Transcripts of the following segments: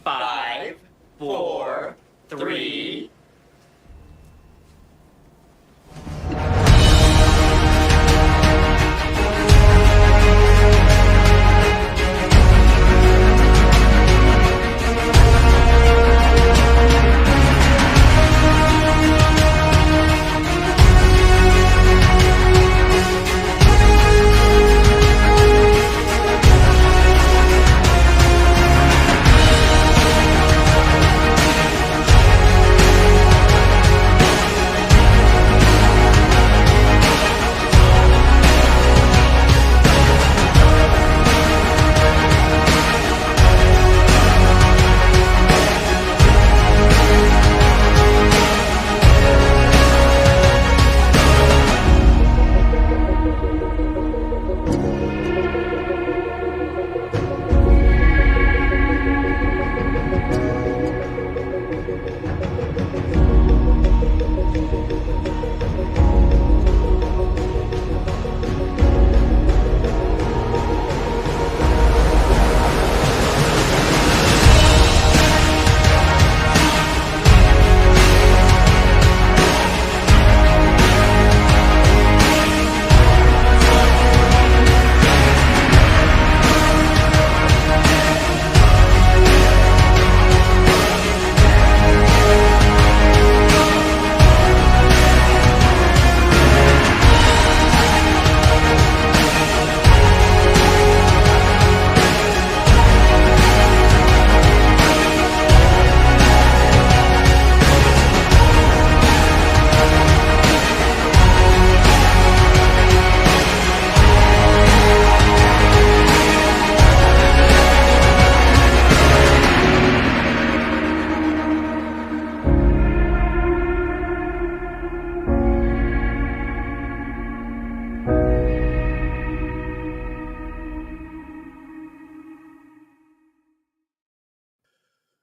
Five, four, three.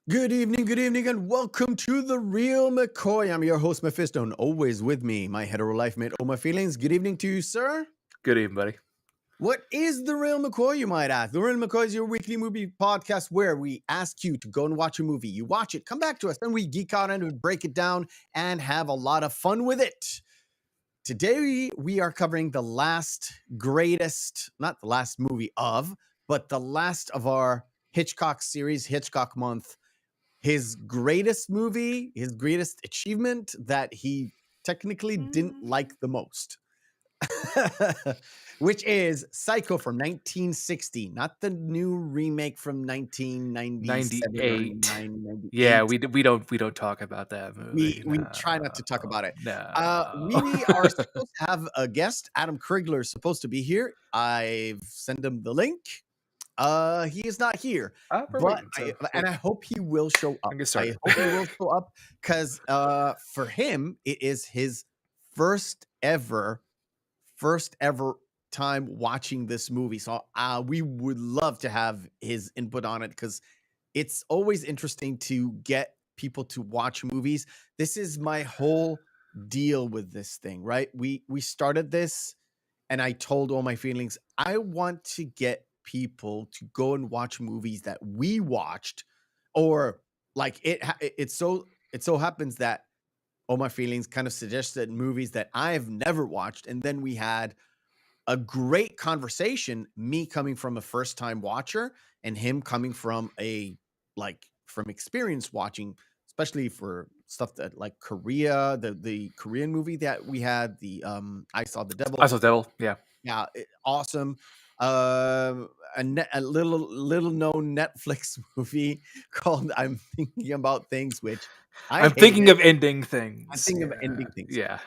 Good evening, and welcome to the Reel McCoy. I'm your host, Meffistoe, and always with me, my hetero life mate, my feelings. Good evening to you, sir. Good evening, buddy. What is the Reel McCoy, you might ask? The Reel McCoy is your weekly movie podcast where we ask you to go and watch a movie. You watch it, come back to us, and we geek out and break it down and have a lot of fun with it. Today, we are covering the last greatest, not the last movie of, but the last of our Hitchcock series, Hitchcock Month. His greatest movie, his greatest achievement that he technically didn't like the most, which is Psycho from 1960, not the new remake from 1997. 98. Yeah, we don't talk about that movie. We try not to talk about it. No. We are supposed to have a guest. Adam Krigler is supposed to be here. I've sent him the link. He is not here, but I hope he will show up. I hope he will show up because for him it is his first ever time watching this movie. So we would love to have his input on it because it's always interesting to get people to watch movies. This is my whole deal with this thing, right? We started this, and I told all my feelings. I want to get people to go and watch movies that we watched, or like it so happens that all my feelings kind of suggested movies that I've never watched, and then we had a great conversation, me coming from a first time watcher and him coming from from experience watching, especially for stuff that like Korea, the Korean movie that we had, the I Saw the Devil. Yeah, awesome. A little known Netflix movie called I'm Thinking About Things, which I'm thinking of ending things. I'm thinking of ending things. Yeah.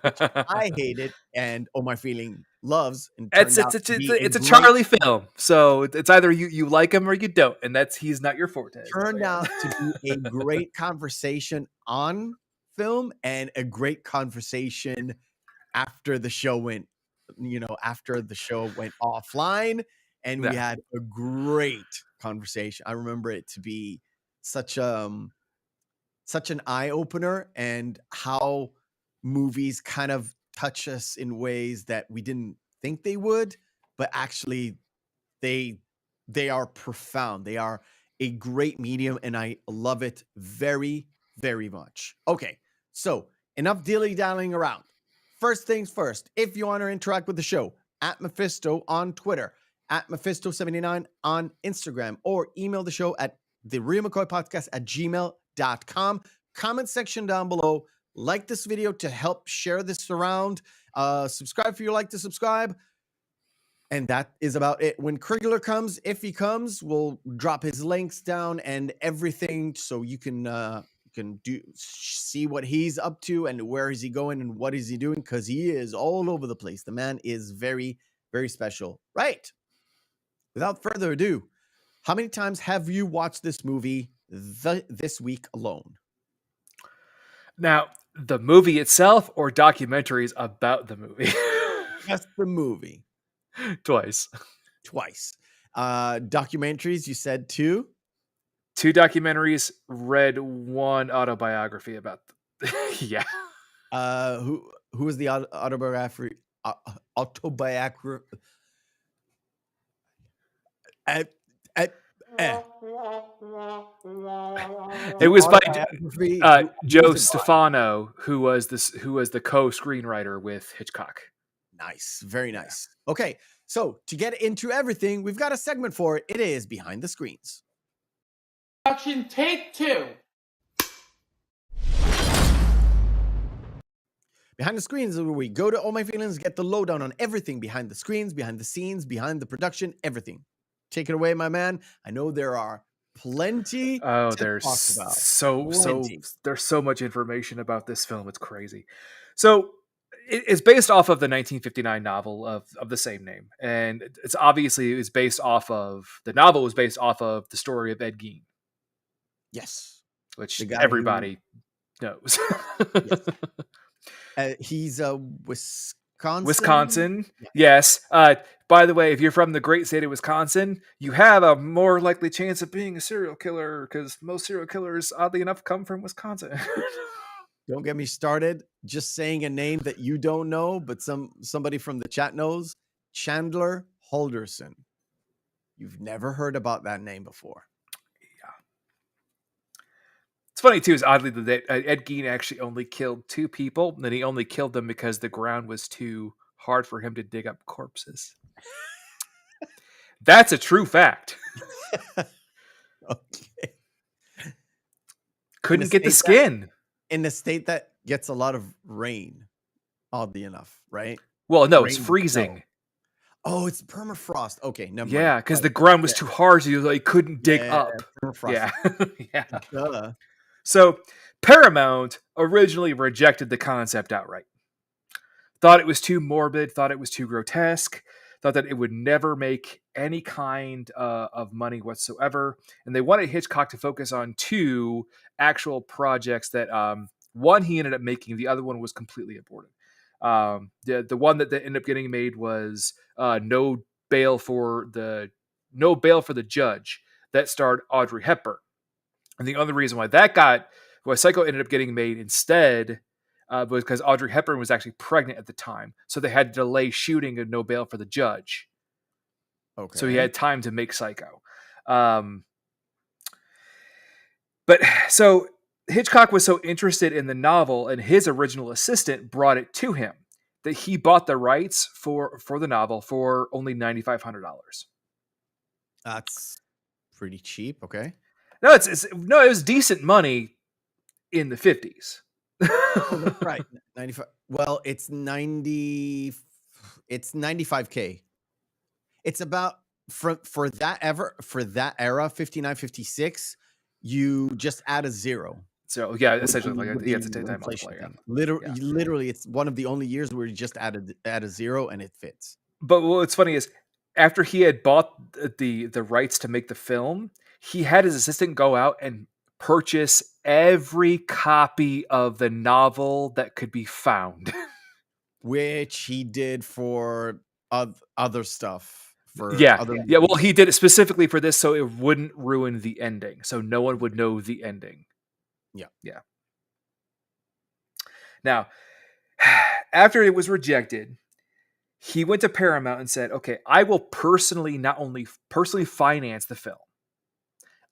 Which I hated, and my feeling loves. And it's a Charlie film, so it's either you like him or you don't, and he's not your forte. Turned out to be a great conversation on film and a great conversation after the show went offline. and we had a great conversation. I remember it to be such an eye opener, and how movies kind of touch us in ways that we didn't think they would, but actually they are profound. They are a great medium, and I love it very, very much. Okay, so enough dilly-dallying around. First things first, if you want to interact with the show, at Meffistoe on Twitter, at Meffistoe79 on Instagram, or email the show at the Reel McCoy podcast at gmail.com. Comment section down below. Like this video to help share this around. Subscribe if you like to subscribe. And that is about it. When Krigler comes, if he comes, we'll drop his links down and everything, so you can see what he's up to and where is he going and what is he doing, because he is all over the place. The man is very, very special. Right. Without further ado, how many times have you watched this movie this week alone? Now, the movie itself or documentaries about the movie? Just the movie. Twice. Documentaries, you said 2? 2 documentaries, read 1 autobiography about yeah. Who was the autobiography? It was by Joe Stefano, who was the co-screenwriter with Hitchcock. Nice, very nice. Okay, so to get into everything, we've got a segment for it. It is Behind the Screens. Action, take 2. Behind the Screens is where we go to All My Feelings, get the lowdown on everything behind the screens, behind the scenes, behind the production, everything. Take it away, my man. I know there are plenty. There's there's so much information about this film. It's crazy. So it's based off of the 1959 novel of the same name, and it's obviously based off of the novel was based off of the story of Ed Gein. Yes, which everybody knows. Yes. He's Wisconsin. Wisconsin, yes. By the way, if you're from the great state of Wisconsin, you have a more likely chance of being a serial killer, because most serial killers, oddly enough, come from Wisconsin. Don't get me started. Just saying a name that you don't know, but somebody from the chat knows. Chandler Halderson. You've never heard about that name before. Yeah. It's funny, too, is oddly that Ed Gein actually only killed 2 people, and then he only killed them because the ground was too hard for him to dig up corpses. That's a true fact. Okay. Couldn't get the skin. In a state that gets a lot of rain, oddly enough, right? Well, no, it's freezing. Snow. Oh, it's permafrost. Okay, never mind. Yeah, because the ground was too hard, so you couldn't dig up. Permafrost. Yeah. Duh. So Paramount originally rejected the concept outright. Thought it was too morbid, thought it was too grotesque, thought that it would never make any kind of money whatsoever. And they wanted Hitchcock to focus on 2 actual projects that one he ended up making, the other one was completely aborted. The one that ended up getting made was No Bail for the Judge, that starred Audrey Hepburn. And the other reason why Psycho ended up getting made instead was because Audrey Hepburn was actually pregnant at the time. So they had to delay shooting of No Bail for the Judge. Okay. So he had time to make Psycho. But so Hitchcock was so interested in the novel, and his original assistant brought it to him, that he bought the rights for the novel for only $9,500. That's pretty cheap. Okay. No, it was decent money in the 50s. Oh, that's right. 95. Well, it's 95K. It's about for that era, 59, 56, you just add a 0. So yeah, essentially it's a 10-time multiplier. Literally, it's one of the only years where you just add a 0 and it fits. But what's funny is, after he had bought the rights to make the film, he had his assistant go out and purchase every copy of the novel that could be found. Which he did for other stuff. for other Yeah. Well, movies. he did it specifically for this, so it wouldn't ruin the ending. So no one would know the ending. Yeah. Yeah. Now, after it was rejected, he went to Paramount and said, "Okay, I will not only personally finance the film,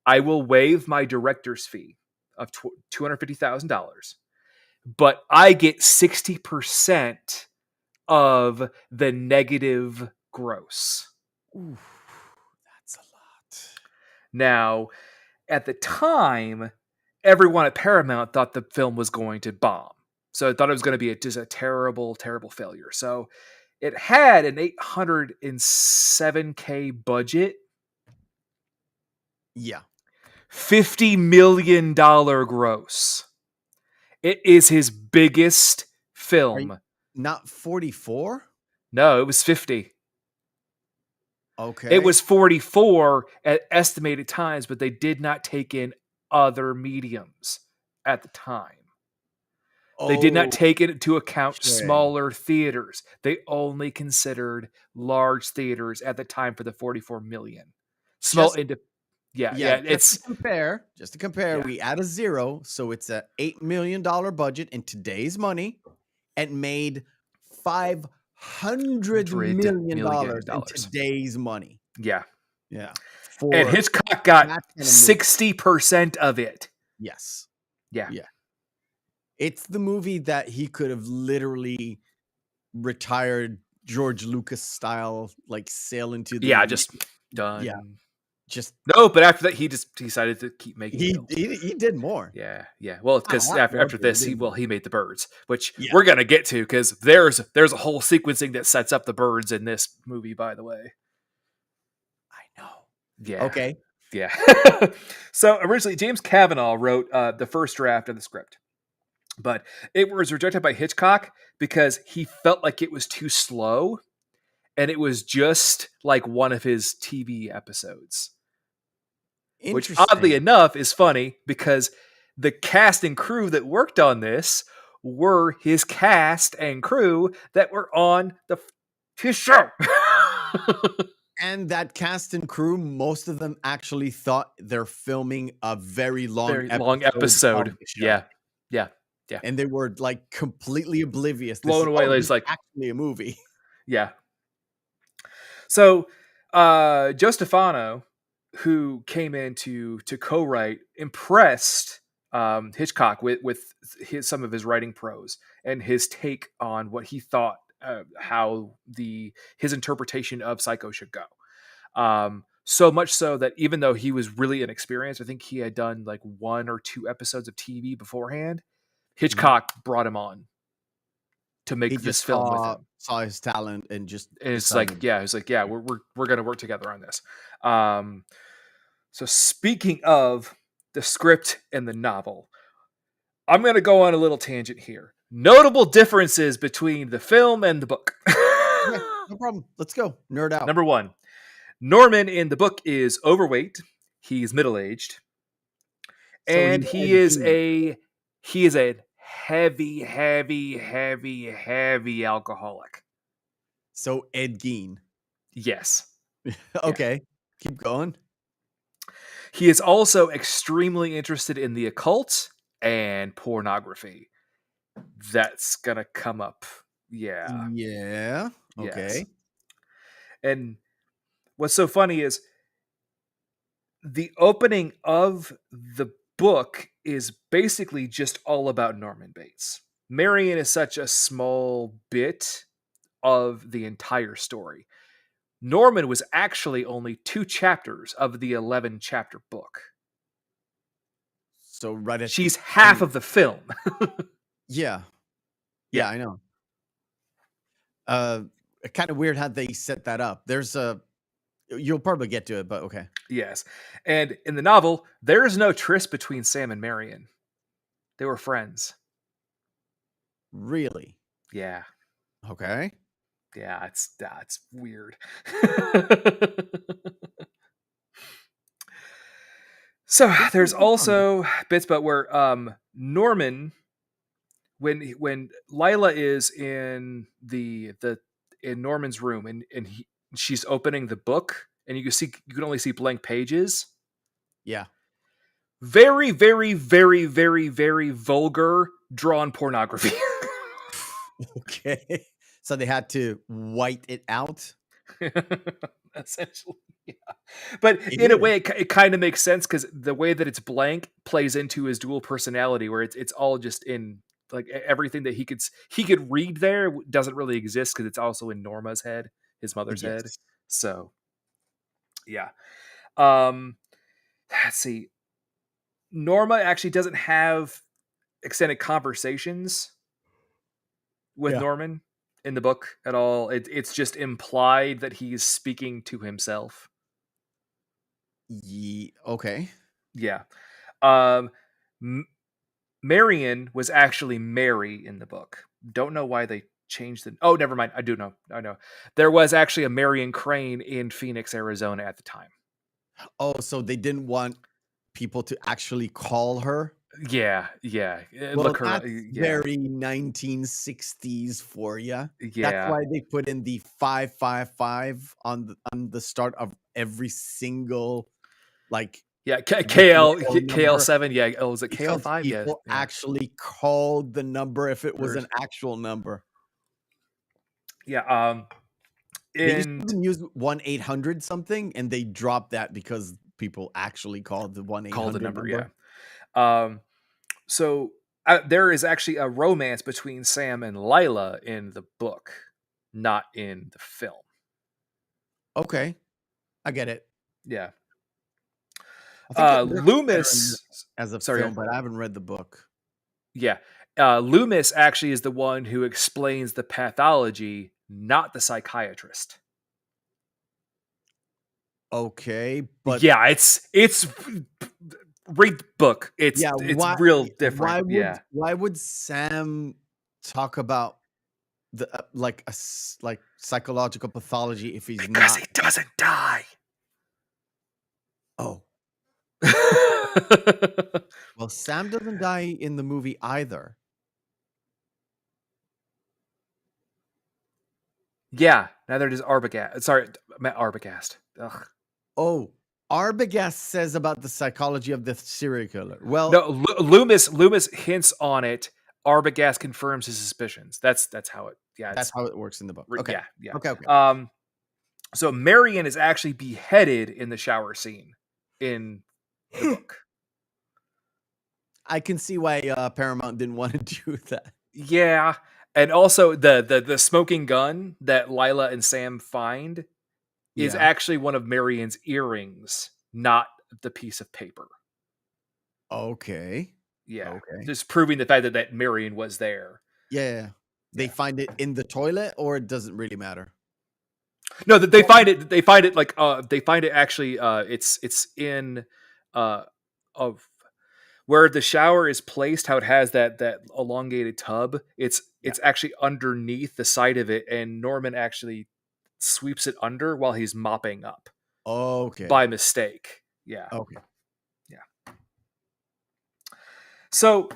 I will waive my director's fee of $250,000, but I get 60% of the negative gross." Ooh, that's a lot. Now, at the time, everyone at Paramount thought the film was going to bomb. So I thought it was going to be just a terrible, terrible failure. So it had an $807K budget, Yeah. $50 million gross. It is his biggest Are you film. not 44? No, it was 50. Okay. It was 44 at estimated times, but they did not take in other mediums at the time. They did not take into account smaller theaters. They only considered large theaters at the time for the 44 million. Small Just it's just to compare, Yeah. we add a zero, so it's a $8 million budget in today's money and made $500 million in today's money. Yeah. Yeah. And Hitchcock got that kind of movie. 60% of it. Yes. Yeah. Yeah. It's the movie that he could have literally retired George Lucas style, like sail into the Just done. Yeah. Just No, but after that he just decided to keep making he films. he did more. Yeah. Well, because after this, he made The Birds, which we're gonna get to, because there's a whole sequencing that sets up the birds in this movie, by the way. I know. Yeah. Okay. Yeah. So originally, James Cavanaugh wrote the first draft of the script, but it was rejected by Hitchcock because he felt like it was too slow, and it was just like one of his TV episodes. Which, oddly enough, is funny because the cast and crew that worked on this were his cast and crew that were on his show. And that cast and crew, most of them actually thought they're filming a very long episode. Yeah. And they were like completely oblivious. Blown away. This It's like actually a movie. Yeah. So Joe Stefano, who came in to co-write, impressed Hitchcock with some of his writing prose and his take on what he thought how his interpretation of Psycho should go. So much so that even though he was really inexperienced, I think he had done like 1 or 2 episodes of TV beforehand, Hitchcock brought him on to make this film with him. Saw his talent and it's like, we're gonna work together on this. So speaking of the script and the novel, I'm gonna go on a little tangent here. Notable differences between the film and the book. Okay, no problem. Let's go. Nerd out. Number 1, Norman in the book is overweight. He's middle-aged, and he is a heavy alcoholic. So Ed Gein. Yes. Okay. Yeah. Keep going. He is also extremely interested in the occult and pornography. That's gonna come up. Yeah. Yeah. Okay. Yes. And what's so funny is the opening of the book is basically just all about Norman Bates. Marion is such a small bit of the entire story. Norman was actually only 2 chapters of the 11-chapter book. So she's half of the film. Yeah, I know. Kind of weird how they set that up. You'll probably get to it, but okay. Yes. And in the novel, there is no tryst between Sam and Marion. They were friends. Really? Yeah. Okay. Yeah, it's weird. So there's also bits about where Norman, when Lila is in in Norman's room and she's opening the book, and you can only see blank pages. Yeah. Very, very, very, very, very vulgar drawn pornography. Okay. So they had to white it out. Essentially, yeah. But It in a is. way, it kind of makes sense because the way that it's blank plays into his dual personality, where it's all just in like everything that he could read there doesn't really exist because it's also in Norma's head, his mother's head. Yes. So, yeah. Um, let's see. Norma actually doesn't have extended conversations with Yeah. Norman in the book at all. It's just implied that he's speaking to himself. Okay. Yeah. Um, Marion was actually Mary in the book. Don't know why they changed the. Oh, never mind. I do know. I know. There was actually a Marion Crane in Phoenix, Arizona at the time. Oh, so they didn't want people to actually call her? Yeah. Well, Look her. that's Yeah. very 1960s for you. That's Yeah. why they put in the 555 on the start of every single like Yeah. written phone number, KL7. Yeah. Oh, was it because KL5? Yeah. people Yeah. actually called the number if it was Word. an actual number. Yeah. They used And to use 1-800 something, and they dropped that because people actually called the called the 1-800 number. number. Yeah. So there is actually a romance between Sam and Lila in the book, not in the film. Okay, I get it. Yeah. I think it works better Loomis. as a Sorry. film, but I haven't read the book. Yeah. Loomis actually is the one who explains the pathology, not the psychiatrist. Okay, but Yeah, it's read the book. It's real different. why would Sam talk about the like like psychological pathology if he's Because not? he doesn't die. Oh, well, Sam doesn't die in the movie either. Yeah, neither does Arbogast. Sorry, Arbogast. Ugh. Oh, Arbogast says about the psychology of the serial killer. Well, No, Loomis hints on it. Arbogast confirms his suspicions. That's how it. Yeah, that's how it works in the book. Okay. Yeah. Okay. So Marion is actually beheaded in the shower scene in the book. I can see why Paramount didn't want to do that. Yeah, and also the smoking gun that Lila and Sam find is actually one of Marion's earrings, not the piece of paper. Okay. Yeah. Okay. Just proving the fact that Marion was there. Yeah. They find it in the toilet, or it doesn't really matter. No, they find it. They find it like they find it actually. It's in of where the shower is placed. How it has that elongated tub. It's actually underneath the side of it, and Norman actually sweeps it under while he's mopping up. Okay. By mistake. Yeah. Okay. Yeah. So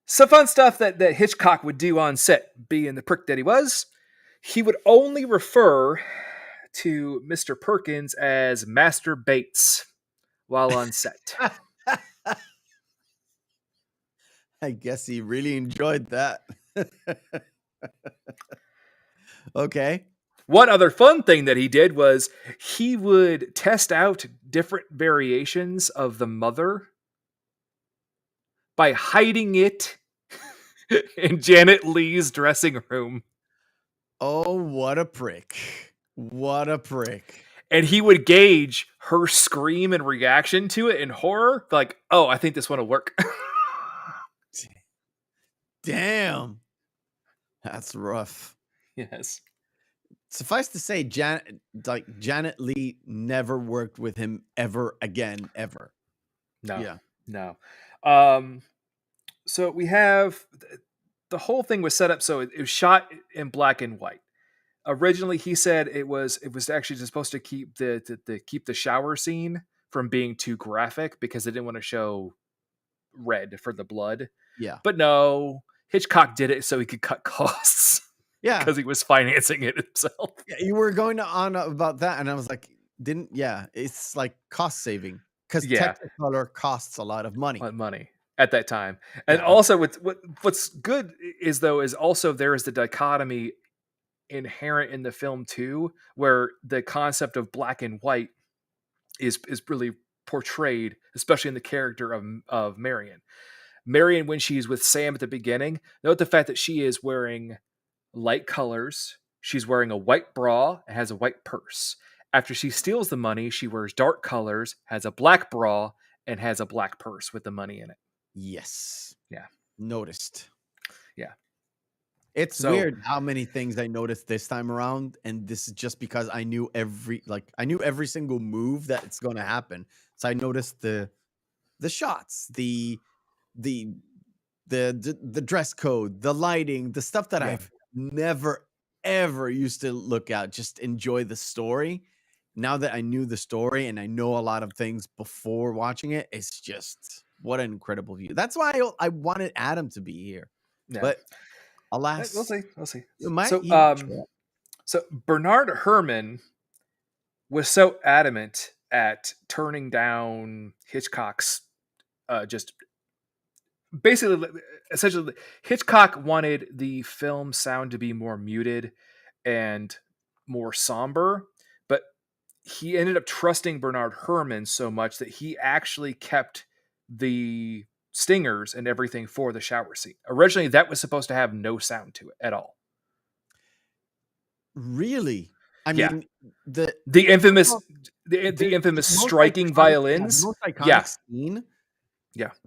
some fun stuff that Hitchcock would do on set, being the prick that he was. He would only refer to Mr. Perkins as Master Bates while on set. I guess he really enjoyed that. Okay. One other fun thing that he did was he would test out different variations of the mother by hiding it in Janet Leigh's dressing room. Oh, what a prick. What a prick. And he would gauge her scream and reaction to it in horror. Like, oh, I think this one will work. Damn. That's rough. Yes. Suffice to say, Janet Leigh never worked with him ever again, ever. No. Yeah. No. So we have the whole thing was set up so it was shot in black and white. Originally, he said it was actually just supposed to keep the shower scene from being too graphic because they didn't want to show red for the blood. Yeah. But no, Hitchcock did it so he could cut costs. Yeah. because he was financing it himself. Yeah, you were going on about that, and I was like, it's like cost saving because Yeah, Technicolor costs a lot of money. money at that time. And Yeah. also, what's good is also there is the dichotomy inherent in the film too, where the concept of black and white is really portrayed, especially in the character of Marion. Marion, when she's with Sam at the beginning, note the fact that she is wearing light colors. She's wearing a white bra and has a white purse. After she steals the money, she wears dark colors, has a black bra, and has a black purse with the money in it. Yes. Yeah. Noticed. Yeah. It's weird how many things I noticed this time around, and this is just because I knew every single move that it's going to happen. So I noticed the shots, the dress code, the lighting, the stuff that I've never ever used to look at. Just enjoy the story. Now that I knew the story and I know a lot of things before watching it, it's just what an incredible view. That's why I wanted Adam to be here, but alas, we'll see. We'll see. So Bernard Herrmann was so adamant at turning down Hitchcock's just basically, essentially, Hitchcock wanted the film sound to be more muted and more somber, but he ended up trusting Bernard Herrmann so much that he actually kept the stingers and everything for the shower scene. Originally, that was supposed to have no sound to it at all. Really? I mean, the infamous striking violins. The most iconic scene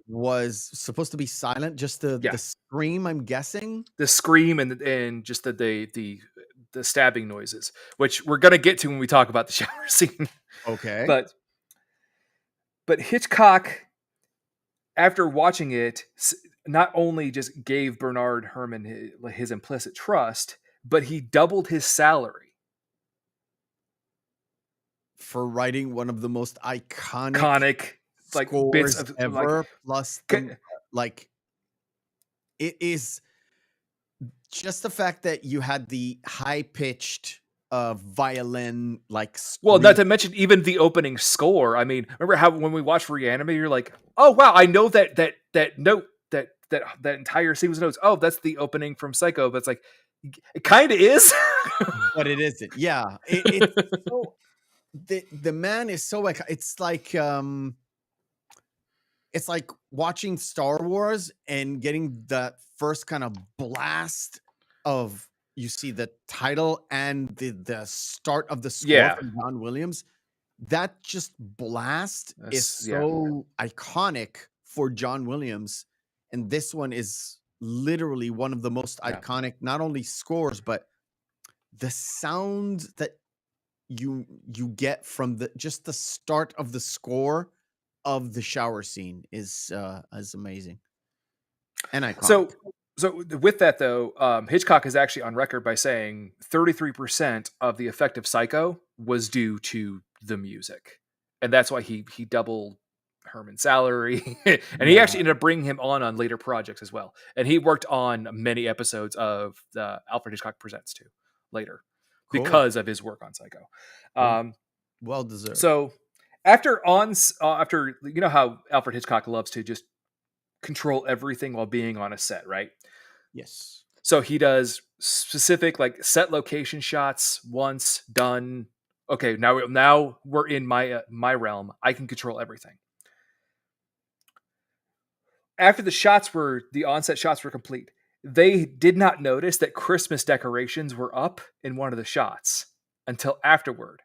was supposed to be silent, just the scream, I'm guessing. The scream and just the stabbing noises, which we're gonna get to when we talk about the shower scene. Okay. But Hitchcock, after watching it, not only just gave Bernard Herrmann his implicit trust, but he doubled his salary for writing one of the most iconic like scores bits of ever. Plus, it is just the fact that you had the high pitched violin like. Well, not to mention even the opening score. I mean, remember how when we watched Reanimate, you're like, oh wow, I know that note that entire sequence of notes. Oh, that's the opening from Psycho. But it's like it kind of is, but it isn't. Yeah, it's so. The man is so like it's like watching Star Wars and getting that first kind of blast of you see the title and the start of the score from John Williams. That just blast is so iconic for John Williams, and this one is literally one of the most iconic not only scores but the sound that you get from just the start of the score of the shower scene is amazing and iconic. So with that though, Hitchcock is actually on record by saying 33% of the effect of Psycho was due to the music, and that's why he doubled Herrmann's salary, and he actually ended up bringing him on later projects as well, and he worked on many episodes of the Alfred Hitchcock Presents too later. Cool. Because of his work on Psycho. Well deserved. So after you know how Alfred Hitchcock loves to just control everything while being on a set, right? Yes. So he does specific like set location shots once done. Okay, now we're in my realm. I can control everything. After the on-set shots were complete, they did not notice that Christmas decorations were up in one of the shots until afterward.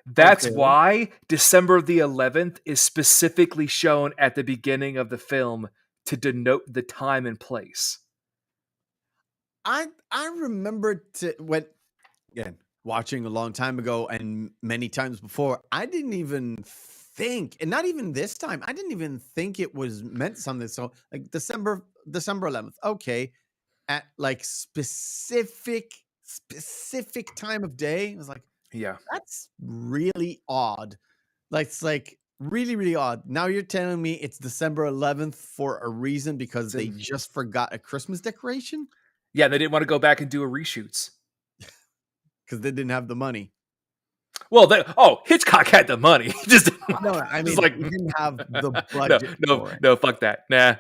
That's why December the 11th is specifically shown at the beginning of the film to denote the time and place. I remember watching a long time ago and many times before, I didn't even think, and not even this time, I didn't even think it was meant something. So like December 11th, okay, at like specific time of day. I was like, that's really odd. Like it's like really, really odd. Now you're telling me it's December 11th for a reason because they just forgot a Christmas decoration? Yeah, they didn't want to go back and do a reshoots. Because they didn't have the money. Well, Hitchcock had the money. Just No, I mean, just like he didn't have the no, budget no, for it. no, fuck that. Nah.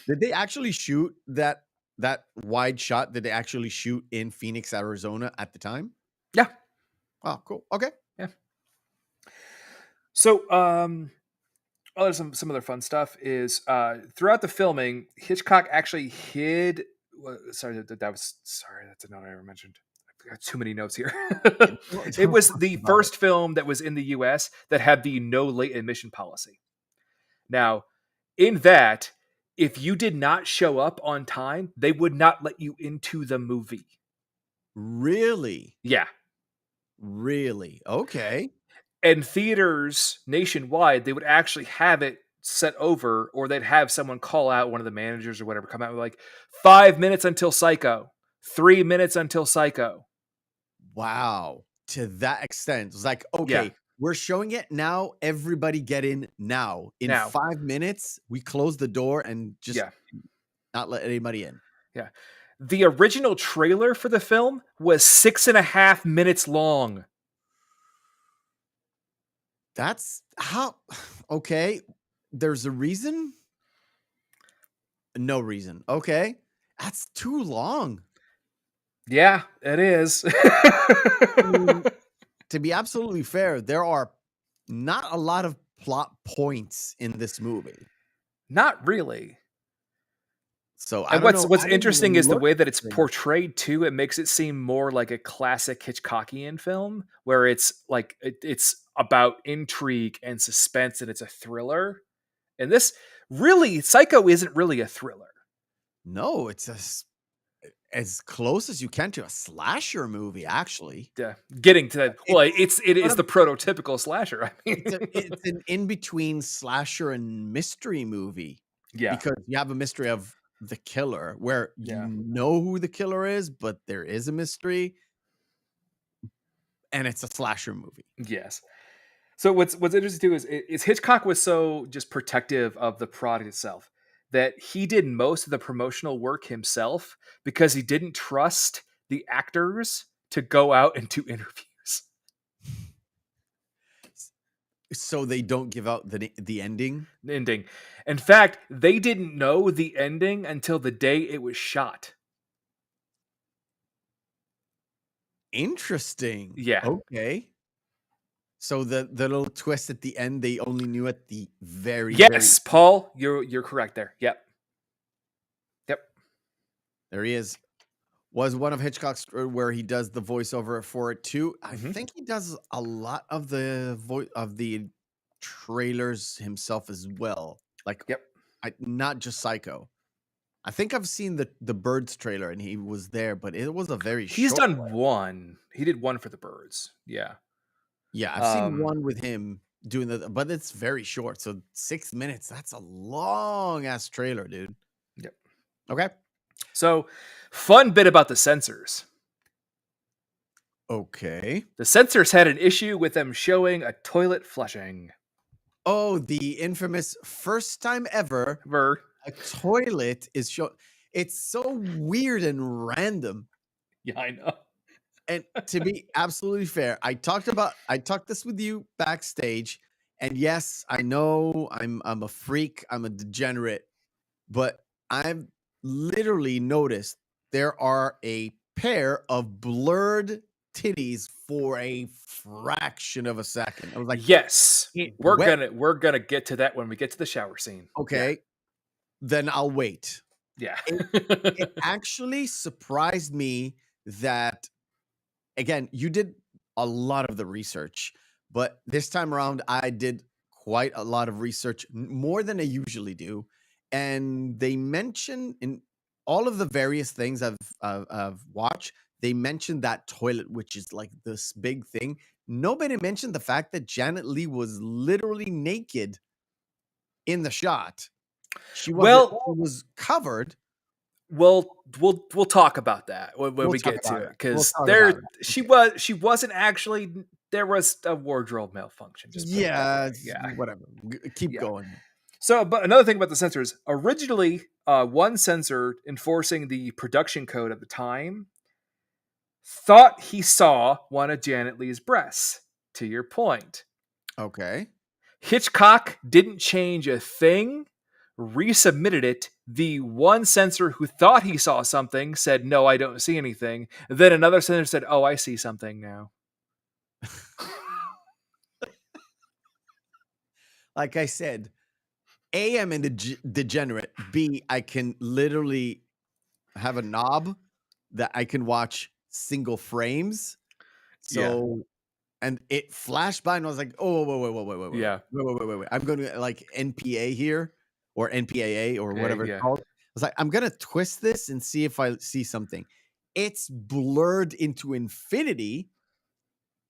Did they actually shoot that wide shot? Did they actually shoot in Phoenix, Arizona at the time? Yeah. Oh, cool. Okay. Yeah. So, some other fun stuff is throughout the filming, Hitchcock actually hid. Sorry, that's a note I never mentioned. I've got too many notes here. It was the first film that was in the U.S. that had the no late admission policy. Now, in that, if you did not show up on time, they would not let you into the movie. Really? Yeah. Really? Okay. And theaters nationwide, they would actually have it set over, or they'd have someone call out, one of the managers or whatever, come out with like 5 minutes until Psycho, 3 minutes until Psycho. Wow. To that extent. It was like, okay, Yeah. we're showing it now. Everybody get in now. In Now. 5 minutes, we close the door and just Yeah. not let anybody in. Yeah. The original trailer for the film was 6.5 minutes long. That's how. Okay. There's a reason? No reason. Okay. That's too long. Yeah, it is. To be absolutely fair, there are not a lot of plot points in this movie. Not really. So and what's interesting is the way that it's portrayed too. It makes it seem more like a classic Hitchcockian film, where it's like it's about intrigue and suspense, and it's a thriller. And this really, Psycho isn't really a thriller. No, it's as close as you can to a slasher movie, actually. Yeah, getting to that. Well, it is the prototypical slasher. I mean, it's an in between slasher and mystery movie. Yeah, because you have a mystery of the killer, where you know who the killer is, but there is a mystery, and it's a slasher movie. Yes. So what's interesting too is Hitchcock was so just protective of the product itself that he did most of the promotional work himself, because he didn't trust the actors to go out and do interviews. So they don't give out the ending? Ending. In fact, they didn't know the ending until the day it was shot. Interesting. Yeah. Okay. So the little twist at the end, they only knew at the very Paul, you're correct there. Yep. There he is. Was one of Hitchcock's where he does the voiceover for it too. I think he does a lot of the trailers himself as well. Like, not just Psycho. I think I've seen the Birds trailer and he was there, but it was a very He's short done one. one. He did one for the Birds. Yeah. Yeah, I've seen one with him doing but it's very short. So 6 minutes, that's a long ass trailer, dude. Yep. Okay. So, fun bit about the censors. Okay. The censors had an issue with them showing a toilet flushing. Oh, the infamous first time ever a toilet is shown. It's so weird and random. Yeah, I know. And to be absolutely fair, I talked this with you backstage, and yes, I know I'm a freak, I'm a degenerate, but I've literally noticed there are a pair of blurred titties for a fraction of a second. I was like, yes, we're gonna get to that when we get to the shower scene. Okay, then I'll wait. Yeah. It actually surprised me that, again, you did a lot of the research, but this time around I did quite a lot of research, more than I usually do. And they mention in all of the various things I've watched, they mentioned that toilet, which is like this big thing. Nobody mentioned the fact that Janet Leigh was literally naked in the shot. She was covered. We'll talk about that when we get to it, because she wasn't actually, there was a wardrobe malfunction. Whatever. Keep going. So, but another thing about the censors, originally, one censor enforcing the production code at the time thought he saw one of Janet Leigh's breasts, to your point. Okay. Hitchcock didn't change a thing, resubmitted it. The one censor who thought he saw something said, "No, I don't see anything." Then another censor said, "Oh, I see something now." Like I said, A, I'm a degenerate. B, I can literally have a knob that I can watch single frames. So, and it flashed by, and I was like, "Oh, Yeah. wait. I'm going to like NPA here, or NPAA, or whatever it's Yeah. called." I was like, "I'm gonna twist this and see if I see something." It's blurred into infinity,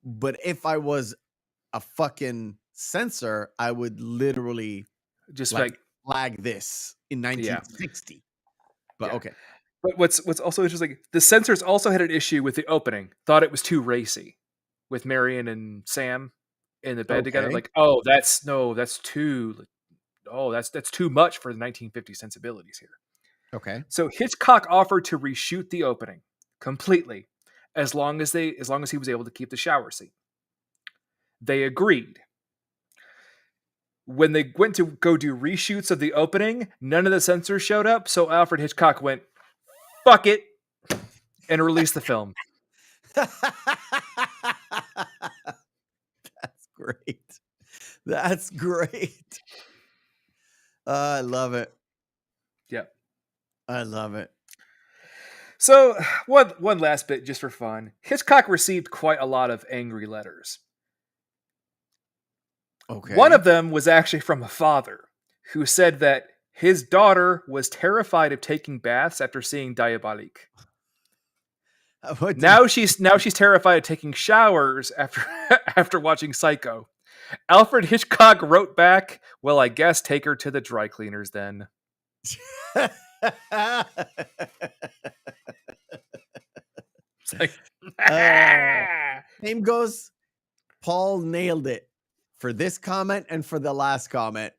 but if I was a fucking censor, I would literally Just like like, flag this in yeah. 1960. But Yeah. okay. But what's also interesting, the censors also had an issue with the opening. Thought it was too racy, with Marion and Sam in the bed together. Okay. Like, that's too much for the 1950 sensibilities here. Okay. So Hitchcock offered to reshoot the opening completely, as long as he was able to keep the shower scene. They agreed. When they went to go do reshoots of the opening, none of the censors showed up, so Alfred Hitchcock went, "Fuck it," and released the film. That's great. That's great. I love it. Yeah. I love it. So one last bit just for fun. Hitchcock received quite a lot of angry letters. Okay. One of them was actually from a father who said that his daughter was terrified of taking baths after seeing Diabolique. Now she's terrified of taking showers after watching Psycho. Alfred Hitchcock wrote back, "Well, I guess take her to the dry cleaners then." It's like, Name goes, Paul nailed it for this comment and for the last comment.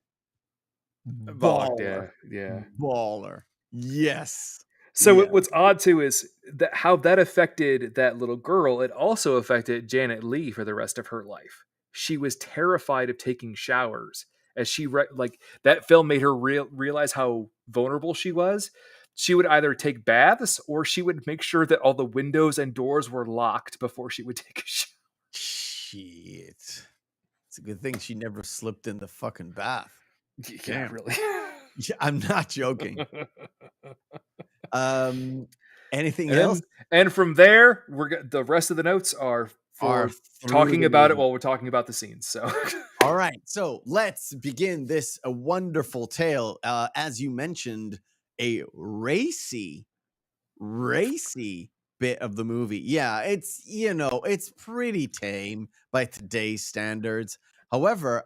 Baller. yeah. Baller. Yes. So Yeah. what's odd too is that how that affected that little girl. It also affected Janet Leigh for the rest of her life. She was terrified of taking showers, as she like that film made her realize how vulnerable she was. She would either take baths or she would make sure that all the windows and doors were locked before she would take a shower. Shit. It's a good thing she never slipped in the fucking bath. Yeah, Damn. really. Yeah, I'm not joking. Anything And else? and from there, the rest of the notes are for talking about it while we're talking about the scenes. So, all right, so let's begin this a wonderful tale. As you mentioned, a racy bit of the movie. Yeah, it's pretty tame by today's standards. However,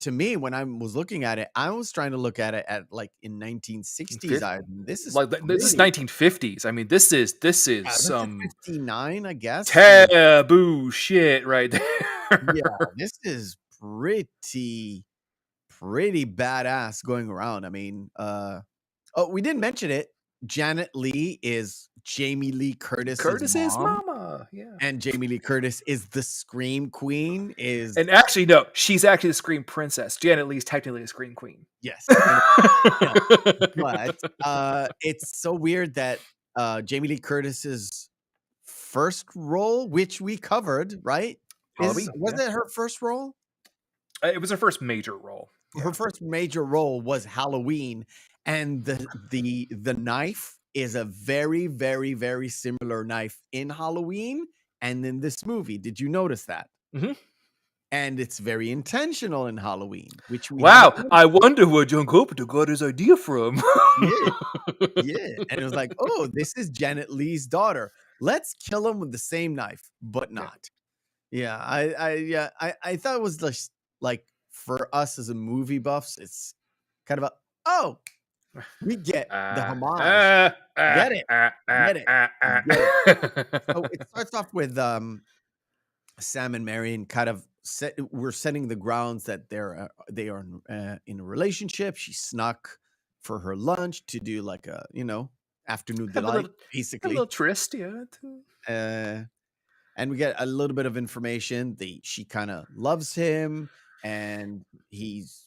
to me, when I was looking at it, I was trying to look at it at like in 1960s. This is like this is 1950s. I mean, this is some 59, I guess. Taboo shit right there. Yeah, this is pretty badass going around. I mean, we didn't mention it. Janet Leigh is Jamie Lee Curtis's mama. Yeah. And Jamie Lee Curtis is the Scream Queen. And actually, no, she's actually the Scream Princess. Janet Leigh's technically a Scream Queen. Yes. But it's so weird that Jamie Lee Curtis's first role, which we covered, right? Was it her first role? It was her first major role. Her first major role was Halloween, and the knife is a very, very, very similar knife in Halloween and in this movie. Did you notice that? Mm-hmm. And it's very intentional in Halloween, which we I wonder where John Carpenter got his idea from. Yeah. And it was like, oh, this is Janet Leigh's daughter. Let's kill him with the same knife, but not. Yeah, I thought it was just like, for us as a movie buffs, it's kind of we get the homage. Get it. So it starts off with Sam and Marion kind of we're setting the grounds that they are in a relationship. She snuck for her lunch to do like a afternoon Have a delight, little, basically. tryst, yeah. And we get a little bit of information. She kind of loves him, and he's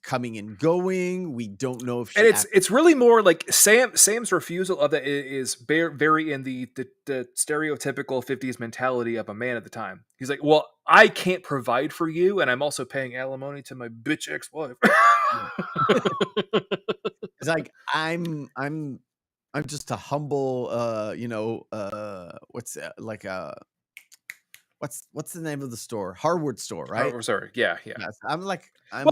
coming and going. We don't know if And she it's really more like Sam's refusal of that is very in the stereotypical 50s mentality of a man at the time. He's like, well, I can't provide for you, and I'm also paying alimony to my bitch ex-wife. It's like I'm just a humble what's the name of the store? Hardwood store, right? Oh, sorry. Yeah. Yes. I'm Well,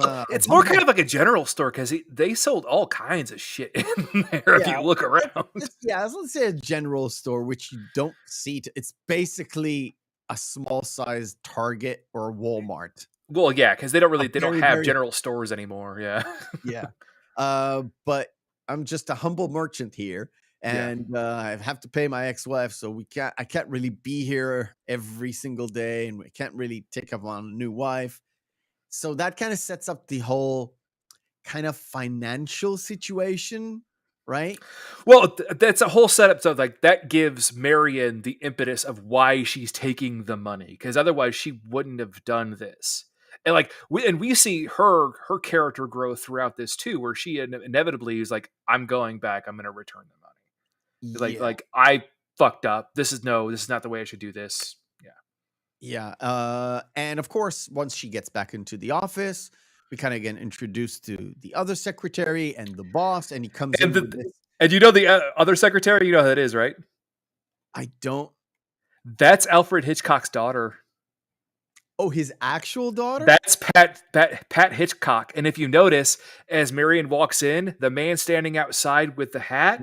a it's more humble. kind of like a general store because they sold all kinds of shit in there if Yeah, you look around. let's say a general store, which you don't see. It's basically a small size Target or Walmart. Well, yeah, because they don't Very, have very general stores anymore. Yeah. yeah. But I'm just a humble merchant here, Yeah. and I have to pay my ex-wife, so I can't really be here every single day, and we can't really take up on a new wife. So that kind of sets up the whole kind of financial situation, right? Well, that's a whole setup. So, like, that gives Marion the impetus of why she's taking the money, because otherwise she wouldn't have done this. And like, we see her character grow throughout this too, where she inevitably is like, "I'm going back. I'm going to return the money." Yeah. I fucked up. This is not the way I should do this. Yeah. Yeah. And of course, once she gets back into the office, we kind of get introduced to the other secretary and the boss, and he comes And in with this. and you know the other secretary, you know who that is, right? I don't. That's Alfred Hitchcock's daughter. Oh, his actual daughter? That's Pat Hitchcock. And if you notice, as Marion walks in, the man standing outside with the hat,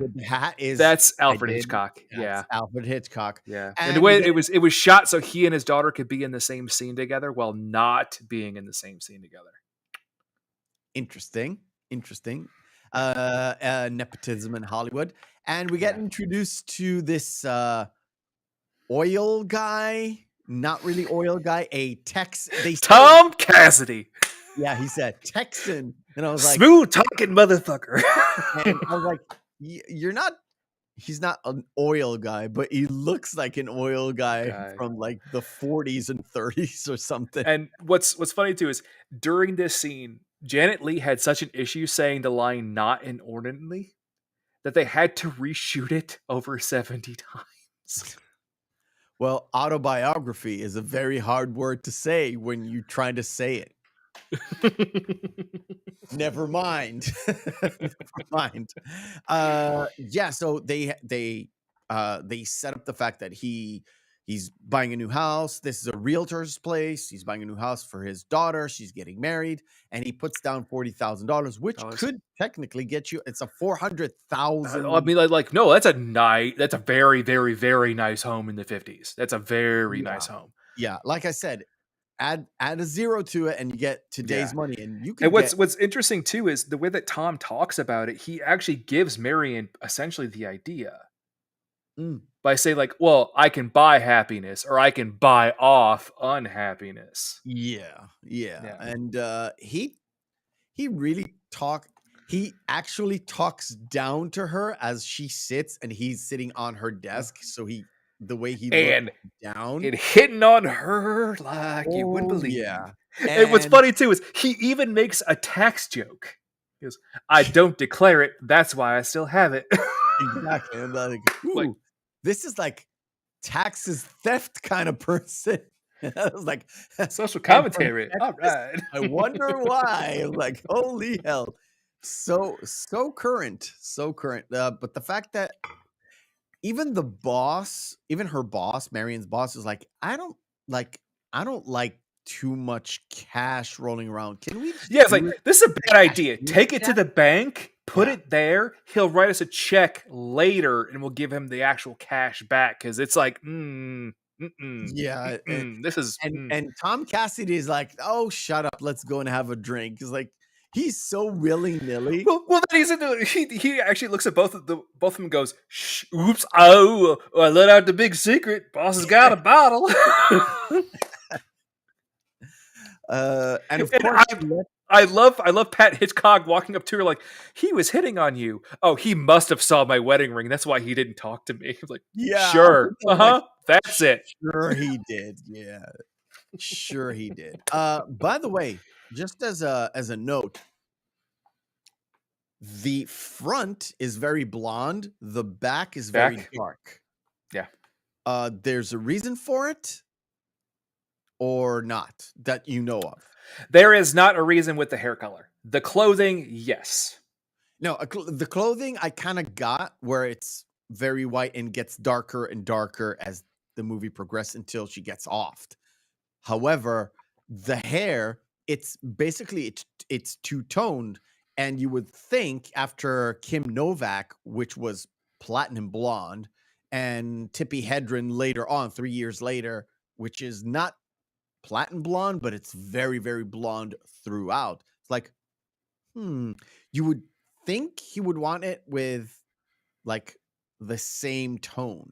that's Alfred Hitchcock. Yeah, Alfred Hitchcock. yeah. And the way it was shot so he and his daughter could be in the same scene together while not being in the same scene together. Interesting. Nepotism in Hollywood, and we get introduced to this oil guy. Not really oil guy, a Tom Cassidy. Yeah, he said Texan. And I was like, smooth talking motherfucker. And I was like, he's not an oil guy, but he looks like an oil guy from like the 40s and 30s or something. And what's funny too is during this scene, Janet Leigh had such an issue saying the line "not inordinately" that they had to reshoot it over 70 times. Well, autobiography is a very hard word to say when you try to say it. Never mind. Never mind. Yeah, so they set up the fact that he's buying a new house. This is a realtor's place. He's buying a new house for his daughter. She's getting married, and he puts down $40,000, which could technically get you. It's a $400,000. I mean, like no, that's a very, very, very nice home in the 50s. That's a very nice home. Yeah, like I said, add a zero to it, and you get today's money. And you can. And what's interesting too is the way that Tom talks about it. He actually gives Marion essentially the idea. By saying like, well, I can buy happiness or I can buy off unhappiness. Yeah. And he actually talks down to her as she sits, and he's sitting on her desk. So the way he looks down and hitting on her like you wouldn't believe. Yeah. And what's funny too is he even makes a tax joke. He goes, I don't declare it. That's why I still have it. Exactly. And like, this is like taxes theft kind of person. I was like, social commentary. All right. I wonder why. I'm like, holy hell. So current. But the fact that even her boss, Marion's boss, is like, I don't like too much cash rolling around. Can we? Yeah, it's like, this is a bad idea. Take it to the bank, put it there. He'll write us a check later, and we'll give him the actual cash back. Because it's like, yeah. This is and Tom Cassidy is like, oh, shut up. Let's go and have a drink. It's like he's so willy-nilly. Well, then he actually looks at both of them and goes, shh, oops, oh, I let out the big secret. Boss has got a bottle. And of And course, I love Pat Hitchcock walking up to her like, he was hitting on you. Oh, he must have saw my wedding ring. That's why he didn't talk to me. I was like, yeah, sure, like, that's it. sure he did. Yeah, sure he did. By the way, just as a note, the front is very blonde. The back is very Back? dark. Yeah. There's a reason for it, or not that you know of. There is not a reason with the hair color. The clothing, yes. No, the clothing I kind of got where it's very white and gets darker and darker as the movie progresses until she gets offed. However, the hair, it's basically it's two-toned, and you would think after Kim Novak, which was platinum blonde, and Tippi Hedren later on, 3 years later, which is not platinum blonde, but it's very, very blonde throughout. It's like, you would think he would want it with like the same tone,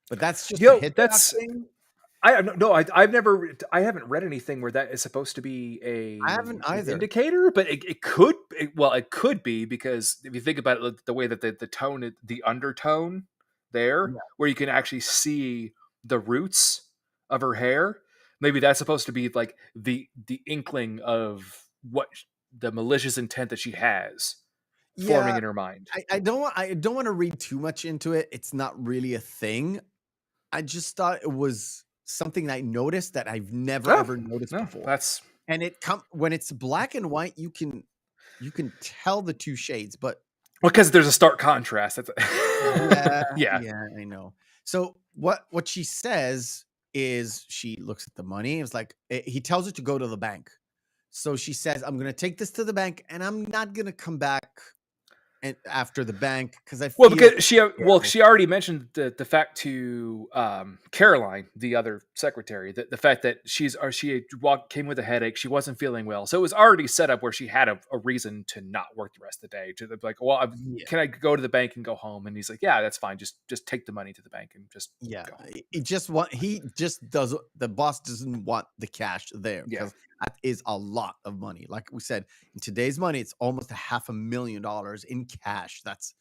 but that's just a Hitchcock That's thing. I haven't read anything where that is supposed to be I haven't an either. indicator, but it could be, because if you think about it, the way that the tone, the undertone there, Yeah. where you can actually see the roots of her hair, maybe that's supposed to be like the inkling of what the malicious intent that she has forming Yeah, in her mind. I don't want to read too much into it. It's not really a thing. I just thought it was something I noticed that I've never Oh, ever noticed no, before. that's And when it's black and white, you can tell the two shades, but because there's a stark contrast. That's yeah, yeah. I know. So what she says is she looks at the money. It's like he tells her to go to the bank. So she says, "I'm going to take this to the bank, and I'm not going to come back and after the bank because I Well, feel because she already mentioned the fact to Caroline, the other secretary, that the fact that she came with a headache, she wasn't feeling well, so it was already set up where she had a reason to not work the rest of the day. To like, well, yeah, can I go to the bank and go home? And he's like, yeah, that's fine. Just take the money to the bank and just yeah. go home. He just does. The boss doesn't want the cash there Yeah. because that is a lot of money. Like we said, in today's money, it's almost $500,000 in cash. That's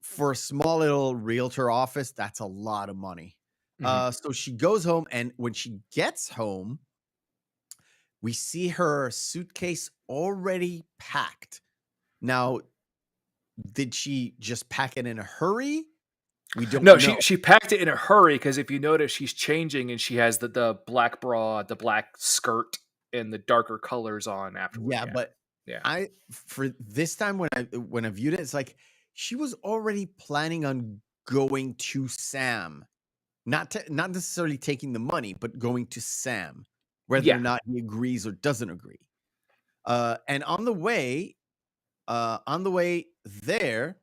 for a small little realtor office. That's a lot of money. Mhm. So she goes home, and when she gets home, we see her suitcase already packed. Now, did she just pack it in a hurry? We don't No, know. she packed it in a hurry, because if you notice, she's changing and she has the black bra, the black skirt, and the darker colors on afterward. Yeah, but Yeah. for this time when I viewed it, it's like she was already planning on going to Sam, not necessarily taking the money, but going to Sam, whether or Yeah. not he agrees or doesn't agree. And on the way there,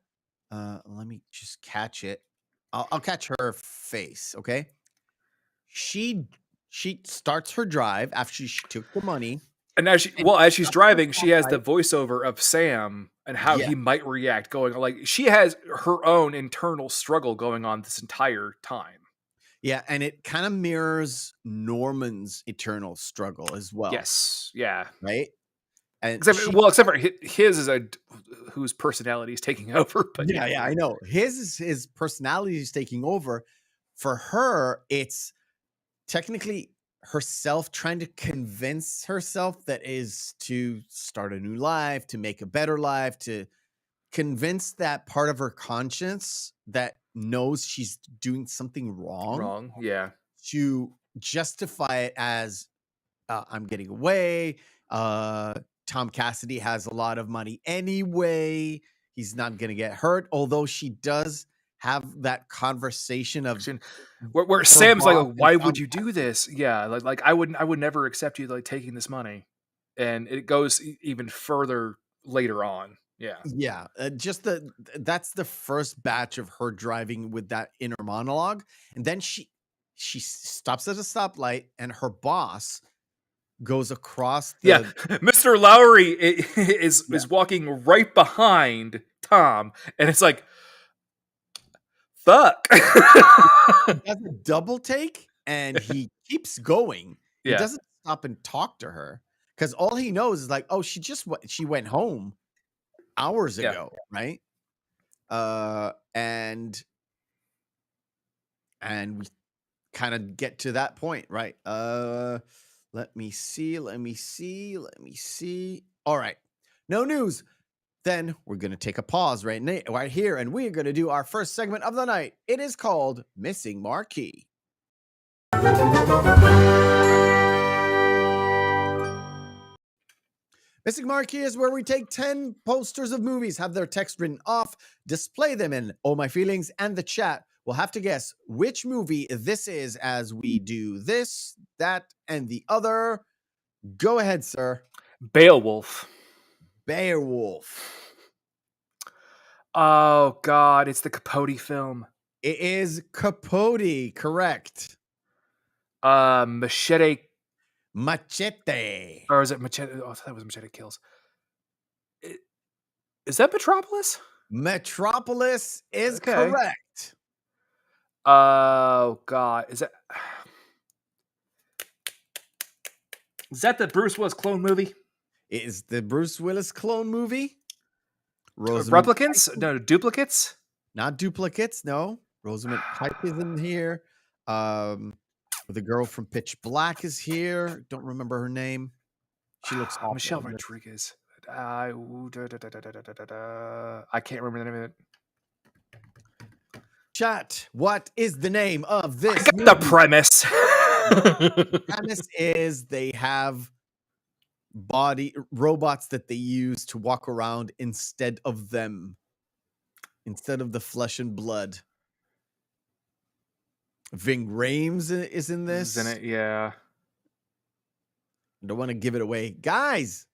let me just catch it. I'll catch her face. Okay, she starts her drive after she took the money. And as she's driving, she has the voiceover of Sam and how Yeah, he might react, going like she has her own internal struggle going on this entire time. yeah, and it kind of mirrors Norman's eternal struggle as well, Yes. Yeah. right? And Except for his is a whose personality is taking over, but yeah, I know. His personality is taking over. For her, it's technically herself trying to convince herself that is to start a new life, to make a better life, to convince that part of her conscience that knows she's doing something wrong, Yeah. to justify it as I'm getting away. Tom Cassidy has a lot of money anyway. He's not going to get hurt. Although she does have that conversation of Where her Sam's like, boss "Oh, and why would Tom you do Cassidy. this?" Yeah, like I would never accept you like taking this money, and it goes even further later on. Yeah. Yeah, that's the first batch of her driving with that inner monologue, and then she stops at a stoplight, and her boss goes across Yeah, the Mr. Lowry yeah. is walking right behind Tom, and it's like, fuck. He does a double take, and he keeps going. He Yeah. doesn't stop and talk to her. because all he knows is like, oh, she went home hours Yeah. ago, right? And we kind of get to that point, right? Let me see. All right, no news. Then we're gonna take a pause right here, and we're gonna do our first segment of the night. It is called Missing Marquee. Missing Marquee is where we take 10 posters of movies, have their text written off, display them in Oh My Feelings, and the chat will have to guess which movie this is as we do this, that, and the other. Go ahead, sir. Beowulf. Oh God, it's the Capote film. It is Capote, correct. Machete. Machete. Or is it Machete? Oh, I thought it was Machete Kills. Is that Metropolis? Metropolis is Okay. correct. Oh God, is that the Bruce Willis clone movie? It is the Bruce Willis clone movie. Rosamund Replicants? Pike. No, duplicates? Not duplicates, no. Rosamund Pike is in here. The girl from Pitch Black is here. Don't remember her name. She looks awful. Michelle Rodriguez. I can't remember the name of it. Chat, what is the name of this movie? The premise. The premise is they have robots that they use to walk around instead of the flesh and blood. Ving Rhames is in this. Is in it, yeah. I don't want to give it away. Guys,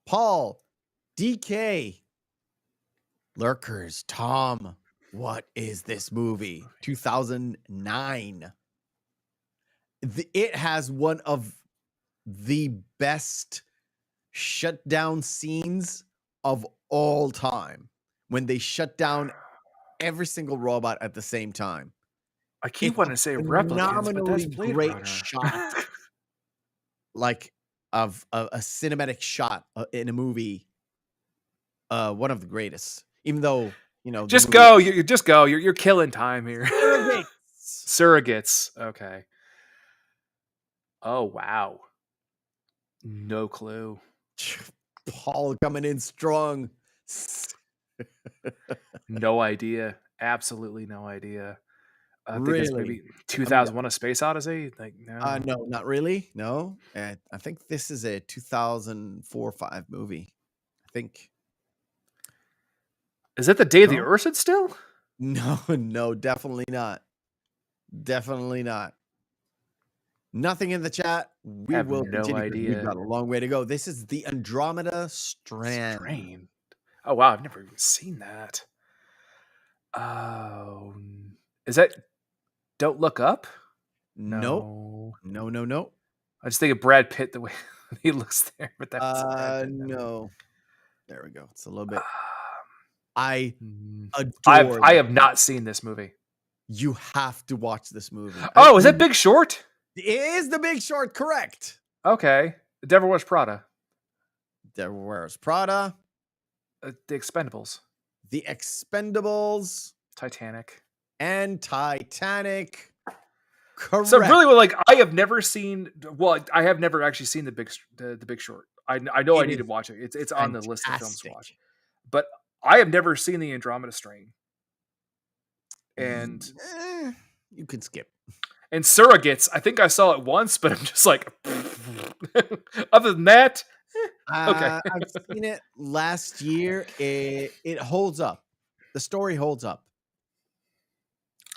Paul, DK, Lurkers, Tom, what is this movie? 2009. It has one of the best shutdown scenes of all time when they shut down every single robot at the same time. I keep wanting to say Replicants, but that's Blade great Runner. shot, like of a cinematic shot in a movie. One of the greatest, even though just go. You just go. You're killing time here. Surrogates. Okay. Oh wow. No clue. Paul coming in strong. No idea. Absolutely no idea. I think it's Really? maybe 2001: A Space Odyssey. Like no. No, not really. No, I think this is a 2004-5 movie. I think. Is that the day the Earth stood still? No, definitely not. Definitely not. Nothing in the chat. We have will no continue. idea. We've got a long way to go. This is the Andromeda Strain. Oh wow, I've never even seen that. Oh, is that Don't Look Up? No. I just think of Brad Pitt the way he looks there, but that's no. There we go. It's a little bit. I have not seen this movie. You have to watch this movie. Oh, is that Big Short? It is The Big Short, correct. Okay. The Devil Wears Prada. Devil Wears Prada. The Expendables. The Expendables. Titanic. And Titanic. Correct. So really, I have never seen. Well, I have never actually seen the Big Short. I know I need to watch it. It's on the list of films to watch. But I have never seen the Andromeda Strain. And you could skip. And Surrogates, I think I saw it once, but I'm just like, other than that, okay. I've seen it last year. It holds up. The story holds up.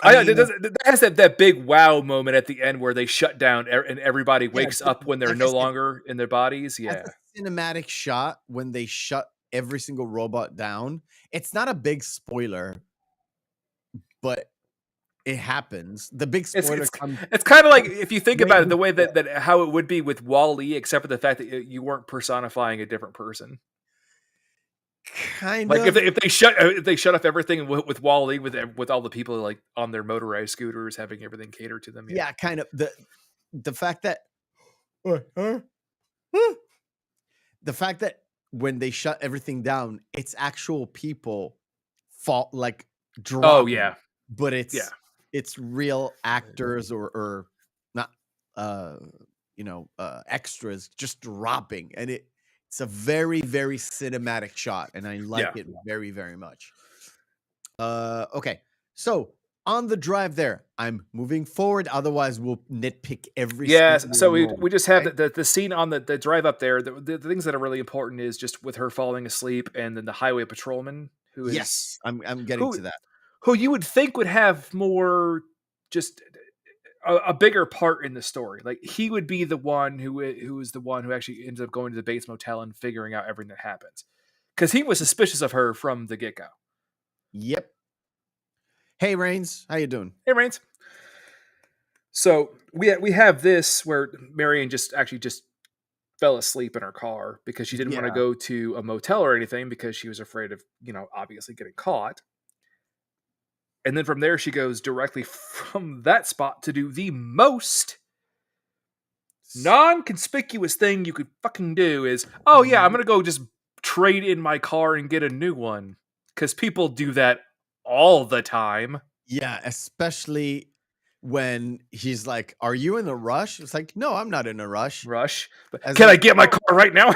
It has that big wow moment at the end where they shut down and everybody wakes up when they're no longer in their bodies. Yeah. That's a cinematic shot when they shut every single robot down. It's not a big spoiler, but it happens. The big spoiler comes. It's kind of like, if you think about it, the way that how it would be with Wall-E, except for the fact that you weren't personifying a different person. Kind of. Like if they shut off everything with Wall-E, with all the people like on their motorized scooters having everything catered to them. Yeah, kind of the fact that the fact that when they shut everything down, it's actual people fall like dropping. Oh yeah, But yeah. it's real actors or not extras just dropping, and it's a very, very cinematic shot, and I like it very, very much. Okay, so on the drive there, I'm moving forward, otherwise we'll nitpick every Yes, so moment, we just have okay? the scene on the drive up there. The things that are really important is just with her falling asleep, and then the highway patrolman Yes, I'm getting who to that. who you would think would have more just a bigger part in the story. Like he would be the one who is the one who actually ends up going to the Bates Motel and figuring out everything that happens, because he was suspicious of her from the get go. Yep. Hey, Rains, how you doing? Hey, Rains. So we have this where Marion just fell asleep in her car because she didn't want to Yeah. go to a motel or anything because she was afraid of, obviously getting caught. And then from there, she goes directly from that spot to do the most non-conspicuous thing you could fucking do is, oh yeah, I'm going to go just trade in my car and get a new one. Because people do that all the time. Yeah, especially when he's like, "Are you in a rush?" It's like, "No, I'm not in a rush." But As can I in, get my car right now?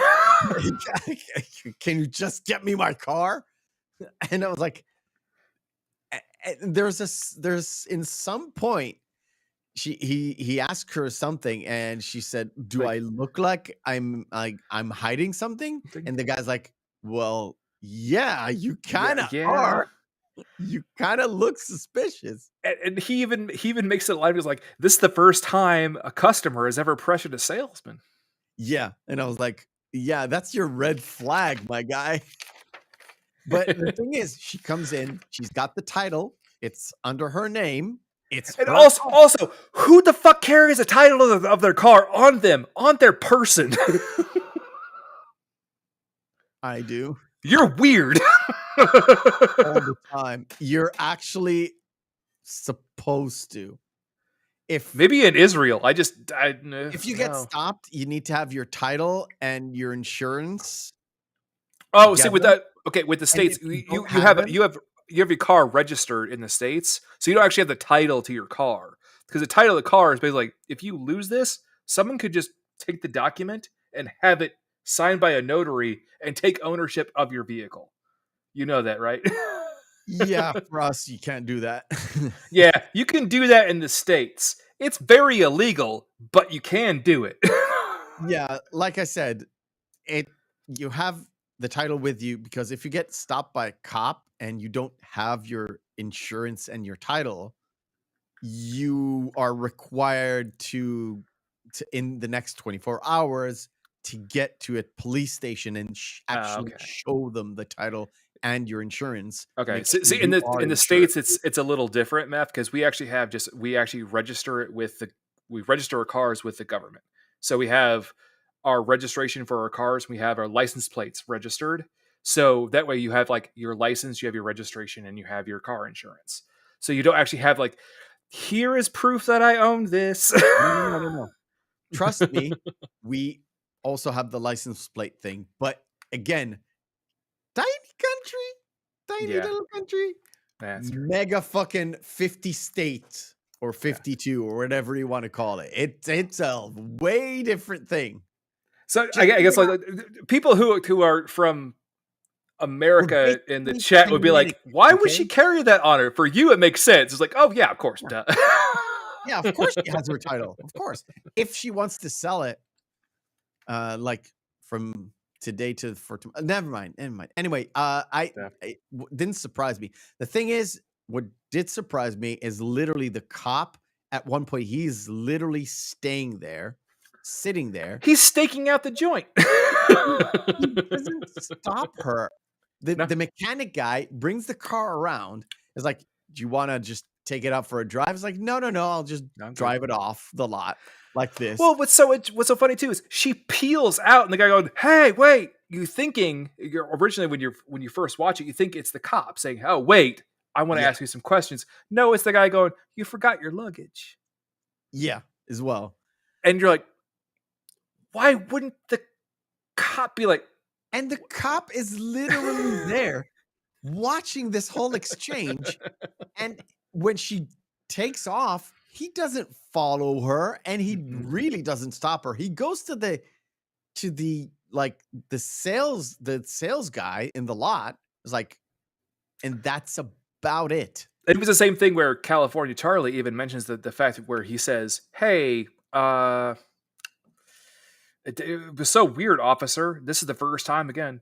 can you just get me my car? And I was like, there's in some point he asked her something and she said, "Do I look like I'm hiding something?" And the guy's like, "Well, yeah, you kind of are. You kind of look suspicious." And he even makes it live. He's like, "This is the first time a customer has ever pressured a salesman." Yeah, and I was like, "Yeah, that's your red flag, my guy." But the thing is, she comes in, she's got the title, it's under her name, it's And her also, who the fuck carries a title of their car on them, on their person? I do. You're weird. All the time. You're actually supposed to. If Maybe in Israel, if you get no. stopped, you need to have your title and your insurance Oh, see, with together. that, okay, with the And states, if you don't you have have them, your car registered in the states, so you don't actually have the title to your car, because the title of the car is basically like, if you lose this, someone could just take the document and have it signed by a notary and take ownership of your vehicle. You know that, right? yeah, for us, you can't do that. Yeah, you can do that in the states. It's very illegal, but you can do it. Yeah, like I said, you have the title with you because if you get stopped by a cop and you don't have your insurance and your title, you are required to in the next 24 hours to get to a police station and actually Okay. show them the title and your insurance. Okay. Make See, sure in you are the insured. states, it's a little different, Meth, because we actually register it with we register our cars with the government. So we have our registration for our cars. We have our license plates registered. So that way you have like your license, you have your registration, and you have your car insurance. So you don't actually have like, here is proof that I own this. No. Trust me, we also have the license plate thing. But again, tiny tiny Yeah, little country, that's true. mega fucking 50 states or 52 or whatever you want to call it. It's a way different thing. So Just I guess like people who are from we're America in the basically chat would be like, Canadian, why would she okay? carry that on her? For you, it makes sense. It's like, oh yeah, of course, Yeah. duh. Yeah, of course she has her title. Of course. If she wants to sell it, like from today to for tomorrow. Never mind. Anyway, Yeah. didn't surprise me. The thing is, what did surprise me is literally the cop at one point, he's literally staying there, sitting there. He's staking out the joint. He doesn't stop her. No. The mechanic guy brings the car around. Is like, "Do you want to just take it out for a drive?" It's like, "No. I'll just drive it off the lot like this." Well, what's so funny too is she peels out, and the guy going, "Hey, wait!" You're originally when you first watch it, you think it's the cop saying, "Oh, wait, I want to Yeah. ask you some questions." No, it's the guy going, "You forgot your luggage." Yeah, as well. And you're like, why wouldn't the cop be like, And the cop is literally there watching this whole exchange. And when she takes off, he doesn't follow her and he really doesn't stop her. He goes to the sales guy in the lot. Is like, and that's about it. it was the same thing where California Charlie even mentions the fact where he says, "Hey, it was so weird, officer. This is the first time again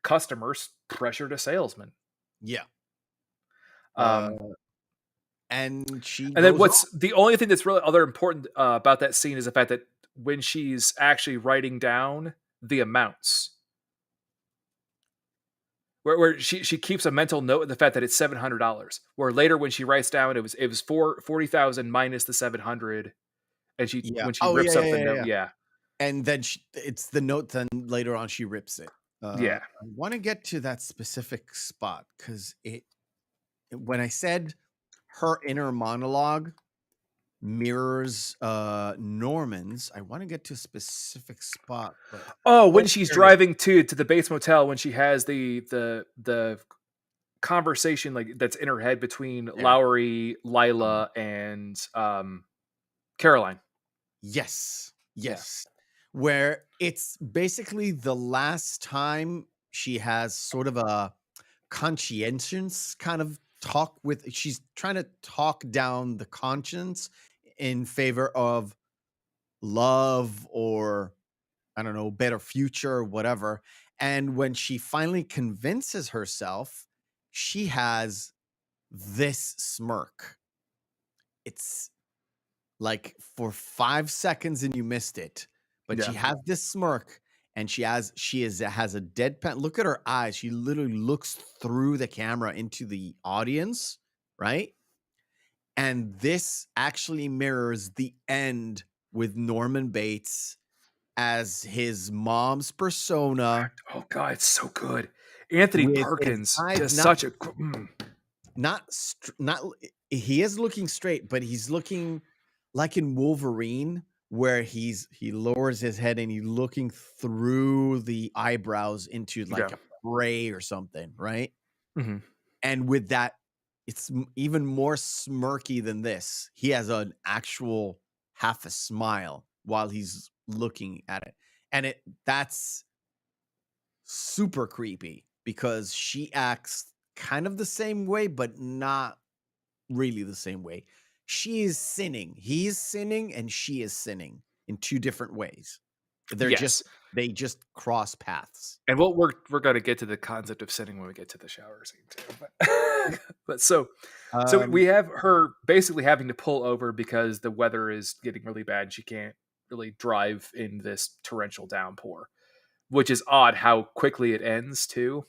customers pressured a salesman." Yeah. Um, and she and then goes what's off. the only thing that's really other important about that scene is the fact that when she's actually writing down the amounts, where she keeps a mental note of the fact that it's $700. Where later when she writes down it was 40,000 minus the 700, and Yeah. when she Oh, rips yeah, up yeah, the yeah, note, yeah. yeah, And then it's the note. Then later on, she rips it. yeah. I want to get to that specific spot because when I said her inner monologue mirrors Norman's, I want to get to a specific spot. But Oh, when she's here it is. driving to the Bates Motel, when she has the conversation like that's in her head between There. Lowry, Lila, and Caroline. Yes. Yeah. Yes. Where it's basically the last time she has sort of a conscientious kind of talk with, she's trying to talk down the conscience in favor of love or I don't know, better future or whatever. And when she finally convinces herself, she has this smirk. It's like for 5 seconds and you missed it, but she Yeah. has this smirk and has a deadpan look at her eyes. She literally looks through the camera into the audience, right? And this actually mirrors the end with Norman Bates as his mom's persona Oh God, it's so good. Anthony with his Perkins eyes does such a not he is looking straight, but he's looking like in Wolverine, where he lowers his head and he's looking through the eyebrows into like yeah. a prey or something, right? Mhm. And with that, it's even more smirky than this. He has an actual half a smile while he's looking at it, and that's super creepy because she acts kind of the same way, but not really the same way. She is sinning. He is sinning, and she is sinning in two different ways. Yes. They just cross paths. And we're going to get to the concept of sinning when we get to the shower scene too. But so we have her basically having to pull over because the weather is getting really bad. She can't really drive in this torrential downpour, which is odd how quickly it ends too.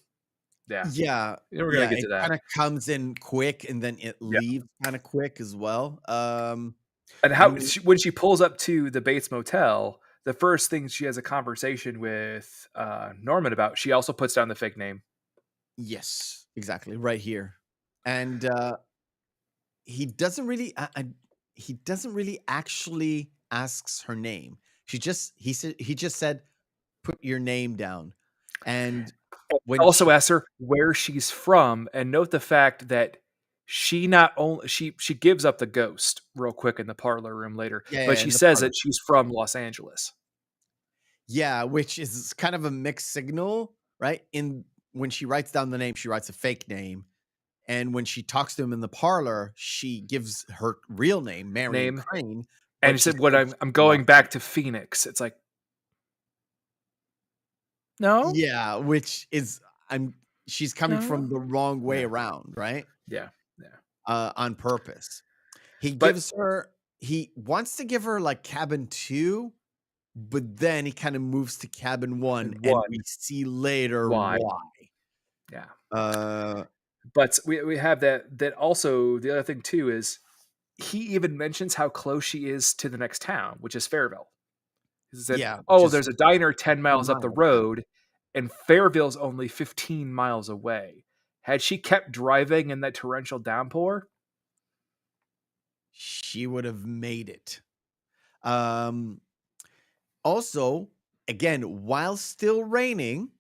Yeah. Yeah, We're going yeah, to get it to that. kind of comes in quick and then it Yeah. leaves kind of quick as well. And when when she pulls up to the Bates Motel, the first thing she has a conversation with Norman about, she also puts down the fake name. Yes, exactly, right here. And he doesn't really actually asks her name. He just said put your name down. And when Also she asks her where she's from, and note the fact that she not only she gives up the ghost real quick in the parlor room later, but yeah, she in the says parlor. that she's from Los Angeles. Yeah, which is kind of a mixed signal, right? When she writes down the name, she writes a fake name. And when she talks to him in the parlor, she gives her real name, Marion Name. Crane, And but she she said, "When says I'm she's from Los going back to Angeles. Phoenix." It's like, no, Yeah, which is she's coming no, from the wrong way yeah, around, right? yeah, yeah. On purpose. But He wants to give her like cabin 2, but then he kind of moves to cabin 1 and and one, we see later why? why. Yeah. Uh But we have that also the other thing too is he even mentions how close she is to the next town, which is Fairville. He said, yeah, "Oh, just there's a diner 10 4 miles up the miles. road, and Fairville's only 15 miles away." Had she kept driving in that torrential downpour, She would have made it. Um Also, again, while still raining,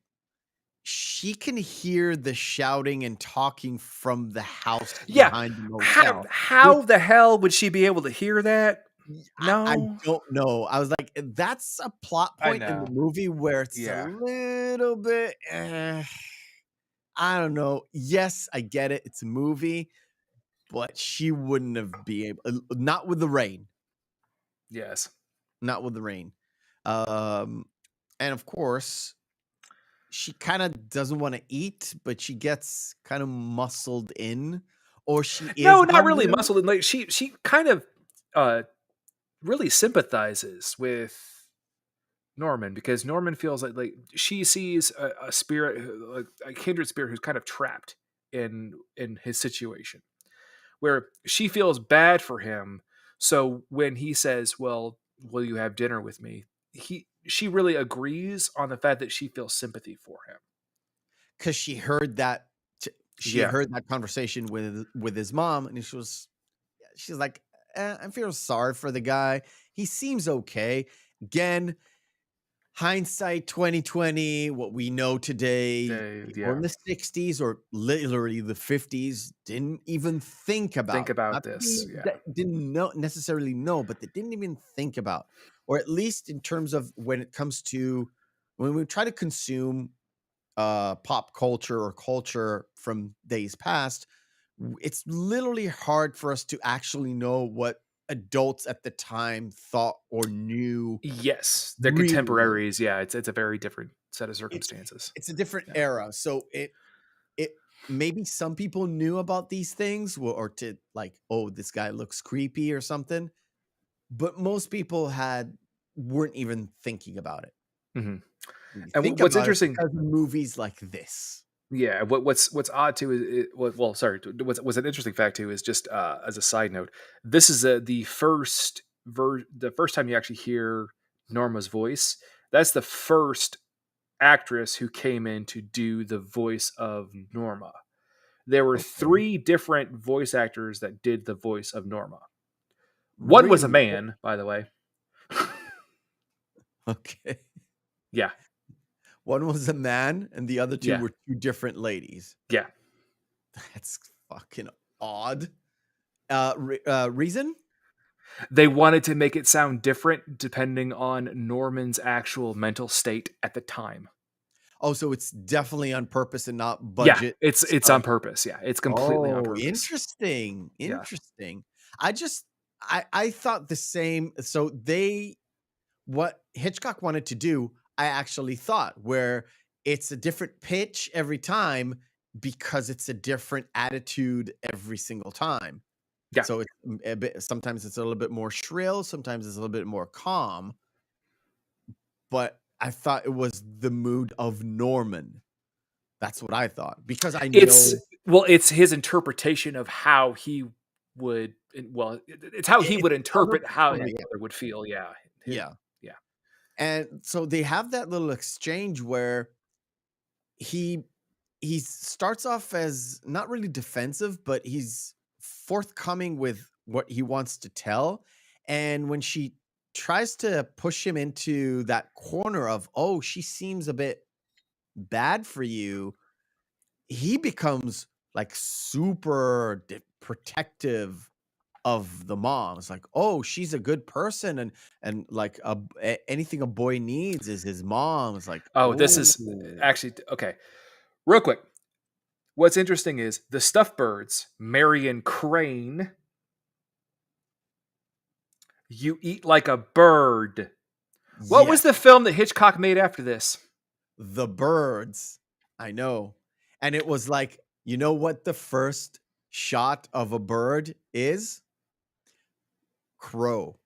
she can hear the shouting and talking from the house Yeah. behind the How motel, which how the hell would she be able to hear that? I No. don't know. I was like, that's a plot I point in the know. movie where it's a Yeah. little bit, I don't know. Yes, I get it. It's a movie, but she wouldn't have been able, not with the rain, Yes. not with the rain. Um, and of course, she kind of doesn't want to eat, but she gets kind of muscled in, or she is No, not really hungry. muscle. And like she kind of uh really sympathizes with Norman because Norman feels like she sees a spirit, like a kindred spirit, who's kind of trapped in his situation, where she feels bad for him. So when he says, "Well, will you have dinner with me?" she really agrees on the fact that she feels sympathy for him. Because she heard that she Yeah, heard that conversation with his mom, and she's like, I feel sorry for the guy. He seems okay. Again, hindsight 2020, what we know today, people in yeah. the 60s or literally the 50s didn't even think Think about. about Not this. Yeah. that didn't know necessarily know, but they didn't even think about, or at least in terms of when it comes to when we try to consume pop culture or culture from days past, it's literally hard for us to actually know what adults at the time thought or knew. Yes, they're Really, contemporaries. Yeah, it's a very different set of it's circumstances. it's a different Yeah. era, so it maybe some people knew about these things, or to like, oh, this guy looks creepy or something, but most people had weren't even thinking about it. hmm We And think what's about it interesting, because of movies like this. yeah, what's odd too is, well, sorry, what's an interesting fact too is just as a side note, this is the first time you actually hear Norma's voice. That's the first actress who came in to do the voice of Norma. There were Okay, three different voice actors that did the voice of Norma. One was a really? man, by the way. Okay. Yeah, One was a man and the other two yeah, were two different ladies. yeah. That's fucking odd. Reason? They wanted to make it sound different depending on Norman's actual mental state at the time. Oh, so it's definitely on purpose and not Yeah, budget it's stuff. on purpose. Yeah, it's completely on Oh, purpose. interesting. Yeah. Interesting. I just I thought the same. So they what Hitchcock wanted to do, I actually thought, where it's a different pitch every time because it's a different attitude every single time. Yeah. So it's a bit, sometimes it's a little bit more shrill, sometimes it's a little bit more calm, but I thought it was the mood of Norman. That's what I thought because I It's know it's his interpretation of how he would well, it's how he it's would how the interpret how his yeah, mother would feel. Yeah. yeah. Yeah. And so they have that little exchange where he he starts off as not really defensive, but he's forthcoming with what he wants to tell. And when she tries to push him into that corner of, oh, she seems a bit bad for you, he becomes like super protective of the mom. It's like, oh, she's a good person, and like anything a boy needs is his mom. It's like, Oh, this oh, is actually okay. Real quick. What's interesting is the stuffed birds, Marion Crane, you eat like a bird. What was yes, the film that Hitchcock made after this? the birds. I know. And it was like, you know what the first shot of a bird is? Crow.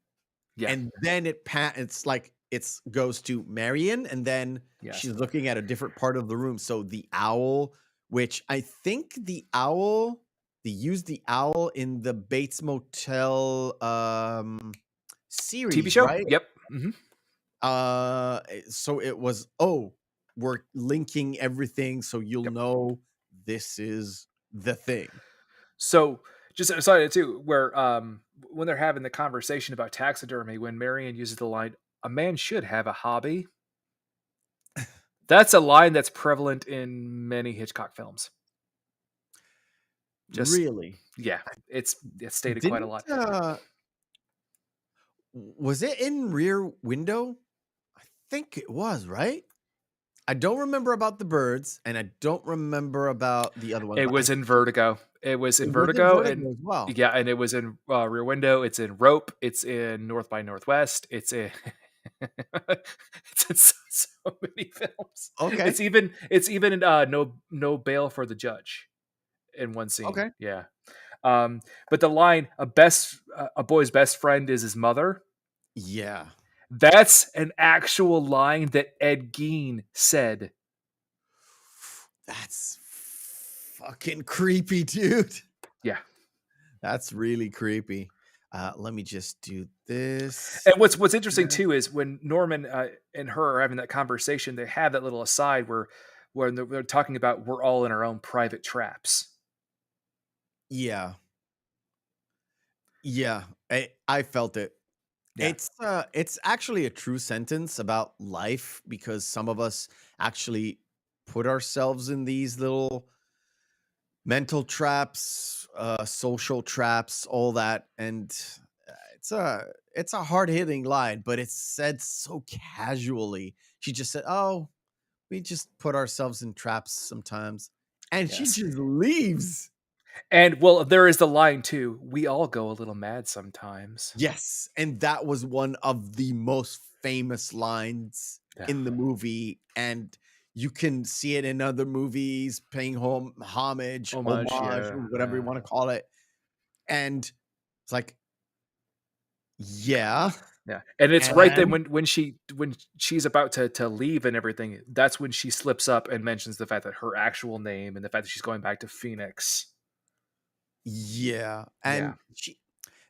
Yeah. And then it's like it's goes to Marion, and then Yes. she's looking at a different part of the room. So the owl, which I think the owl, they used the owl in the Bates Motel TV series, show? right? Yep. Hmm. So it was, oh, we're linking everything so you'll Yep. know this is the thing. So just aside too, where when they're having the conversation about taxidermy, when Marion uses the line, "A man should have a hobby," That's a line that's prevalent in many Hitchcock films. Just Really? yeah, it's stated quite a Didn't lot. was it in Rear Window? I think it was, right? I don't remember about the birds, and I don't remember about the other one. It But was in Vertigo. It was in it was in Vertigo, and Vertigo as well. yeah, and it was in Rear Window. It's in Rope. It's in North by Northwest. It's in it's in so many films. Okay. It's even in No Bail for the Judge in one scene. Okay. Yeah. But the line a boy's best friend is his mother. Yeah. That's an actual line that Ed Gein said. That's fucking creepy, dude. Yeah. That's really creepy. Let me just do this. And what's interesting too is when Norman and her are having that conversation, they have that little aside where they're talking about we're all in our own private traps. Yeah. Yeah. I felt it. Yeah. It's actually a true sentence about life because some of us actually put ourselves in these little mental traps, social traps, all that, and it's a hard hitting line, but it's said so casually. She just said, "Oh, we just put ourselves in traps sometimes," and she Yes. just leaves. And well, there is the line too. We all go a little mad sometimes. Yes, and that was one of the most famous lines in the movie, and you can see it in other movies, paying homage, Yeah, or whatever you want to call it. And it's like, yeah. Yeah. And it's right then And when she's about to leave and everything, that's when she slips up and mentions the fact that her actual name and the fact that she's going back to Phoenix. yeah. Yeah. And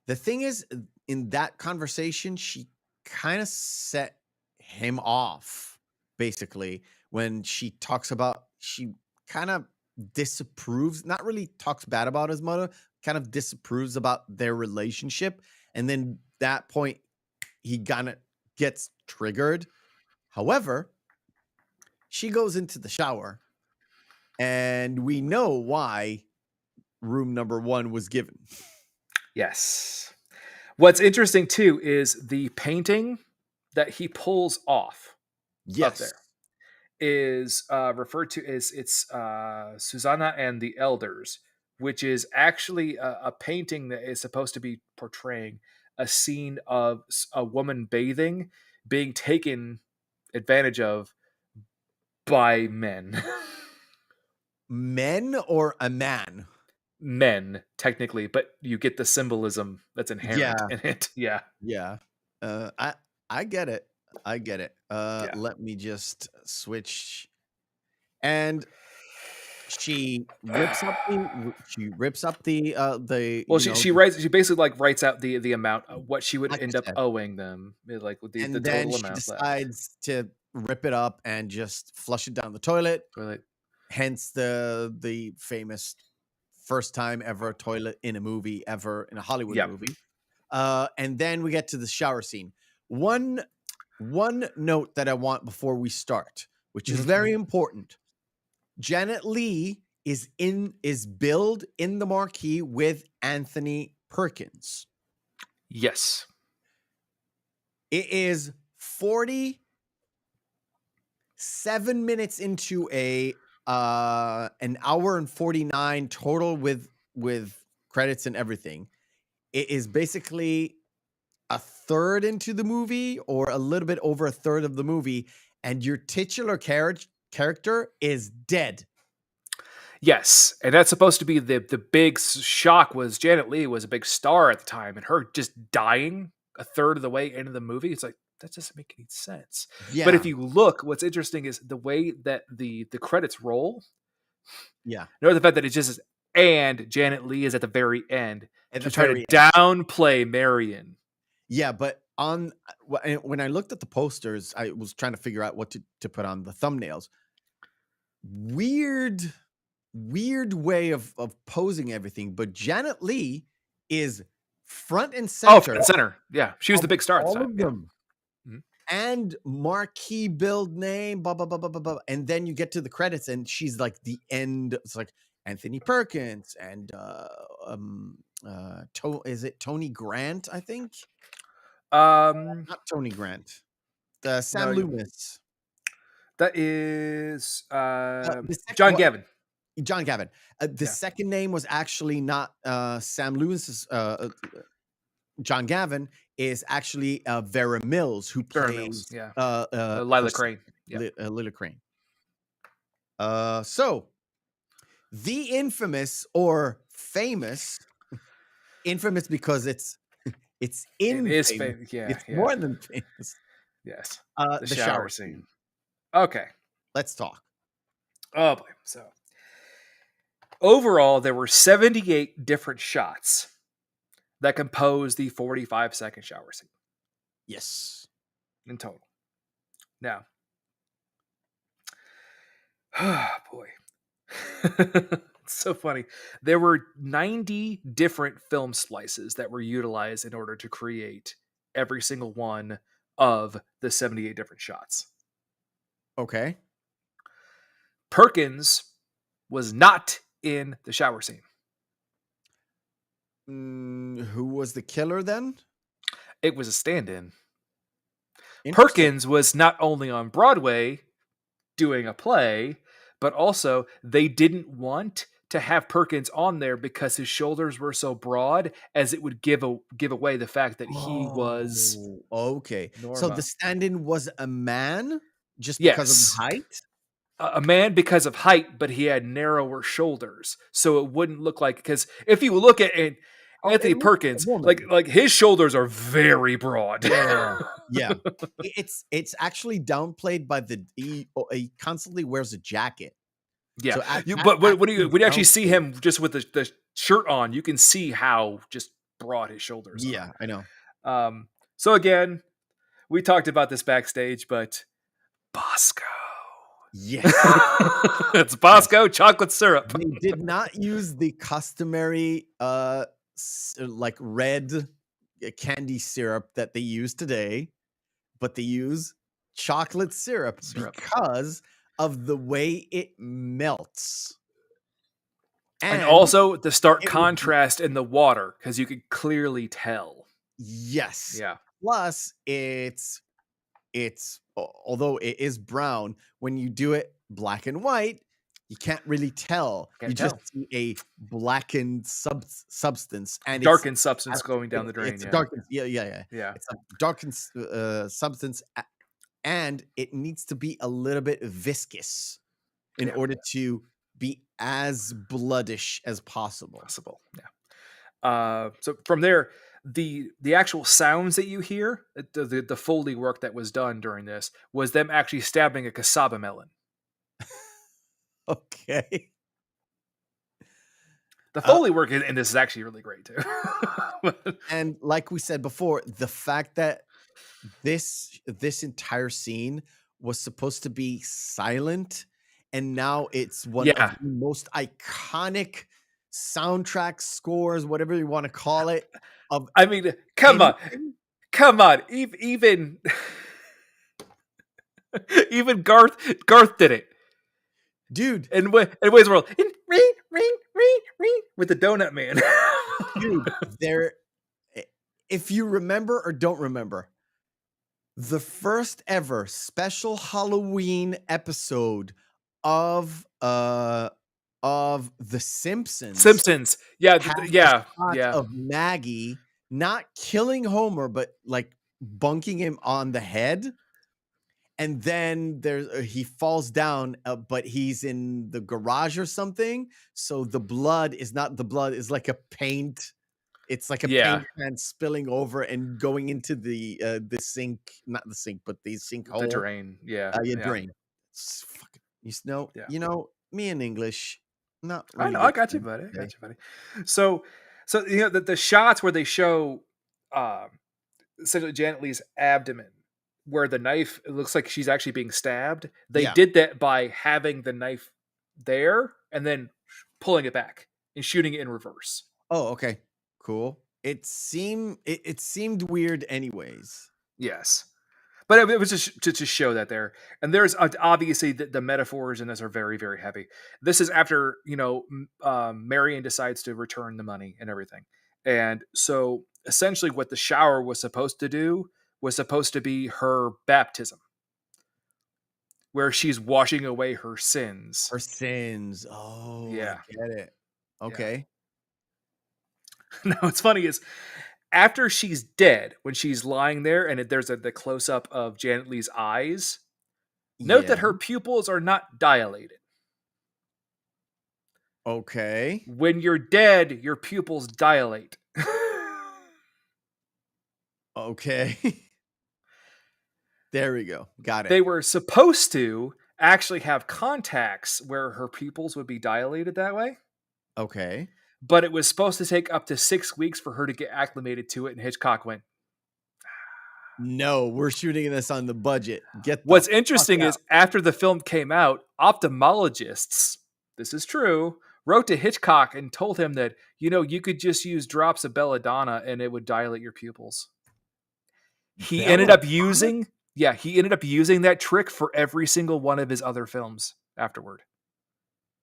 the thing is, in that conversation, she kind of set him off, basically, when she talks about, she kind of disapproves, not really talks bad about his mother, kind of disapproves about their relationship. And then that point, he kind of gets triggered. However, she goes into the shower, and we know why room number 1 was given. Yes. What's interesting too is the painting that he pulls off up there is referred to as it's Susanna and the Elders, which is actually a painting that is supposed to be portraying a scene of a woman bathing being taken advantage of by men. Men or a man? Men, technically, but you get the symbolism that's inherent in it. Yeah. Yeah. I get it. I get it. Yeah. Let me just switch. And she rips up the Well, you know, she basically like writes out the amount of what she would like end I up said, owing them, like with the and then total she amount left. decides to rip it up and just flush it down the toilet. Toilet. Hence the famous first time ever toilet in a movie ever in a Hollywood Yep. movie. And then we get to the shower scene. One note that I want before we start, which is very important. Janet Leigh is billed in the Marquee with Anthony Perkins. Yes. It is 47 minutes into an hour and 49 total with credits and everything. It is basically a third into the movie, or a little bit over a third of the movie, and your titular character is dead. Yes, and that's supposed to be the big shock. Was Janet Leigh was a big star at the time, and her just dying a third of the way into the movie. It's like that doesn't make any sense. Yeah. But if you look, what's interesting is the way that the credits roll. Yeah. Note the fact that it just is, and Janet Leigh is at the very end to try to end. downplay Marion. Yeah, but when I looked at the posters, I was trying to figure out what to put on the thumbnails. Weird way of posing everything, but Janet Leigh is front and center. Oh, front and center. Yeah, she was the big star at the all time. of them. Yeah. Mm-hmm. and Marquee build name, blah, blah, blah, blah, blah, blah. And then you get to the credits and she's like the end. It's like Anthony Perkins and is it Tony Grant, I think? Not Tony Grant. Sam Loomis. That is John Gavin. John Gavin. The second name was actually not Sam Lewis's. John Gavin is actually Vera Mills, who plays Lila Crane. Lila Crane. So the infamous or famous, infamous because it's infamous. It's more than famous. Yes. The shower scene. Okay. Let's talk. Oh boy. So overall, there were 78 different shots that compose the 45-second shower scene. Yes. In total. Now. Oh boy. It's so funny. There were 90 different film splices that were utilized in order to create every single one of the 78 different shots. Okay. Perkins was not in the shower scene. Who was the killer then? It was a stand-in. Perkins was not only on Broadway doing a play, but also they didn't want to have Perkins on there because his shoulders were so broad, as it would give away the fact that he was okay. Norma. So the stand-in was a man just because of height? A man because of height, but he had narrower shoulders, so it wouldn't look like, because if you look at Anthony Perkins, like his shoulders are very broad. Yeah. It's actually downplayed by he constantly wears a jacket. Yeah, so but when you actually see him just with the shirt on, you can see how just broad his shoulders are. Yeah, I know. So again, we talked about this backstage, but Bosco. Yes. It's Bosco chocolate syrup. They did not use the customary like red candy syrup that they use today, but they use chocolate syrup. Because of the way it melts. And also the stark contrast in the water, because you could clearly tell. Yes. Yeah. Plus, it's although it is brown, when you do it black and white, you can't really tell. Just see a blackened substance and darkened substance going down the drain. It's darkened. Yeah. It's a darkened substance, and it needs to be a little bit viscous in order to be as bloodish as possible. Yeah. So from there, the actual sounds that you hear, the Foley work that was done during this, was them actually stabbing a cassava melon. Okay. The Foley work in this is actually really great too. And like we said before, the fact that this entire scene was supposed to be silent, and now it's one of the most iconic soundtrack scores, whatever you want to call it. I mean, come on, even Garth did it, dude. And Wayne's World, ring with the donut man. Dude, if you remember or don't remember, the first ever special Halloween episode of The Simpsons. Of Maggie not killing Homer, but like bunking him on the head, and then he falls down, but he's in the garage or something. So the blood is not the blood; is like a paint. It's like a paint can spilling over and going into the sink, not the sink, but the sink hole. The drain. Drain. It's fucking, you know, me in English. Not really. I got you, buddy. So the shots where they show essentially Janet Leigh's abdomen, where the knife, it looks like she's actually being stabbed. They did that by having the knife there and then pulling it back and shooting it in reverse. Oh, okay. Cool. It seemed weird anyways. Yes. But it was just to show that there. And there's obviously the metaphors in this are very, very heavy. This is after, Marion decides to return the money and everything. And so essentially what the shower was supposed to do was supposed to be her baptism, where she's washing away her sins. Her sins. Oh, Yeah. I get it. Okay. Yeah. No, what's funny is after she's dead, when she's lying there and there's the close-up of Janet Leigh's eyes, note that her pupils are not dilated. Okay. When you're dead, your pupils dilate. Okay. There we go. Got it. They were supposed to actually have contacts where her pupils would be dilated that way. Okay. But it was supposed to take up to 6 weeks for her to get acclimated to it. And Hitchcock went, no, we're shooting this on the budget. What's interesting is after the film came out, ophthalmologists, this is true, wrote to Hitchcock and told him that, you could just use drops of belladonna and it would dilate your pupils. He ended up using that trick for every single one of his other films afterward.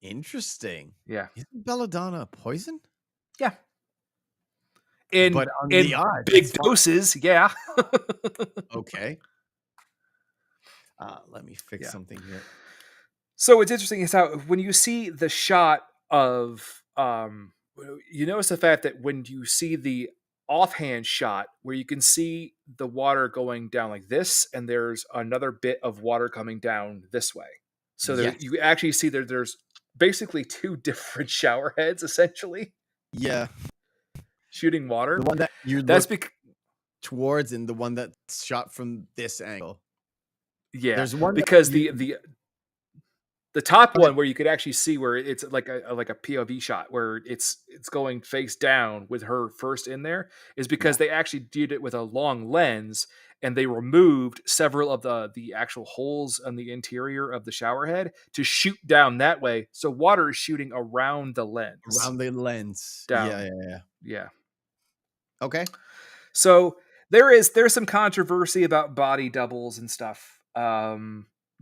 Interesting. Yeah. Isn't belladonna a poison? Yeah. But on the odds, big doses, yeah. Okay. Let me fix something here. So what's interesting is how when you see the shot of, you notice the fact that when you see the offhand shot where you can see the water going down like this, and there's another bit of water coming down this way. So you actually see there's basically two different shower heads, essentially. Yeah. Shooting water. The one that you look towards and the one that's shot from this angle. Yeah. There's one because the top one where you could actually see where it's like a POV shot where it's going face down with her first in there is because they actually did it with a long lens, and they removed several of the actual holes on the interior of the shower head to shoot down that way. So water is shooting around the lens. Around the lens. Down. Yeah. Okay. So there's some controversy about body doubles and stuff.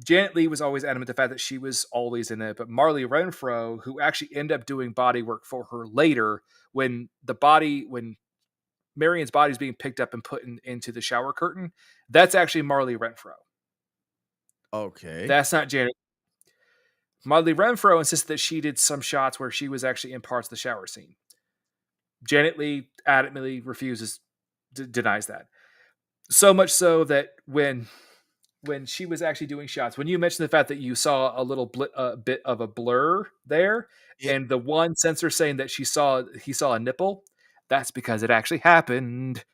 Janet Leigh was always adamant the fact that she was always in it, but Marlee Renfro, who actually ended up doing body work for her later, when Marion's body is being picked up and put into the shower curtain, that's actually Marlee Renfro. Okay. That's not Janet. Marlee Renfro insisted that she did some shots where she was actually in parts of the shower scene. Janet Leigh adamantly denies that. So much so that when she was actually doing shots, when you mentioned the fact that you saw a little bit of a blur there, and the one censor saying that he saw a nipple, that's because it actually happened.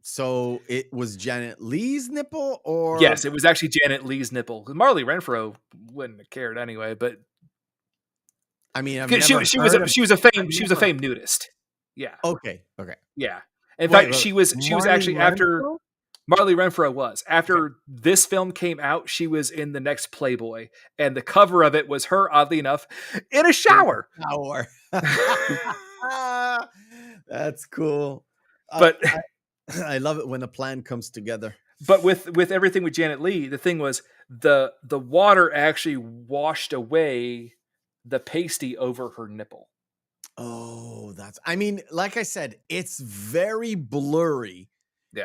So it was Janet Leigh's nipple, or yes, it was actually Janet Leigh's nipple. Marlee Renfro wouldn't have cared anyway, but I mean, she was a famed nudist. Yeah. Okay. Yeah. In fact, she was actually after. Marlee Renfro was. After this film came out, she was in the next Playboy, and the cover of it was her, oddly enough, in a shower. That's cool. But I love it when a plan comes together. But with everything with Janet Leigh, the thing was the water actually washed away the pasty over her nipple. Oh, I mean, like I said, it's very blurry. Yeah.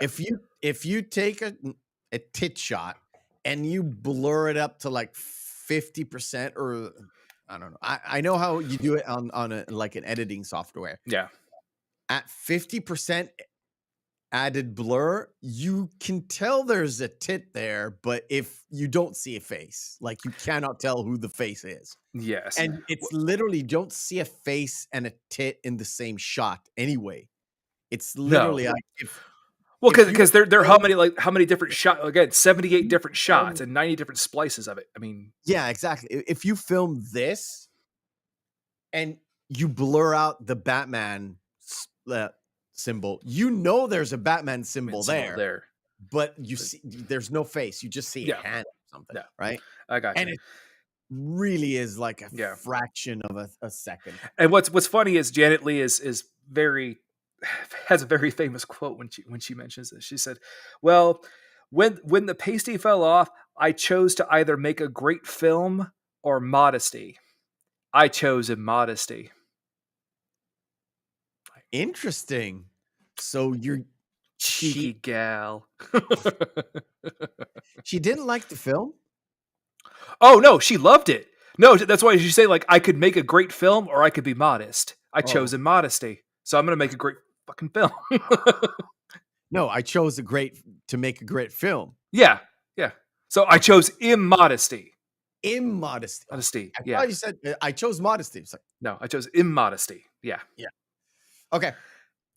If you take a tit shot and you blur it up to like 50%, or I don't know. I know how you do it on like an editing software. Yeah. At 50% added blur, you can tell there's a tit there, but if you don't see a face, like you cannot tell who the face is. Yes. And it's literally don't see a face and a tit in the same shot anyway. It's literally like because there are how many different shots, again, 78 different shots and 90 different splices of it. I mean, yeah, exactly. If you film this and you blur out the Batman symbol, there's a Batman symbol there, but you see there's no face. You just see a hand or something, right? I got you. And it really is like a fraction of a second. And what's funny is Janet Leigh has a very famous quote when she mentions this. She said, "Well, When the pasty fell off, I chose to either make a great film or modesty. I chose immodesty. Interesting. So you're Cheeky she gal. she didn't like the film? Oh no, she loved it. No, that's why you say like I could make a great film or I could be modest. I chose Oh. immodesty. So I'm gonna make a great fucking film. No, I chose to make a great film. Yeah. So I chose immodesty. Immodesty. Oh, Modesty. I Yeah. thought you said I chose modesty. It's like, No, I chose immodesty. Yeah. okay.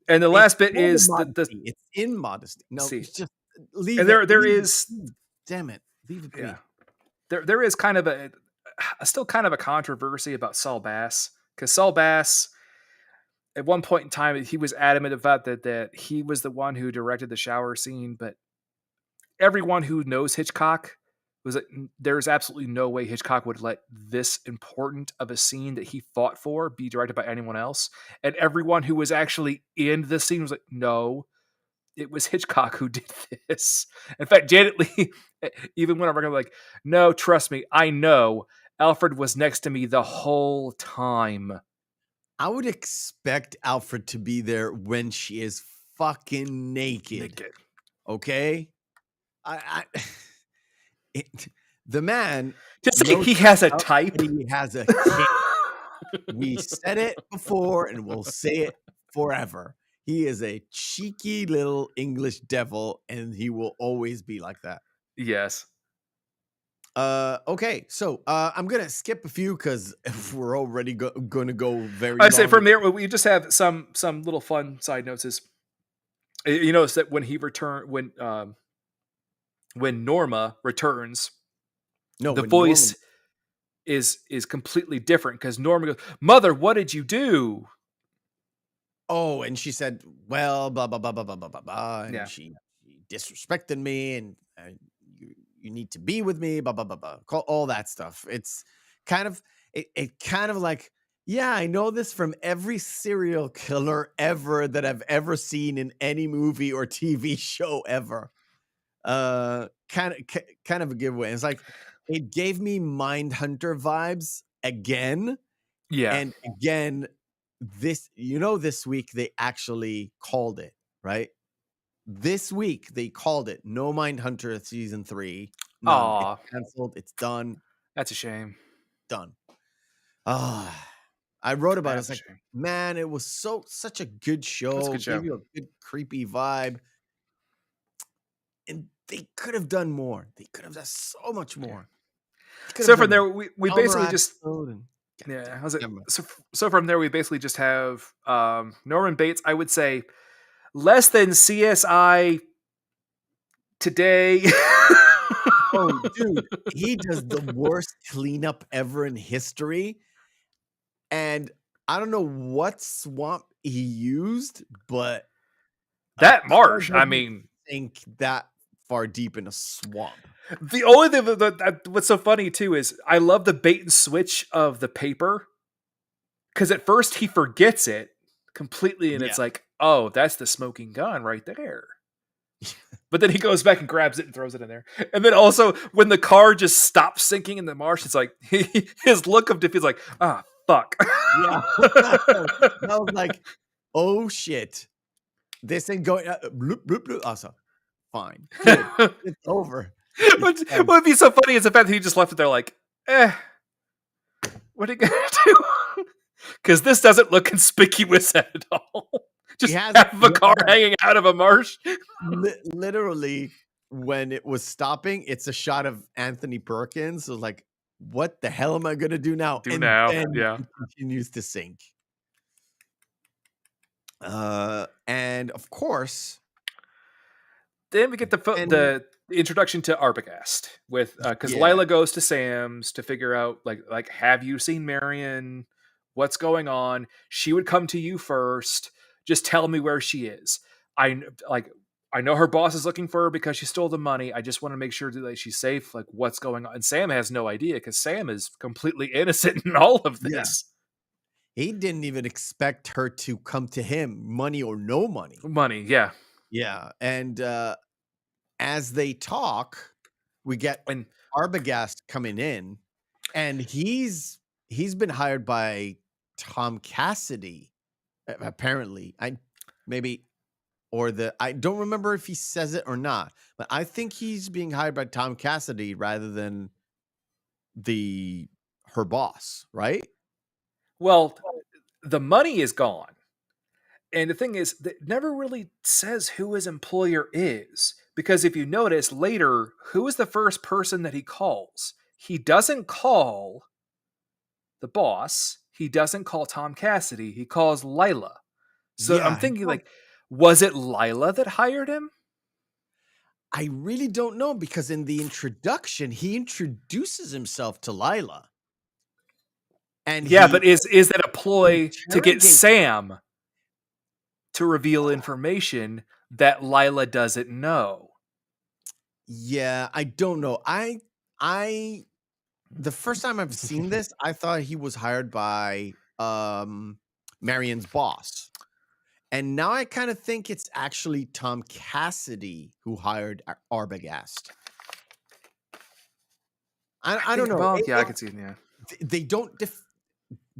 And the It's last bit not is the immodesty, it's immodesty. No, see. it's just leave And it. there leave it is be. Damn it. Leave it be. yeah. There is kind of a still kind of a controversy about Saul Bass, because Saul Bass at one point in time he was adamant about that he was the one who directed the shower scene, but everyone who knows Hitchcock was like, there's absolutely no way Hitchcock would let this important of a scene that he fought for be directed by anyone else. And everyone who was actually in the scene was like, no, it was Hitchcock who did this. In fact, Janet Leigh even went over like, no, trust me, I know. Alfred was next to me the whole time. I would expect Alfred to be there when she is fucking naked. Okay? The man Just say knows he has a how- type. He has a kink. We said it before and we'll say it forever. He is a cheeky little English devil and he will always be like that. Yes. Okay, so I'm gonna skip a few because we're already gonna go very I say long. from there we just have some little fun side notes. Is you notice that when he returned when Norma returns, No, the when voice Norman- is completely different because Norma goes, "Mother, what did you do?" Oh, and she said, well, blah, blah, blah, blah, blah, blah, blah, blah. And Yeah. she disrespected me and you need to be with me, blah, blah, blah, blah. All that stuff. It's kind of, it kind of like, yeah, I know this from every serial killer ever that I've ever seen in any movie or TV show ever. Kind of a giveaway. It's like, it gave me Mindhunter vibes again. Yeah. And again, this week they actually called it, right? This week they called it No Mindhunter season 3. None. Aw. It's canceled. It's done. That's a shame. Done. I wrote about it. That's It's a like, shame. man, it was such a good show. That's a good show. Gave you a good creepy vibe. And they could have done more. They could have done so much more. So from there, we basically just Yeah. how's it? So from there, we basically just have Norman Bates. I would say less than CSI today. Oh, dude, he does the worst cleanup ever in history. And I don't know what swamp he used, but that marsh, I mean, think that far deep in a swamp. The only thing what's so funny too is I love the bait and switch of the paper, because at first he forgets it completely, and it's like, oh, that's the smoking gun right there. But then he goes back and grabs it and throws it in there. And then also when the car just stops sinking in the marsh, it's like his look of defeat is like, ah, fuck. Yeah, I was like, oh shit, this ain't going. Bloop, bloop, bloop. Awesome, fine, good. It's over. What would be so funny is the fact that he just left it there like, what are you gonna do? Because this doesn't look conspicuous at all. Just have a car hanging out of a marsh. Literally, when it was stopping, it's a shot of Anthony Perkins. So like, what the hell am I gonna do now? Then it continues to sink. And of course, then we get the introduction to Arbogast with because Lila goes to Sam's to figure out like have you seen Marion? What's going on? She would come to you first. Just tell me where she is. I know her boss is looking for her because she stole the money. I just want to make sure that she's safe. Like, what's going on? And Sam has no idea because Sam is completely innocent in all of this. Yeah. He didn't even expect her to come to him, money or no money. Money, yeah. Yeah. And as they talk, we get And Arbogast coming in, and he's been hired by Tom Cassidy, apparently. I don't remember if he says it or not, but I think he's being hired by Tom Cassidy rather than her boss, right? well, the money is gone. And the thing is, that never really says who his employer is. Because if you notice later, who is the first person that he calls? He doesn't call the boss. He doesn't call Tom Cassidy. He calls Lila. So I'm Yeah, thinking, like, was it Lila that hired him? I really don't know, because in the introduction, he introduces himself to Lila. And Yeah, he but is that a ploy to get interrogates- Sam to reveal information that Lila doesn't know? Yeah, I don't know. The first time I've seen this, I thought he was hired by Marion's boss. And now I kind of think it's actually Tom Cassidy who hired Arbogast. I don't know. Well, yeah, I can see it. Yeah. They don't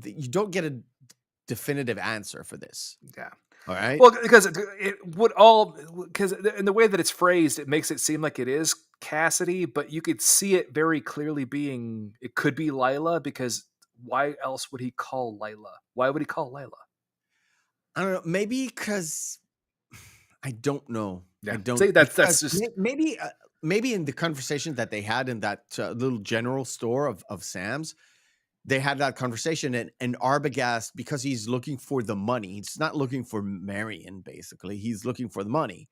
you don't get a definitive answer for this. Yeah. All right. Well, because it would all, because in the way that it's phrased, it makes it seem like it is Cassidy, but you could see it very clearly being, it could be Lila, because why else would he call Lila? Why would he call Lila? I don't know. Maybe because I don't know. Yeah. I don't. See, that's because just maybe in the conversation that they had in that little general store of Sam's, they had that conversation, and Arbogast, because he's looking for the money, he's not looking for Marion, basically. He's looking for the money.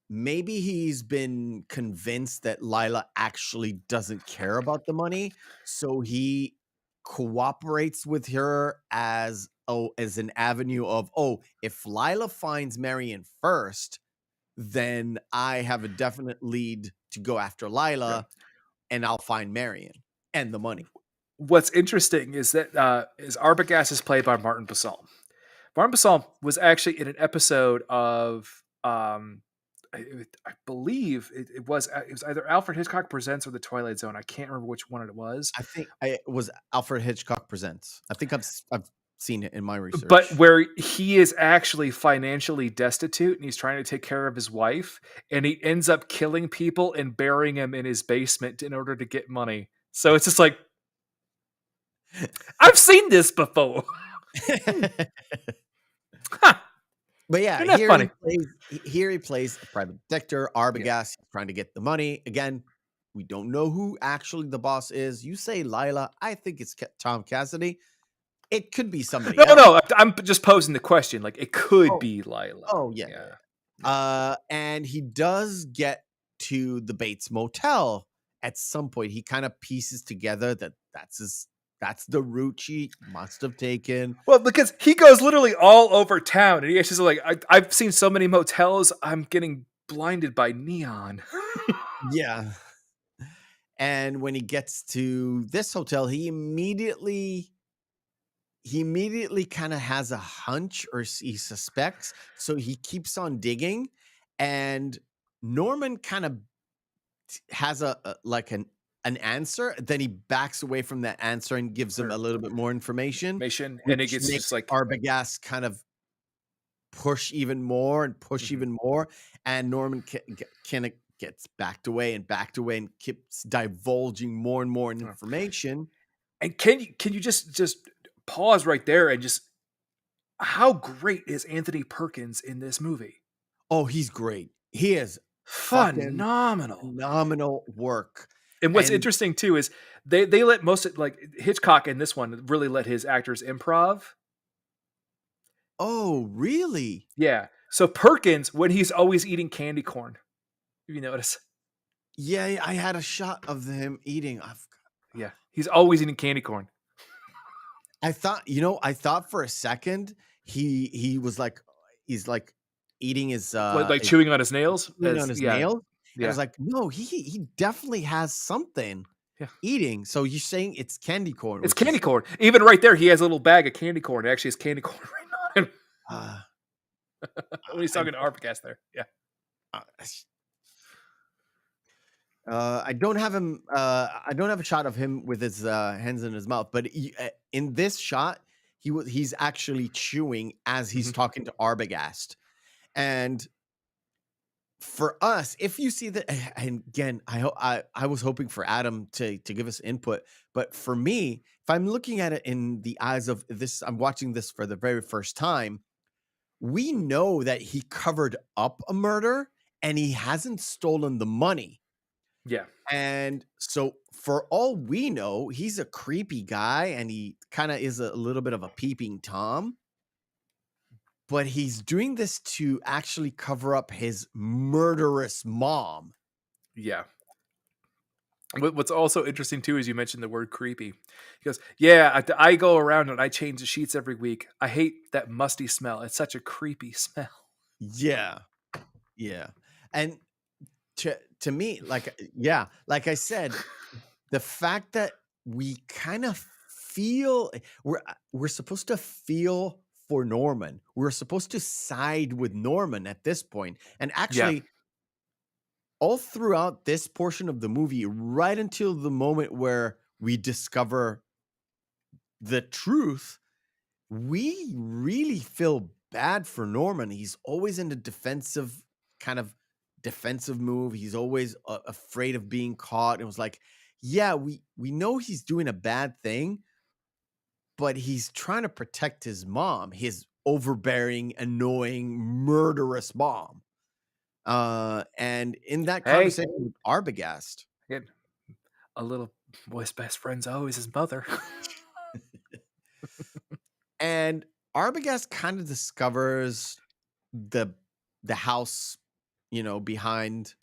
Maybe he's been convinced that Lila actually doesn't care about the money, so he cooperates with her as an avenue of, if Lila finds Marion first, then I have a definite lead to go after Lila, and I'll find Marion and the money. What's interesting is that Arbogast is played by Martin Bassalm. Martin Bassalm was actually in an episode of I believe it was either Alfred Hitchcock Presents or The Twilight Zone. I can't remember which one it was. I think it was Alfred Hitchcock Presents. I think I've seen it in my research. But where he is actually financially destitute and he's trying to take care of his wife, and he ends up killing people and burying them in his basement in order to get money. So it's just like, I've seen this before. Huh. But yeah, Isn't that funny? Here he plays a private detective, Arbogast, trying to get the money. Again, we don't know who actually the boss is. You say Lila, I think it's Tom Cassidy. It could be somebody else. No, I'm just posing the question. Like, it could be Lila. Oh, yeah. And he does get to the Bates Motel at some point. He kind of pieces together that that's the route she must have taken. Well, because he goes literally all over town, and he actually says, like, I've seen so many motels, I'm getting blinded by neon. Yeah. And when he gets to this hotel, he immediately kind of has a hunch, or he suspects, so he keeps on digging, and Norman kind of has an answer, then he backs away from that answer and gives him a little bit more information, and it gets just like Arbogast kind of push even more, and Norman kind of gets backed away and keeps divulging more and more information. And can you just pause right there and just, how great is Anthony Perkins in this movie? Oh, he's great. He is phenomenal work. And what's interesting too is they let most of, like, Hitchcock in this one really let his actors improv. Oh, really? Yeah. So Perkins, when he's always eating candy corn, if you notice. Yeah, I had a shot of him eating. Yeah, he's always eating candy corn. I thought for a second he was like, he's like eating his like chewing on his nails. nails. Yeah. I was like, no, he definitely has something eating. So you're saying it's candy corn? It's candy corn. Even right there, he has a little bag of candy corn. It actually has candy corn right on him. When he's talking to Arbogast there. Yeah. I don't have him. I don't have a shot of him with his hands in his mouth, but in this shot, he's actually chewing as he's Mhm. talking to Arbogast. And for us, if you see that, and again, I was hoping for Adam to give us input, but for me, if I'm looking at it in the eyes of this, I'm watching this for the very first time. We know that he covered up a murder and he hasn't stolen the money. Yeah. And so, for all we know, he's a creepy guy and he kind of is a little bit of a peeping Tom. But he's doing this to actually cover up his murderous mom. Yeah. What's also interesting too is you mentioned the word creepy. He goes, "Yeah, I go around and I change the sheets every week. I hate that musty smell. It's such a creepy smell." Yeah. Yeah. And to me, yeah, like I said, the fact that we kind of feel we're supposed to feel for Norman. We're supposed to side with Norman at this point. And Yeah. actually, all throughout this portion of the movie, right until the moment where we discover the truth, we really feel bad for Norman. He's always in the kind of defensive move. He's always afraid of being caught. It was like, yeah, we know he's doing a bad thing, but he's trying to protect his mom, his overbearing, annoying, murderous mom. And in that Hey, conversation with Arbogast, again, a little boy's best friend's always his mother. and Arbogast kind of discovers the house, behind,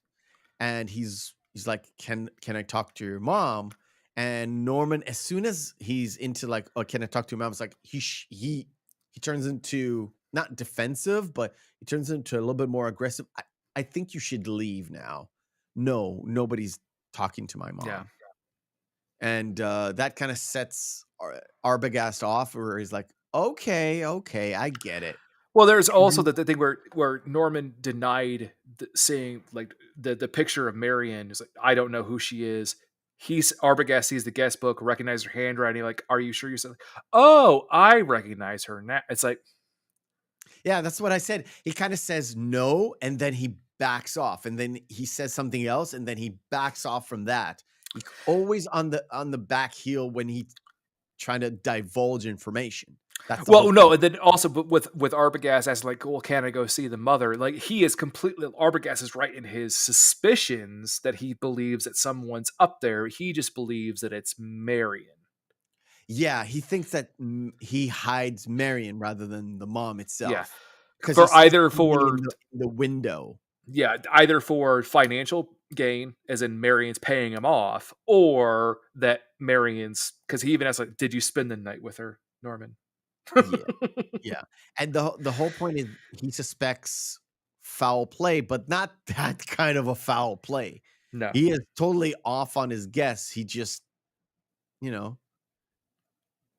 and he's like, can I talk to your mom? And Norman, as soon as he's into like, oh, can I talk to your mom? It's like he turns into not defensive, but he turns into a little bit more aggressive. I think you should leave now. No, nobody's talking to my Yeah. mom. And that kind of sets Arbogast off, where he's like, okay, I get it. Well, there's And also then, the thing where Norman denied seeing like the picture of Marion. Is like, I don't know who she is. Arbogast sees the guest book, recognizes her handwriting. Like, are you sure you said? Oh, I recognize her now. It's like, yeah, that's what I said. He kind of says no, and then he backs off, and then he says something else, and then he backs off from that. He always on the back heel when he's trying to divulge information. That's the whole well, no, point. and then also, but with Arbogast as like, well, can I go see the mother? Like, he is completely Arbogast is right in his suspicions that he believes that someone's up there. He just believes that it's Marion. Yeah, he thinks that he hides Marion rather than the mom Yeah, itself because he for sees either something for in the window. yeah, either for financial gain, as in Marion's paying him off, or that Marion's because he even asks like, "Did you spend the night with her, Norman?" Yeah, yeah, and the whole point is he suspects foul play, but not that kind of a foul play. No. He is totally off on his guess. He just, you know,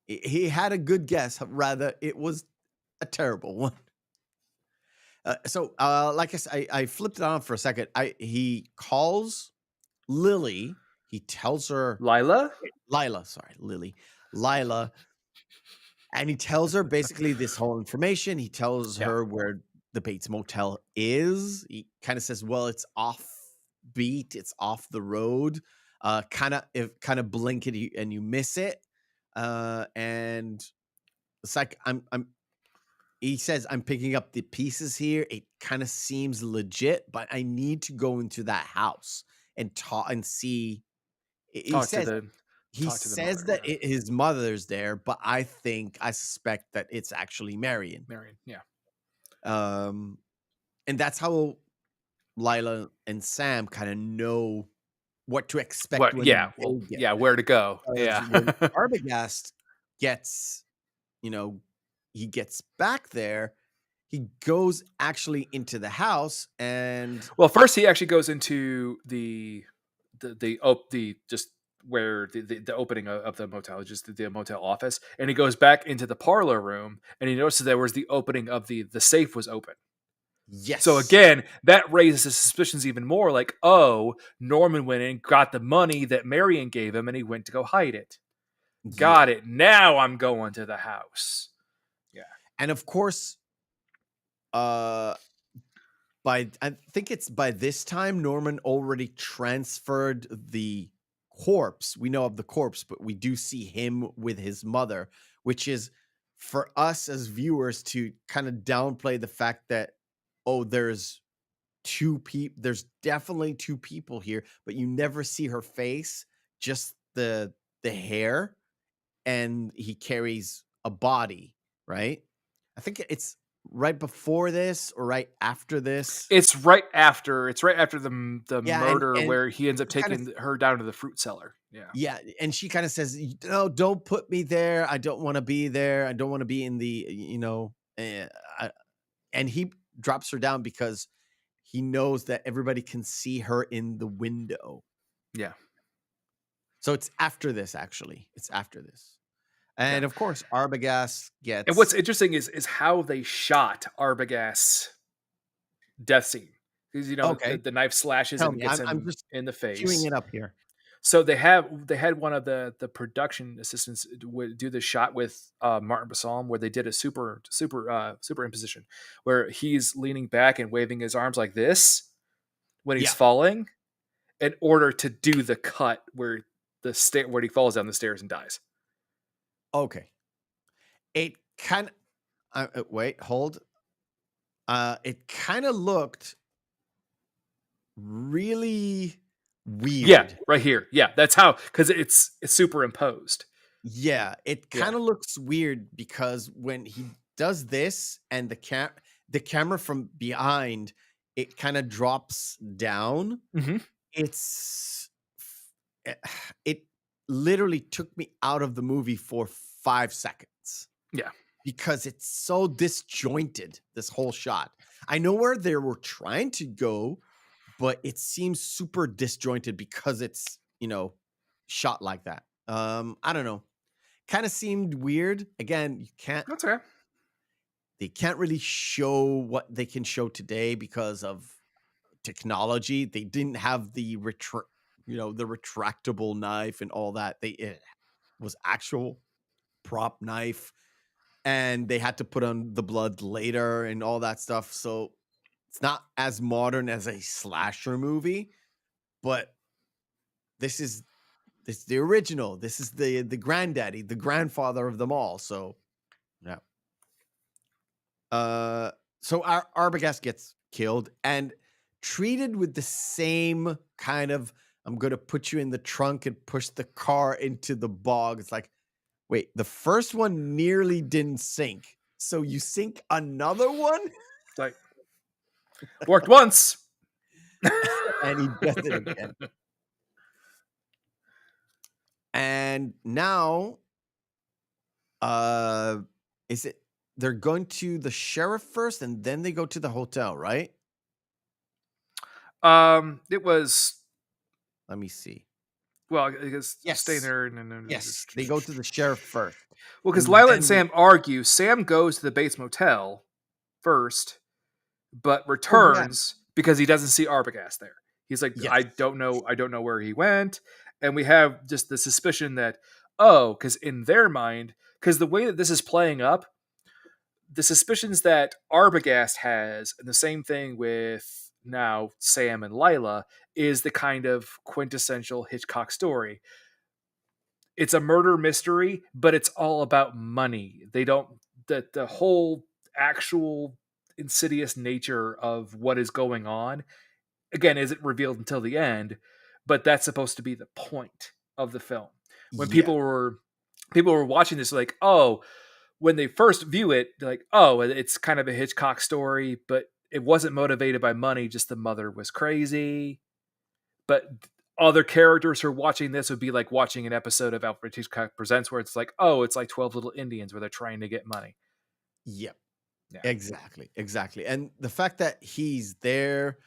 he had a good guess, rather it was a terrible one. Like I said, I flipped it on for a second. He calls Lily. He tells her Lila? Lila, sorry, Lily, Lila, and he tells her basically this whole information. He tells Yeah. her where the Bates Motel is. He kind of says, "Well, it's off beat. It's off the road. Kind of blink it and you miss it." And it's like I'm he says, "I'm picking up the pieces here. It kind of seems legit, but I need to go into that house and talk and see." He Talk to says the he talk to the says mother, that yeah. his mother's there, but I suspect that it's actually Marion. Marion, yeah. Um, and that's how Lila and Sam kind of know what to expect What when yeah, they well, get yeah, there. where to go. Because Yeah. when Arbogast gets, you know, he gets back there, he goes actually into the house and Well, first he actually goes into the just where the opening of the motel, just the motel office, and he goes back into the parlor room and he notices there was the opening of the safe was open. Yes. So again, that raises his suspicions even more. Like, oh, Norman went and got the money that Marion gave him, and he went to go hide it. Yeah. Got it. Now I'm going to the house. Yeah. And of course, I think it's by this time Norman already transferred the corpse. We know of the corpse, but we do see him with his mother, which is for us as viewers to kind of downplay the fact that, oh, there's definitely two people here, but you never see her face, just the hair, and he carries a body, right? I think it's right before this or right after this. It's right after. It's right after the Yeah, murder and where he ends up she kinda taking her down to the fruit cellar. Yeah. yeah, and she kinda says, "No, don't put me there. I don't wanna be there. I don't wanna be in the, I," and he drops her down because he knows that everybody can see her in the window. Yeah. So it's after this, actually. It's after this. And Yeah. of course, Arbogast And what's gets interesting is how they shot Arbogast's death scene. Because okay. the knife slashes Tell and me, gets I'm him just in the queuing face. it up here. So they had one of the production assistants do the shot with Martin Basalm where they did a super imposition where he's leaning back and waving his arms like this when he's Yeah. falling in order to do the cut where where he falls down the stairs and dies. Okay. It kind of wait, hold. It kind of looked really Yeah, weird. right here. Yeah, that's how because it's superimposed. Yeah, it Yeah. kind of looks weird because when he does this and the camera from behind, it kind of drops down. Mm-hmm. It's eh, it literally took me out of the movie for 5 seconds. Yeah. Because it's so disjointed, this whole shot. I know where they were trying to go, but it seems super disjointed because it's, shot like that. I don't know. Kind of seemed weird. Again, That's okay. they can't really show what they can show today because of technology. They didn't have the the retractable knife and all that. It was actual prop knife, and they had to put on the blood later and all that stuff. So it's not as modern as a slasher movie, but this is the original. This is the granddaddy, the grandfather of them all. So yeah. So our Arbogast gets killed and treated with the same kind of I'm gonna put you in the trunk and push the car into the bog. It's like, wait, the first one nearly didn't sink. So you sink another one? It's like worked once. And he does it again. And now, is it they're going to the sheriff first and then they go to the hotel, right? It was Let me see. well, I guess stay Yes. there and then Yes, they go to the sheriff first. well, because And Lila and then Sam argue. Sam goes to the Bates Motel first, but oh yeah, returns because he doesn't see Arbogast there. He's like, yes. I don't know where he went, and we have just the suspicion that because in their mind, because the way that this is playing up, the suspicions that Arbogast has, and the same thing with now Sam and Lila, is the kind of quintessential Hitchcock story. It's a murder mystery, but it's all about money. They don't the whole actual insidious nature of what is going on again isn't revealed until the end, but that's supposed to be the point of the film. When Yeah. people were watching this like, oh, when they first view it, they're like, oh, it's kind of a Hitchcock story, but it wasn't motivated by money, just the mother was crazy. But other characters who are watching this would be like watching an episode of Alfred Hitchcock Presents where it's like, oh, it's like 12 Little Indians where they're trying to get money. Yep. Yeah. Exactly. Exactly. And the fact that he's there,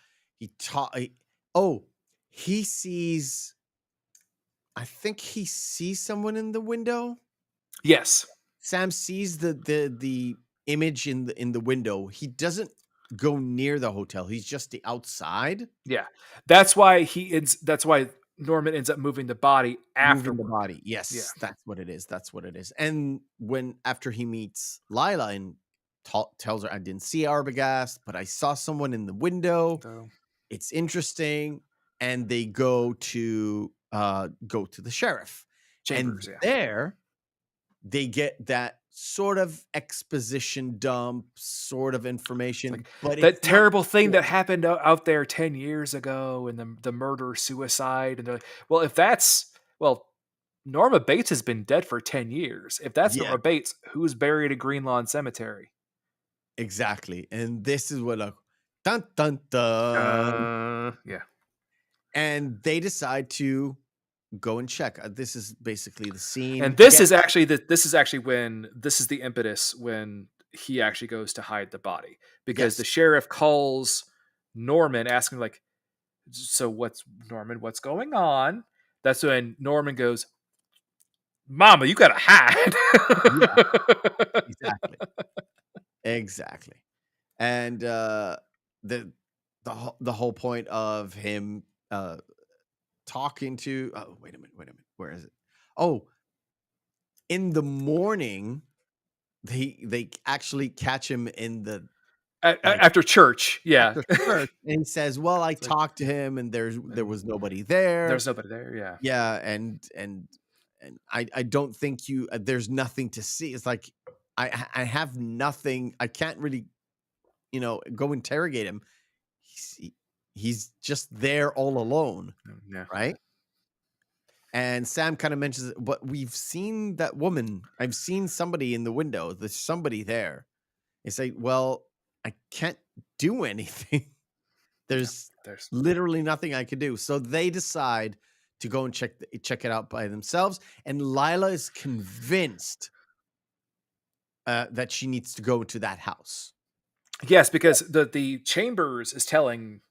he sees I think he sees someone in the window. Yes. Sam sees the image in the window. He doesn't go near the hotel. He's just the outside. Yeah, that's why That's why Norman ends up moving the body Moving the afterward. body. Yeah. Yes, that's what it is. That's what it is. And after he meets Lila and tells her, I didn't see Arbogast, but I saw someone in the window. So, It's interesting. And they go to the sheriff. Chambers. And Yeah. there they get that sort of exposition dump, sort of information. But That it's terrible thing that happened out there 10 years ago, and the murder suicide, and they're like, well, if that's Norma Bates has been dead for 10 years. If that's Yeah. Norma Bates, who's buried at Green Lawn Cemetery? Exactly. And this is what dun dun dun. Yeah. And they decide to go and check. This is basically the scene. And this is actually the impetus when he actually goes to hide the body, because the sheriff calls Norman asking, like, so what's going on? That's when Norman goes, Mama, you gotta hide. Yeah, exactly. And the whole point of him talking to wait a minute, where is it? Oh, in the morning they actually catch him in the after church. Yeah. after church, and he says, well, I talked to him and there was nobody there. There's nobody there. Yeah. Yeah. And I don't think there's nothing to see. It's like I have nothing. I can't really go interrogate him. He's just there all alone. Yeah. Right. And Sam kind of mentions it, but we've seen that woman. I've seen somebody in the window. There's somebody there. They say, well, I can't do anything. There's literally nothing I could do. So they decide to go and check it out by themselves. And Lila is convinced that she needs to go to that house. Yes, because the Chambers is telling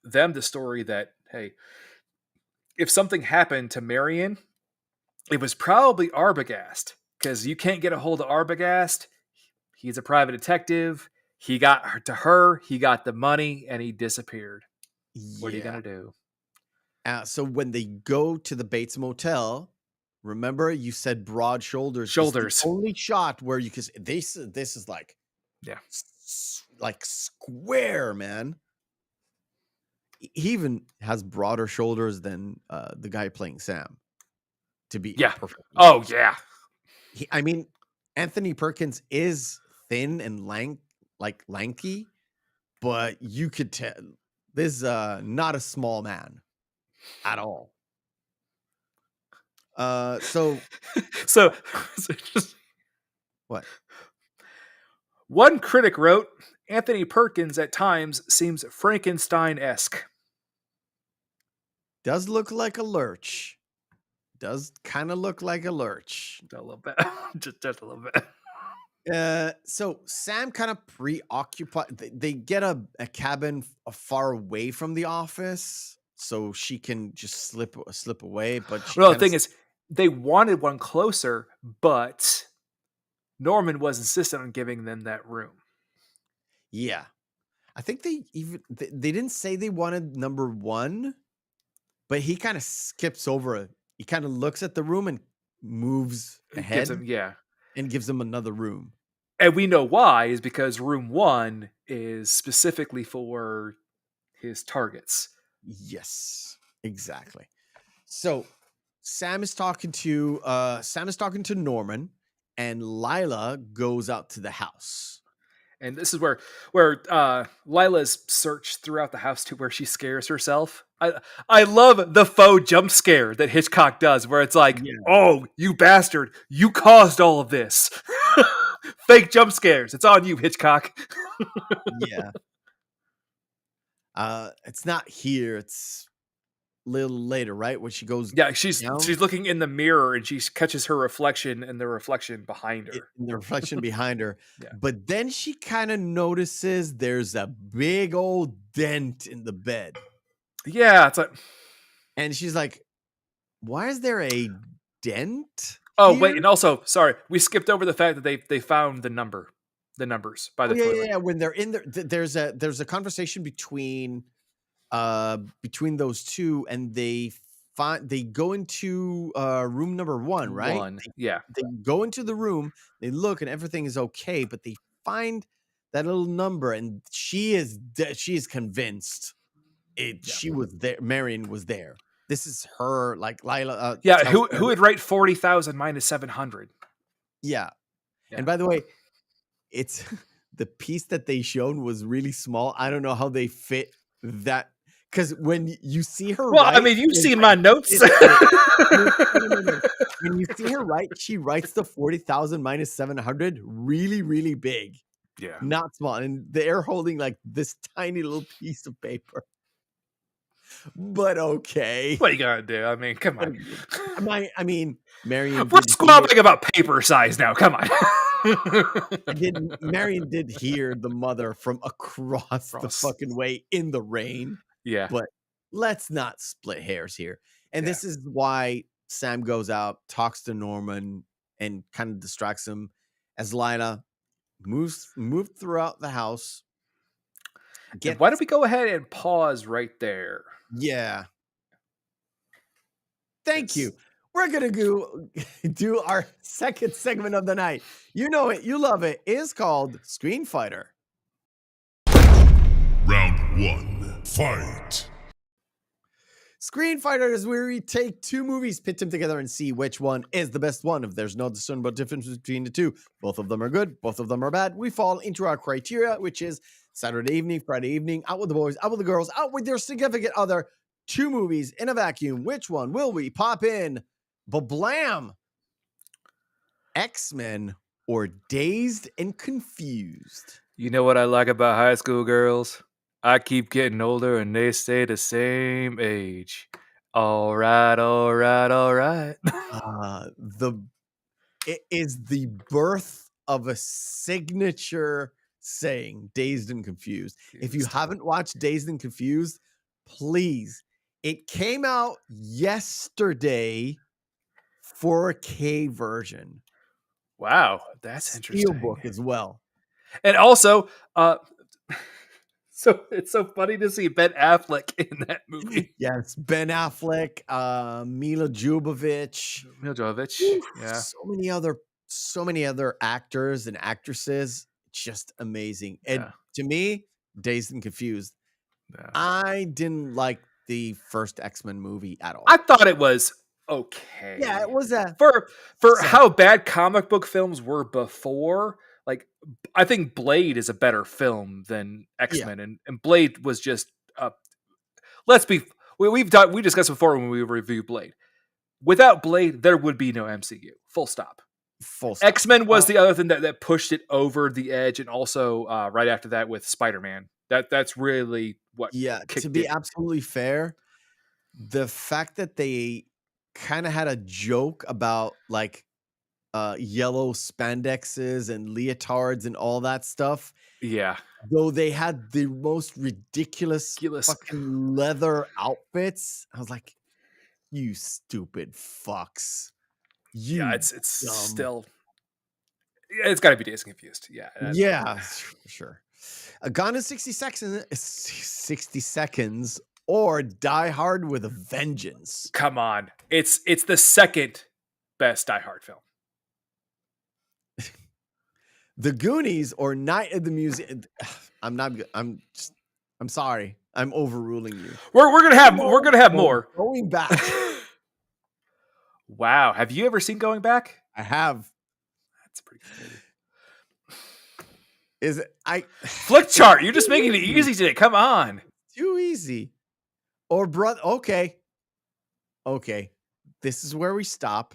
them the story that, hey, if something happened to Marion, it was probably Arbogast, because you can't get a hold of Arbogast. He's a private detective. He got to her, he got the money, and he disappeared. What are you going to do? So when they go to the Bates Motel, remember you said broad shoulders. Shoulders. The only shot where you could. This is like, like square, man. He even has broader shoulders than the guy playing Sam. To be perfect. Oh yeah. I mean, Anthony Perkins is thin and lanky, but you could tell this is not a small man at all. So just what? One critic wrote, Anthony Perkins at times seems Frankenstein-esque. Does look like a lurch. Does kind of look like a lurch. A little bit. just a little bit. So Sam kind of preoccupied. They get a cabin far away from the office, so she can just slip away. But the thing is, they wanted one closer, but Norman was insistent on giving them that room. Yeah, I think they didn't say they wanted number one, but he kind of skips over it. He kind of looks at the room and moves ahead. And gives them another room. And we know why, is because room one is specifically for his targets. Yes, exactly. So Sam is talking to Norman, and Lila goes out to the house. And this is where Lila's searched throughout the house to where she scares herself. I love the faux jump scare that Hitchcock does, where it's like, oh, you bastard, you caused all of this. Fake jump scares. It's on you, Hitchcock. Yeah. It's not here. It's a little later, right? When she goes she's looking in the mirror and she catches her reflection and the reflection behind her. Yeah. But then she kind of notices there's a big old dent in the bed. Yeah, it's like, and she's like, why is there a dent here? Wait, and also, sorry, we skipped over the fact that they found the number. the numbers by Oh, the yeah, toilet. yeah. When they're in there, there's a conversation between those two, and they go into room number 1, right? Yeah. They go into the room, they look, and everything is okay, but they find that little number, and she is convinced she was there. Marion was there. This is her, like Lila. Yeah, Tells who her, would write 40,000 minus 700? yeah. Yeah. And by the way, it's the piece that they shown was really small. I don't know how they fit that, because when you see her, Well, I write, mean, you've it's seen like my notes. this big. No. When you see her write, she writes the 40,000 minus 700 really, really big, Yeah. not small. And they're holding like this tiny little piece of paper. But okay. What are you gonna do? I mean, come on. I mean, Marion We're did squabbling about paper size now. Come on. Marion did hear the mother from across the fucking way in the rain. Yeah. But let's not split hairs here. And Yeah. this is why Sam goes out, talks to Norman, and kind of distracts him as Lila moves throughout the house. And why don't we go ahead and pause right there? Yeah. Thank you. We're going to do our second segment of the night. You know it. You love it. It's called Screen Fighter. Round 1. Fight. Screen Fighter is where we take two movies, pit them together, and see which one is the best one. If there's no discernible difference between the two, both of them are good, both of them are bad, we fall into our criteria, which is Saturday evening, Friday evening, out with the boys, out with the girls, out with their significant other. Two movies in a vacuum. Which one will we pop in? Bablam! X-Men or Dazed and Confused? You know what I like about high school girls? I keep getting older and they stay the same age. All right. It is the birth of a signature saying, Dazed and Confused. If you haven't watched Dazed and Confused, please. It came out yesterday, 4K version. Wow, that's interesting. Steelbook as well. And also, so it's so funny to see Ben Affleck in that movie. Yes, Ben Affleck, Mila Jovovich. Yeah. So many other actors and actresses. Just amazing. And Yeah. to me, Dazed and Confused. Yeah. I didn't like the first X-Men movie at all. I thought it was okay. Yeah, it was for how bad comic book films were before. Like, I think Blade is a better film than X-Men, and Blade was just we discussed before when we reviewed Blade. Without Blade, there would be no MCU. Full stop. X-Men was the other thing that pushed it over the edge, and also right after that with Spider-Man. That's really what. Yeah, to be absolutely fair, the fact that they kind of had a joke about like yellow spandexes and leotards and all that stuff. Yeah. Though they had the most ridiculous fucking leather outfits. I was like, you stupid fucks. It's still. It's got to be Dazed and Confused. Yeah. Yeah, for sure. Gone in 60 seconds or Die Hard with a Vengeance. Come on. It's the second best Die Hard film. The Goonies or Night at the Museum. I'm sorry. I'm overruling you. We're gonna have more. Going back. Wow. Have you ever seen Going Back? I have. That's pretty good. Is it Flick Chart? You're just making it easy today. Come on. Too easy. Or brother. Okay. This is where we stop.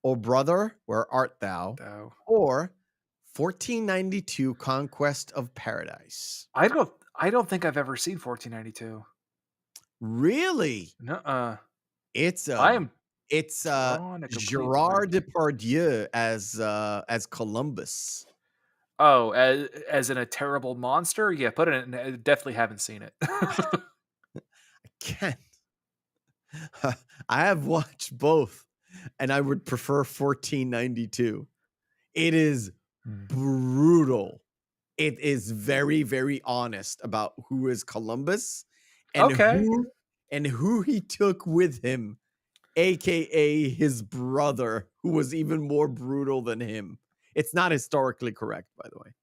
Or Brother, Where Art Thou? Or 1492 Conquest of Paradise. I don't think I've ever seen 1492. Really? Nuh-uh. It's Gerard Depardieu as Columbus. Oh, as in a terrible monster? Yeah, put it in. I definitely haven't seen it. I can't. I have watched both, and I would prefer 1492. It is brutal. it is very, very honest about who is Columbus and Okay. who he took with him, aka his brother, who was even more brutal than him. It's not historically correct, by the way.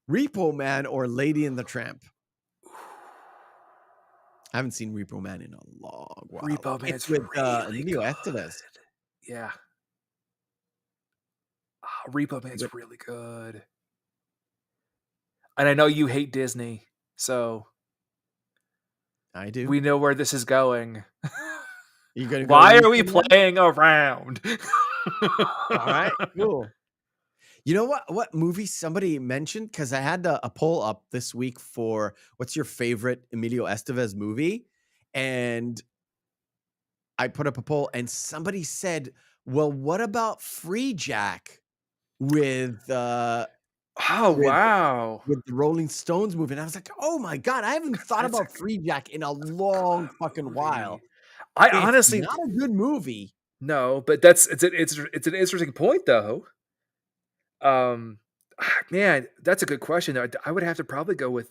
Repo Man or Lady and the Tramp? I haven't seen Repo Man in a long while. Repo It's Man's with really Emilio good. Estevez. Yeah. Repo Man's really good. And I know you hate Disney, so I do. we know where this is going. You gonna go Why are Repo we Man? playing around? All right, cool. You know what movie somebody mentioned? Because I had a poll up this week for what's your favorite Emilio Estevez movie? And I put up a poll and somebody said, well, what about Free Jack with Oh, wow. with the Rolling Stones movie? And I was like, oh my God, I haven't thought That's a about Free Jack in a long fucking movie. while. I It's honestly not a good movie. no, but it's an interesting point though. Man, that's a good question. I would have to probably go with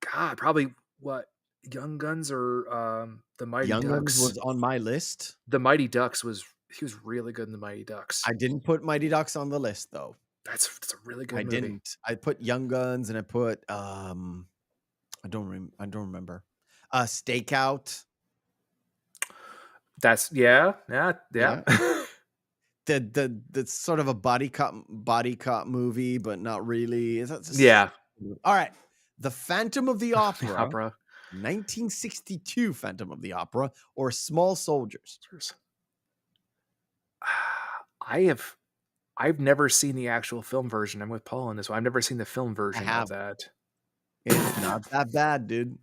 probably what Young Guns or the Mighty Young Guns Ducks. was on my list. The Mighty Ducks he was really good in the Mighty Ducks. I didn't put Mighty Ducks on the list though. That's a really good I movie. didn't. I put Young Guns and I put I don't remember. Stakeout. That's yeah. The sort of a body cop movie, but not really. Yeah. All right. The Phantom of the Opera, Opera. 1962 Phantom of the Opera, or Small Soldiers. I've never seen the actual film version. I'm with Paul on this one. I've never seen the film version of that. It's not that bad, dude.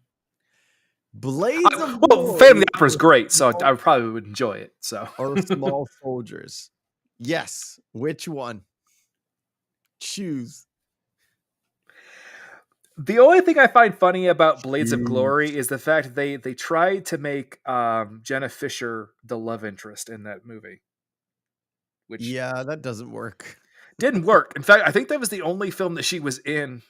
Blades of Well, Glory Phantom of the Opera is great, so I probably would enjoy it. So or Small Soldiers. Yes. Which one? Choose. The only thing I find funny about Blades of Glory is the fact they tried to make Jenna Fisher the love interest in that movie. Which that doesn't work. Didn't work. In fact, I think that was the only film that she was in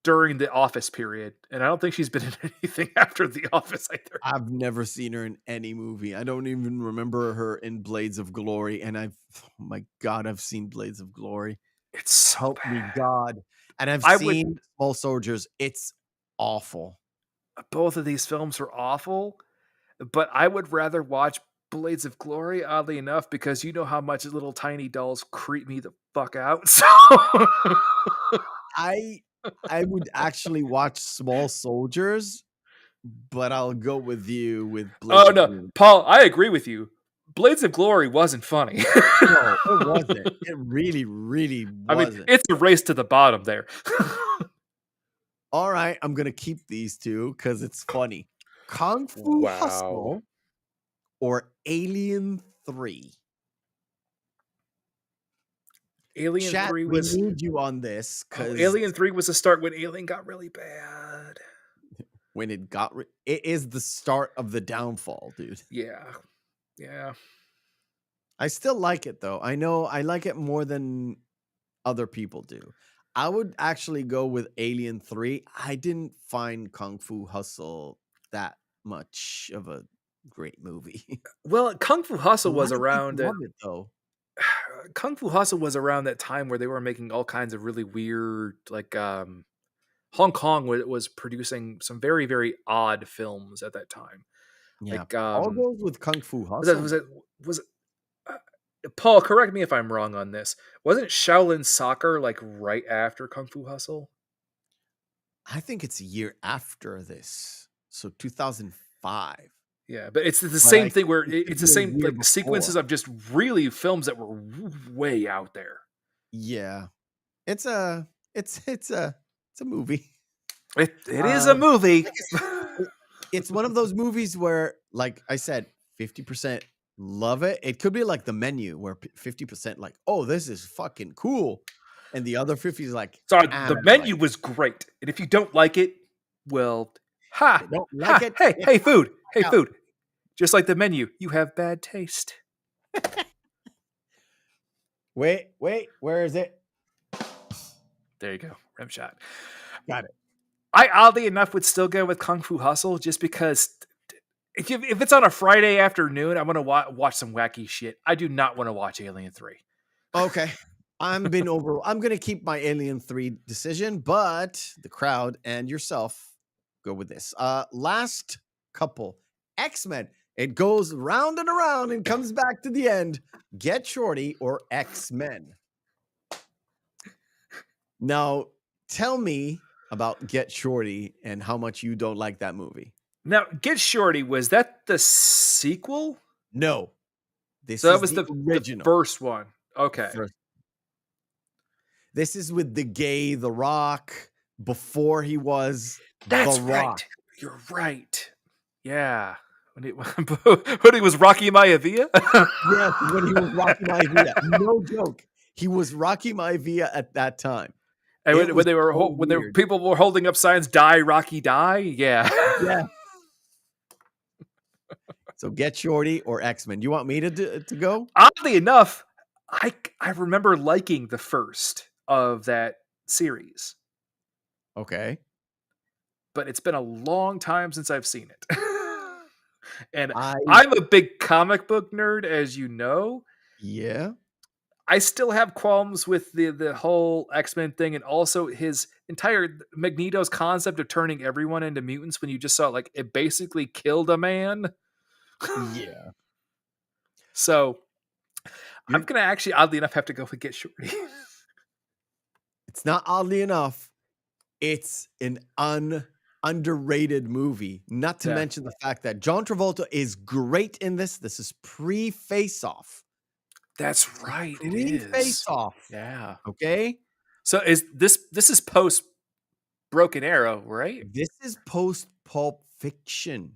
during the Office period, and I don't think she's been in anything after the Office either. I've never seen her in any movie. I don't even remember her in Blades of Glory, and oh my God, I've seen Blades of Glory. It's so help bad. me God, and I've seen Small Soldiers. It's awful. Both of these films are awful, but I would rather watch Blades of Glory, oddly enough, because you know how much little tiny dolls creep me the fuck out. So I would actually watch Small Soldiers, but I'll go with you with Blades of Glory. Paul, I agree with you. Blades of Glory wasn't funny. No, it wasn't. It really, really wasn't. I mean, it's a race to the bottom there. All right, I'm gonna keep these two because it's funny. Kung Fu Hustle or Alien 3. Alien 3 was. We need you on this because Alien 3 was the start when Alien got really bad. When it got, it is the start of the downfall, dude. Yeah. I still like it though. I know I like it more than other people do. I would actually go with Alien 3. I didn't find Kung Fu Hustle that much of a great movie. Well, Kung Fu Hustle was around love it though. Kung Fu Hustle was around that time where they were making all kinds of really weird, like Hong Kong was producing some very, very odd films at that time. Yeah, like all goes with Kung Fu Hustle. Was it Paul, correct me if I'm wrong on this. Wasn't Shaolin Soccer like right after Kung Fu Hustle? I think it's a year after this. So 2005. Yeah, but it's the same thing where it's the same like sequences of just really films that were way out there. Yeah. It's a movie. It is a movie. It's one of those movies where, like I said, 50% love it. It could be like The Menu, where 50% like, oh, this is fucking cool, and the other 50 is like, sorry, The Menu was great, and if you don't like it, well, don't like it. Hey, food. Just like The Menu, you have bad taste. Wait, where is it? There you go. Rim shot. Got it. I oddly enough would still go with Kung Fu Hustle just because if it's on a Friday afternoon, I want to watch some wacky shit. I do not want to watch Alien 3. Okay. I'm going to keep my Alien 3 decision, but the crowd and yourself go with this. Last couple. X-Men. It goes round and around and comes back to the end. Get Shorty or X-Men. Now, tell me about Get Shorty and how much you don't like that movie. Now, Get Shorty, was that the sequel? No. This So that is was the original. first one. Okay. This is with the gay The Rock before he was That's The right. Rock. You're right. Yeah. When he was Rocky Maivia? Yes, when he was Rocky Maivia. No joke. He was Rocky Maivia at that time. And It when was they were so when weird. people were holding up signs, "Die Rocky, die." Yeah. Yeah. So Get Shorty or X-Men. You want me to go? Oddly enough, I remember liking the first of that series, Okay. but it's been a long time since I've seen it. And I'm a big comic book nerd, as you know. Yeah. I still have qualms with the whole X-Men thing, and also his entire Magneto's concept of turning everyone into mutants when you just saw like it basically killed a man. Yeah. So I'm gonna actually, oddly enough, have to go with Get Shorty. It's not oddly enough. It's an underrated movie. Not to mention the fact that John Travolta is great in this. This is pre-Face Off. That's right. It Pre-Face is. Off. Yeah. Okay. So is this is post Broken Arrow, right? This is post Pulp Fiction.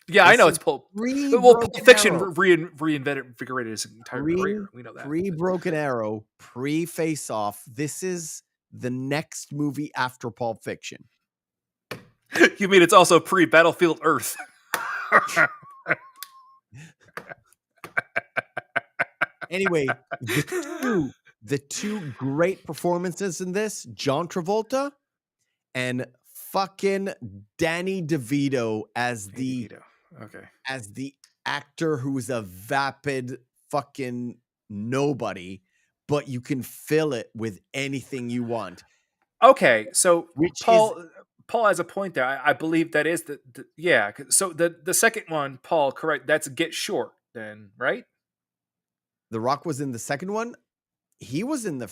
Yeah, This I know is it's Pulp. pre-Broken Well, Pulp Fiction Arrow. reinvigorated his entire career. We know that. Pre-Broken Arrow, pre-Face Off. This is the next movie after Pulp Fiction. You mean it's also pre-Battlefield Earth? Anyway, the two great performances in this, John Travolta and fucking Danny DeVito as the actor who is a vapid fucking nobody, but you can fill it with anything you want. Okay, so Which Paul has a point there. I believe that is the yeah. So the second one, Paul, correct? That's Get Short, then, right? The Rock was in the second one. He was in the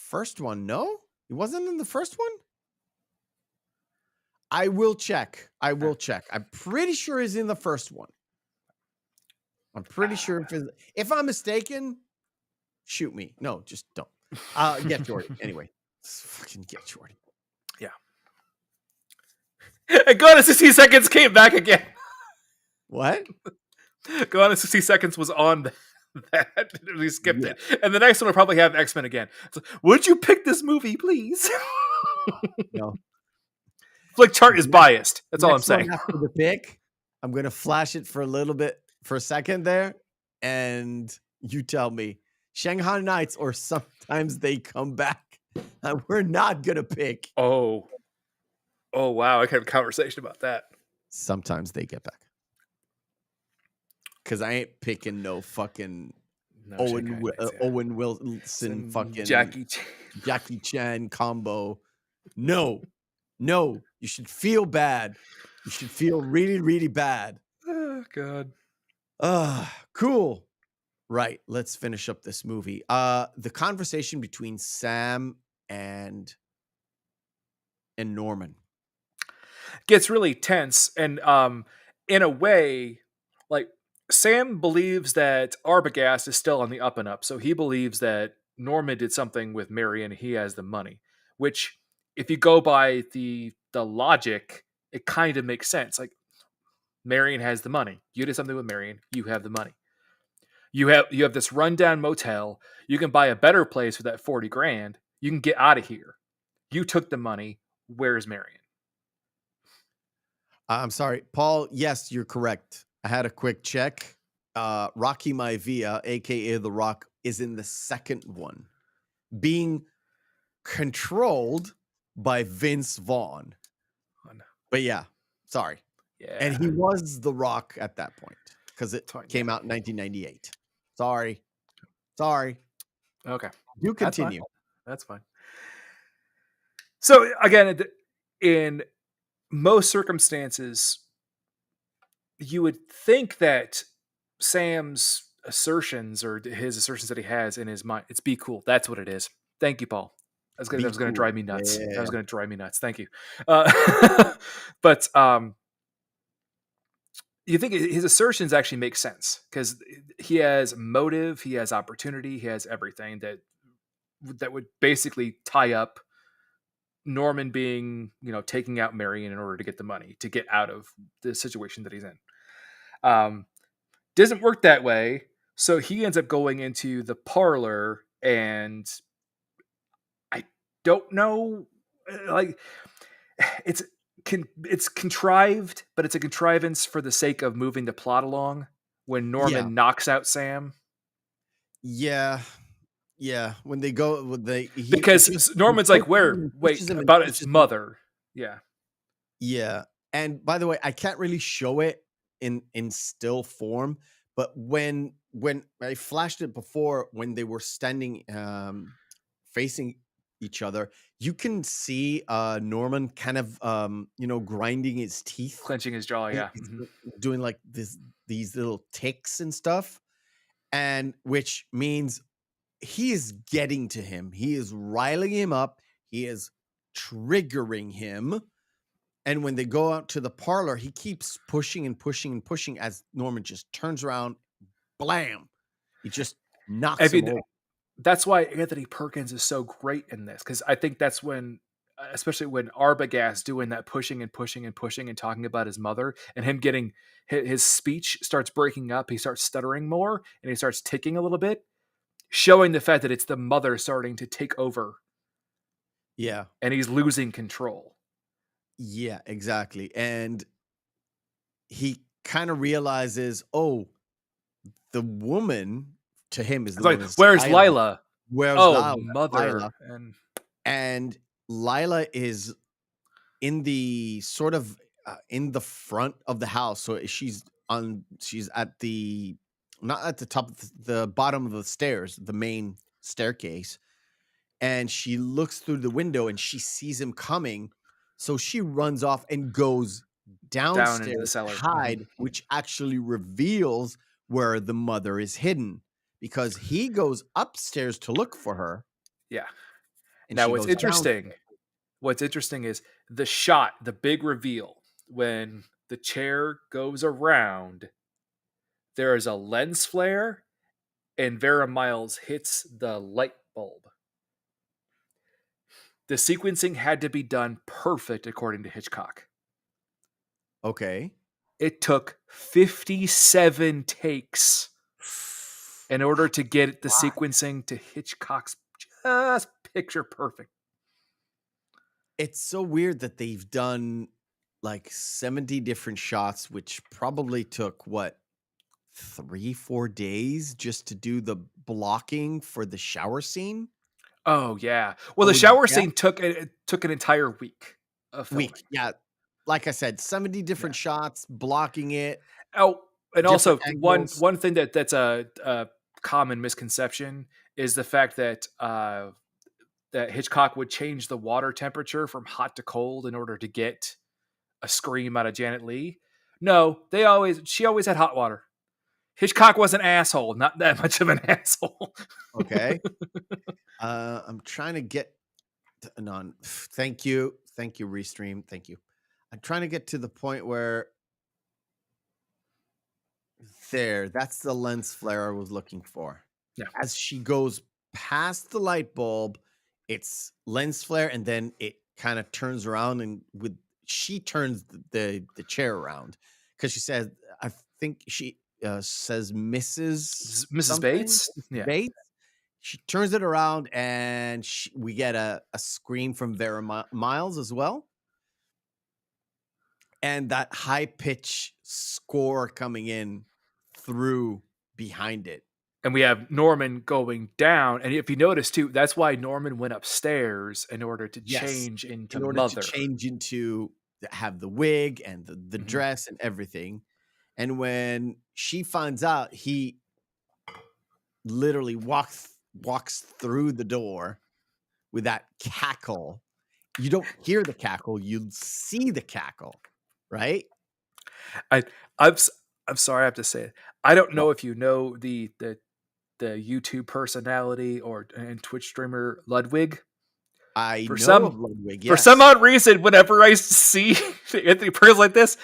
first one. No, he wasn't in the first one. I will check. I'm pretty sure he's in the first one. I'm pretty sure if I'm mistaken, shoot me. No, just don't. Get Shorty. Anyway, fucking Get Shorty. Yeah. And Gone in 60 Seconds came back again. What? Gone in 60 Seconds was on that. We skipped it. And the next one will probably have X-Men again. So, would you pick this movie, please? No. Flick chart is biased. That's all I'm saying. After the pick, I'm going to flash it for a second there, and you tell me Shanghai Nights or Sometimes They Come Back. We're not going to pick. Oh, wow. I can have a conversation about that. Sometimes They Get Back. Because I ain't picking no fucking Owen Wilson fucking Jackie Chan combo. No. You should feel bad. You should feel really, really bad. Oh, God. Cool. Right. Let's finish up this movie. The conversation between Sam and Norman gets really tense. And in a way, like, Sam believes that Arbogast is still on the up and up. So he believes that Norman did something with Marion. He has the money, which if you go by the logic, it kind of makes sense. Like, Marion has the money. You did something with Marion. You have the money. You have this rundown motel. You can buy a better place for that 40 grand. You can get out of here. You took the money. Where's Marion? I'm sorry, Paul. Yes, you're correct. I had a quick check. Rocky Maivia, aka The Rock, is in the second one, being controlled by Vince Vaughn. But yeah, sorry. Yeah. And he was The Rock at that point because it Fine, came out in 1998. Sorry. Okay. Do continue. That's fine. So again, in most circumstances, you would think that Sam's assertions or his assertions that he has in his mind, it's be cool. That's what it is. Thank you, Paul. That was going to drive me nuts. Yeah. That was going to drive me nuts. Thank you. But you think his assertions actually make sense because he has motive, he has opportunity, he has everything that would basically tie up Norman being, taking out Marion in order to get the money to get out of the situation that he's in. Doesn't work that way. So he ends up going into the parlor, and I don't know, like it's contrived, but it's a contrivance for the sake of moving the plot along. When Norman knocks out Sam, yeah. When they go, because Norman's like, wait, about his mother. Yeah. And by the way, I can't really show it in still form, but when I flashed it before, when they were standing facing each other, you can see Norman kind of grinding his teeth, clenching his jaw, doing like these little ticks and stuff, and which means he is getting to him. He is riling him up. He is triggering him. And when they go out to the parlor, he keeps pushing and pushing and pushing as Norman just turns around, blam. He just knocks him over. That's why Anthony Perkins is so great in this, because I think that's when, especially when Arbogast doing that pushing and pushing and pushing and talking about his mother, and him getting his speech starts breaking up. He starts stuttering more, and he starts ticking a little bit, showing the fact that it's the mother starting to take over. Yeah. And he's losing control. Yeah, exactly. And he kind of realizes, the woman to him is the like, where's Lila? Where's Lila? Mother. And Lila is in the sort of in the front of the house. So she's at the, not at the top, the bottom of the stairs, the main staircase. And she looks through the window and she sees him coming. So she runs off and goes downstairs into the cellar, hide, which actually reveals where the mother is hidden, because he goes upstairs to look for her. Yeah. And now what's interesting is the shot, the big reveal, when the chair goes around, there is a lens flare and Vera Miles hits the light bulb. The sequencing had to be done perfect according to Hitchcock. Okay. It took 57 takes in order to get the sequencing to Hitchcock's just picture perfect. It's so weird that they've done like 70 different shots, which probably took 3-4 days just to do the blocking for the shower scene. Oh yeah. Well, the shower scene took an entire week of filming. Yeah. Like I said, 70 different shots, blocking it. Oh, and also one thing that's a common misconception is the fact that that Hitchcock would change the water temperature from hot to cold in order to get a scream out of Janet Leigh. No, she always had hot water. Hitchcock was an asshole, not that much of an asshole. Okay. I'm trying to get on. Thank you, Restream. Thank you. I'm trying to get to the point where that's the lens flare I was looking for. Yeah. As she goes past the light bulb, it's lens flare, and then it kind of turns around, and she turns the chair around because she says, I think she says Mrs. Bates. Bates. She turns it around, and we get a scream from Vera Miles as well. And that high pitch score coming in through behind it. And we have Norman going down. And if you notice too, that's why Norman went upstairs in order to change into in order Mother. to change into have the wig and the Mhm. dress and everything. And when she finds out, he literally walks through the door with that cackle. You don't hear the cackle, you see the cackle, right? I'm sorry, I have to say it. I don't know What? if you know the YouTube personality and Twitch streamer Ludwig. I For know of some Ludwig, for some yes. odd reason, whenever I see Anthony Perkins like this,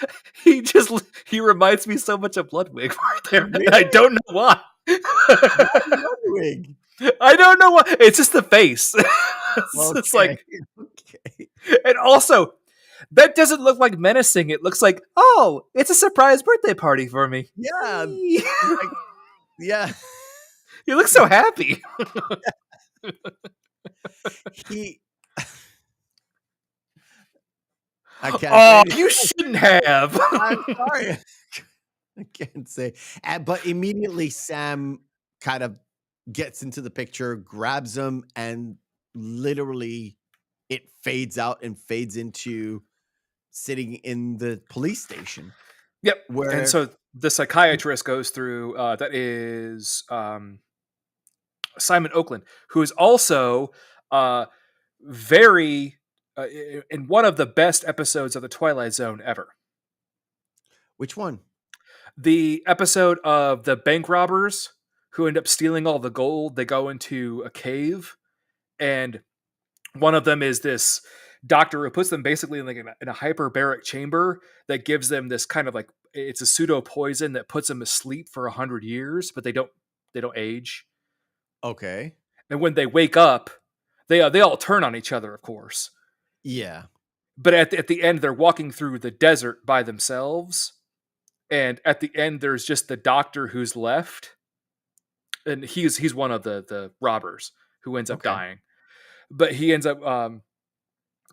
he reminds me so much of Ludwig right there. And I Really? don't know why. Why Ludwig? I don't know why. It's just the face. It's Okay. like, and also, that doesn't look like menacing. It looks like, oh, it's a surprise birthday party for me. Yeah. Like, yeah. You look so happy. He I can't Oh, say you shouldn't have. I'm sorry. I can't say. But immediately Sam kind of gets into the picture, grabs him, and literally it fades out and fades into sitting in the police station. Yep. Where And so the psychiatrist goes through, that is Simon Oakland, who is also very in one of the best episodes of the Twilight Zone ever. which one? The episode of the bank robbers who end up stealing all the gold. They go into a cave, and one of them is this doctor who puts them basically in a hyperbaric chamber that gives them this kind of like, it's a pseudo poison that puts them asleep for 100 years, but they don't age. Okay. And when they wake up, they all turn on each other, of course. Yeah. But at the end, they're walking through the desert by themselves. And at the end, there's just the doctor who's left. And he's one of the robbers who ends up dying. But he ends up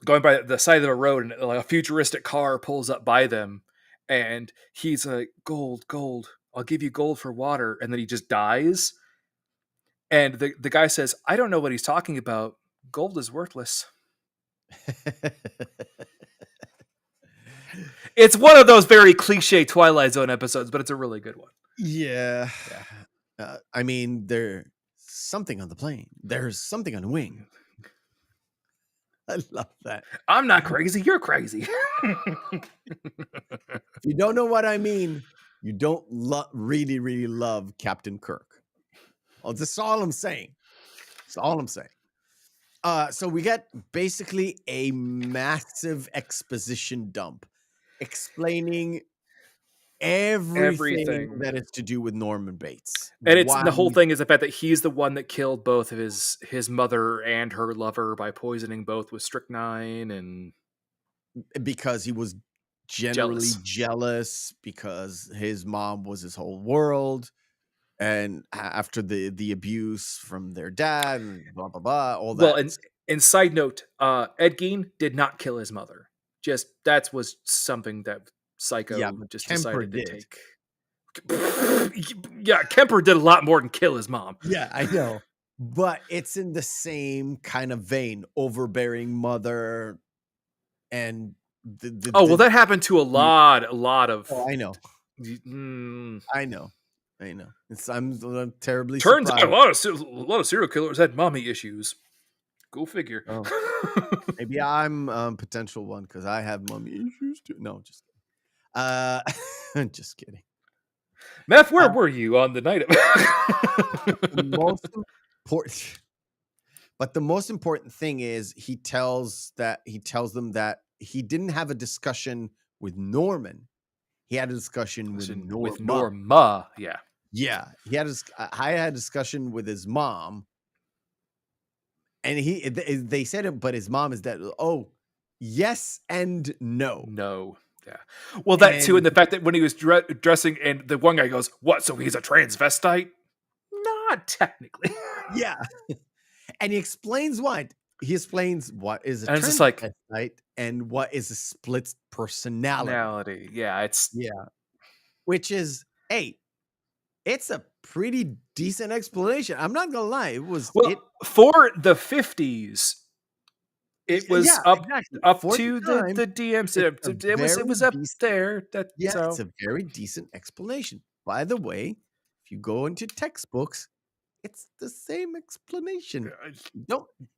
going by the side of the road, and like a futuristic car pulls up by them. And he's like, gold, I'll give you gold for water. And then he just dies. And the guy says, I don't know what he's talking about. Gold is worthless. It's one of those very cliche Twilight Zone episodes, but it's a really good one. Yeah. I mean, there's something on the plane. There's something on the wing. I love that. I'm not crazy. You're crazy. If you don't know what I mean, you don't really, really love Captain Kirk. Well, that's all I'm saying. That's all I'm saying. So we get basically a massive exposition dump explaining everything that is to do with Norman Bates. And it's the whole thing is the fact that he's the one that killed both of his mother and her lover by poisoning both with strychnine, and because he was generally jealous because his mom was his whole world. And after the abuse from their dad, and blah, blah, blah, all that. Well, and side note, Ed Gein did not kill his mother. Just that was something that Psycho just Kemper decided to take. Yeah, Kemper did a lot more than kill his mom. Yeah, I know. But it's in the same kind of vein, overbearing mother, and well, that happened to a lot of. Oh, I know. I know. I'm terribly Turns surprised. out a lot of serial killers had mommy issues. Go figure. Oh. Maybe I'm potential one because I have mommy issues too. No, just kidding. Just kidding. Meph, where were you on the night of the most important? But the most important thing is he tells them that he didn't have a discussion with Norman. He had a discussion with Norma. Yeah. Yeah. I had a discussion with his mom. And they said it, but his mom is dead. Oh, yes and no. No. Yeah. Well, that too, and the fact that when he was dressing, and the one guy goes, "What? So he's a transvestite?" Not technically. Yeah. And he explains what. He explains what is a transvestite and what is a split personality. Yeah, Which is, hey, it's a pretty decent explanation. I'm not gonna lie. It was for the 50s. It was exactly. up For to the time, the DMs. it's a It was up very there. it's a very decent explanation. By the way, if you go into textbooks, it's the same explanation.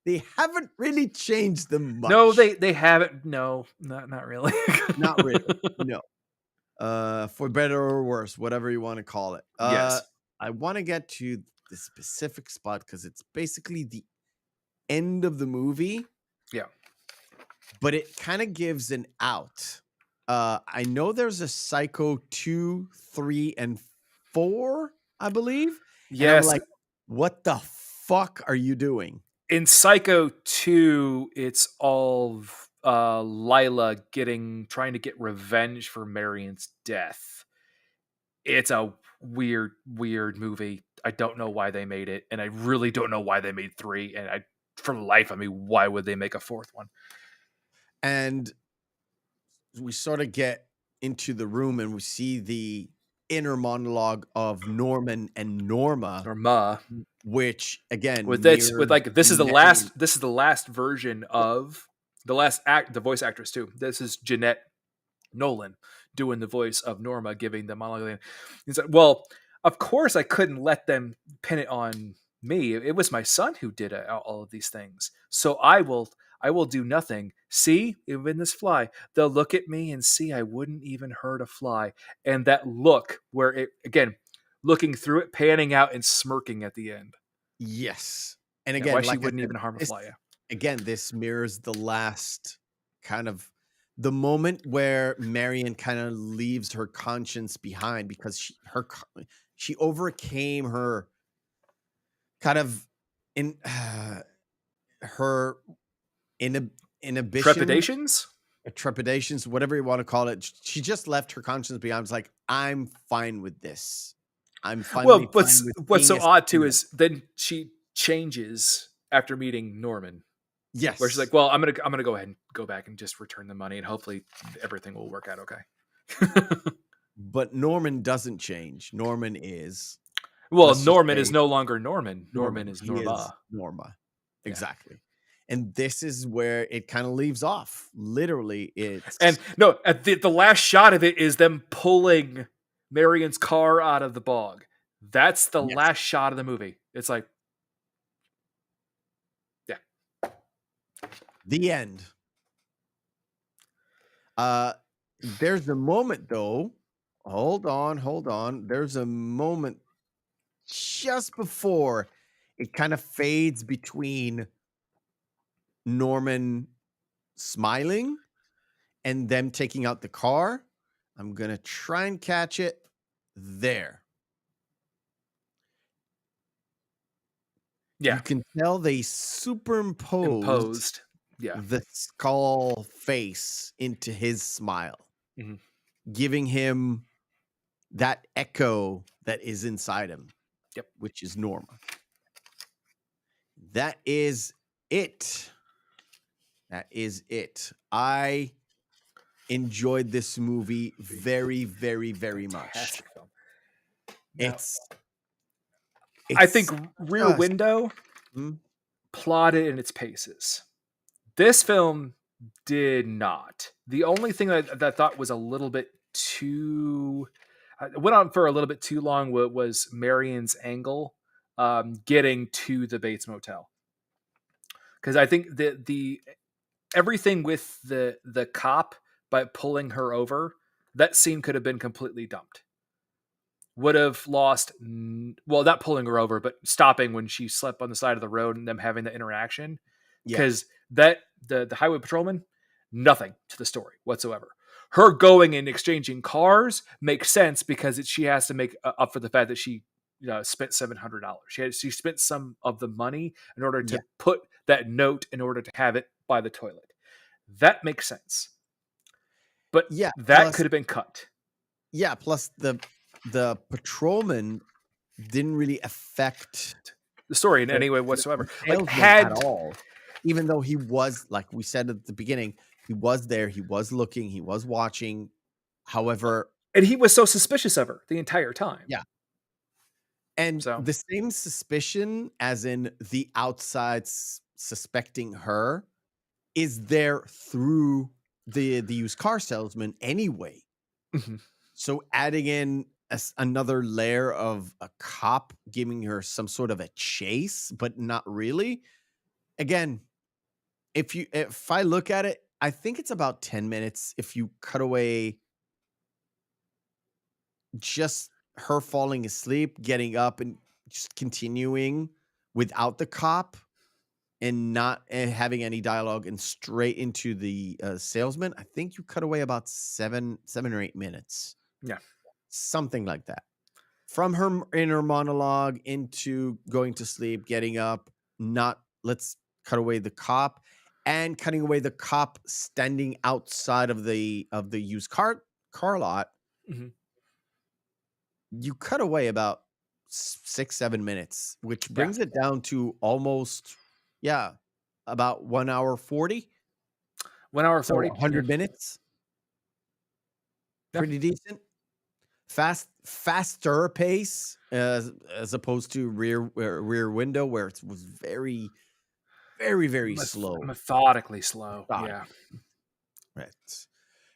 They haven't really changed them much. No, they haven't. No, not really. Not really. No. For better or worse, whatever you want to call it. Yes. I want to get to the specific spot because it's basically the end of the movie. Yeah. But it kind of gives an out. I know there's a Psycho 2, 3, and 4, I believe. Yes. And I'm like, what the fuck are you doing? In Psycho 2, it's all Lila trying to get revenge for Marion's death. It's a weird movie. I don't know why they made it, and I really don't know why they made 3. And for life, I mean, why would they make a 4th one? And we sort of get into the room and we see the inner monologue of Norman and Norma, which again, this is the last version of the voice actress too. This is Jeanette Nolan doing the voice of Norma, giving the monologue. He's like, well, of course I couldn't let them pin it on me. It was my son who did all of these things. So I will do nothing. See, even this fly, they'll look at me and see I wouldn't even hurt a fly. And that look where it, again, looking through it, panning out and smirking at the end. Yes. And again, why she wouldn't even harm a fly. Again, this mirrors the last kind of the moment where Marion kind of leaves her conscience behind because she overcame her kind of her inhibition, trepidations, whatever you want to call it. She just left her conscience behind. It's like, I'm fine with this. I'm fine. Well, what's so odd too is then she changes after meeting Norman. Yes, where she's like, well, I'm gonna go ahead and go back and just return the money, and hopefully everything will work out okay. But Norman doesn't change. Norman is Norman is no longer Norman. Norman is Norma. Norma, exactly. Yeah. And this is where it kind of leaves off. Literally, the last shot of it is them pulling Marion's car out of the bog. That's the last shot of the movie. It's like, yeah. The end. There's a moment though. Hold on. There's a moment just before it kind of fades between Norman smiling and them taking out the car. I'm going to try and catch it there. Yeah. You can tell they superimposed the skull face into his smile, giving him that echo that is inside him. Yep. Which is Norma. That is it. I enjoyed this movie very, very, very much. Film. It's I think Rear Window plotted in its paces. This film did not. The only thing that I thought was a little bit too... went on for a little bit too long was Marion's angle getting to the Bates Motel. Because I think the everything with the cop by pulling her over, that scene could have been completely dumped. Would have lost, well, not pulling her over, but stopping when she slept on the side of the road and them having the interaction. Because the highway patrolman, nothing to the story whatsoever. Her going and exchanging cars makes sense because she has to make up for the fact that she spent $700. She spent some of the money in order to put that note in order to have it by the toilet. That makes sense. But that could have been cut. Yeah, plus the patrolman didn't really affect the story in any way whatsoever. At all. Even though he was, like we said at the beginning, he was there, he was looking, he was watching. However, and he was so suspicious of her the entire time. Yeah. And So the same suspicion as in the outside suspecting her is there through the used car salesman anyway. mhm. So adding in another layer of a cop giving her some sort of a chase, but not really. Again, if I look at it, I think it's about 10 minutes if you cut away just her falling asleep, getting up and just continuing without the cop and not having any dialogue and straight into the salesman. I think you cut away about 7 or 8 minutes. Yeah. Something like that. From her inner monologue into going to sleep, getting up, let's cut away the cop and cutting away the cop standing outside of the used car lot. Mhm. You cut away about 6-7 minutes, which brings it down to almost about 1 hour 40. 1 hour So 40. 100 minutes. Yeah. Pretty decent. Faster pace as opposed to Rear Window, where it was very, very, very slow. Methodically slow. Yeah. Right.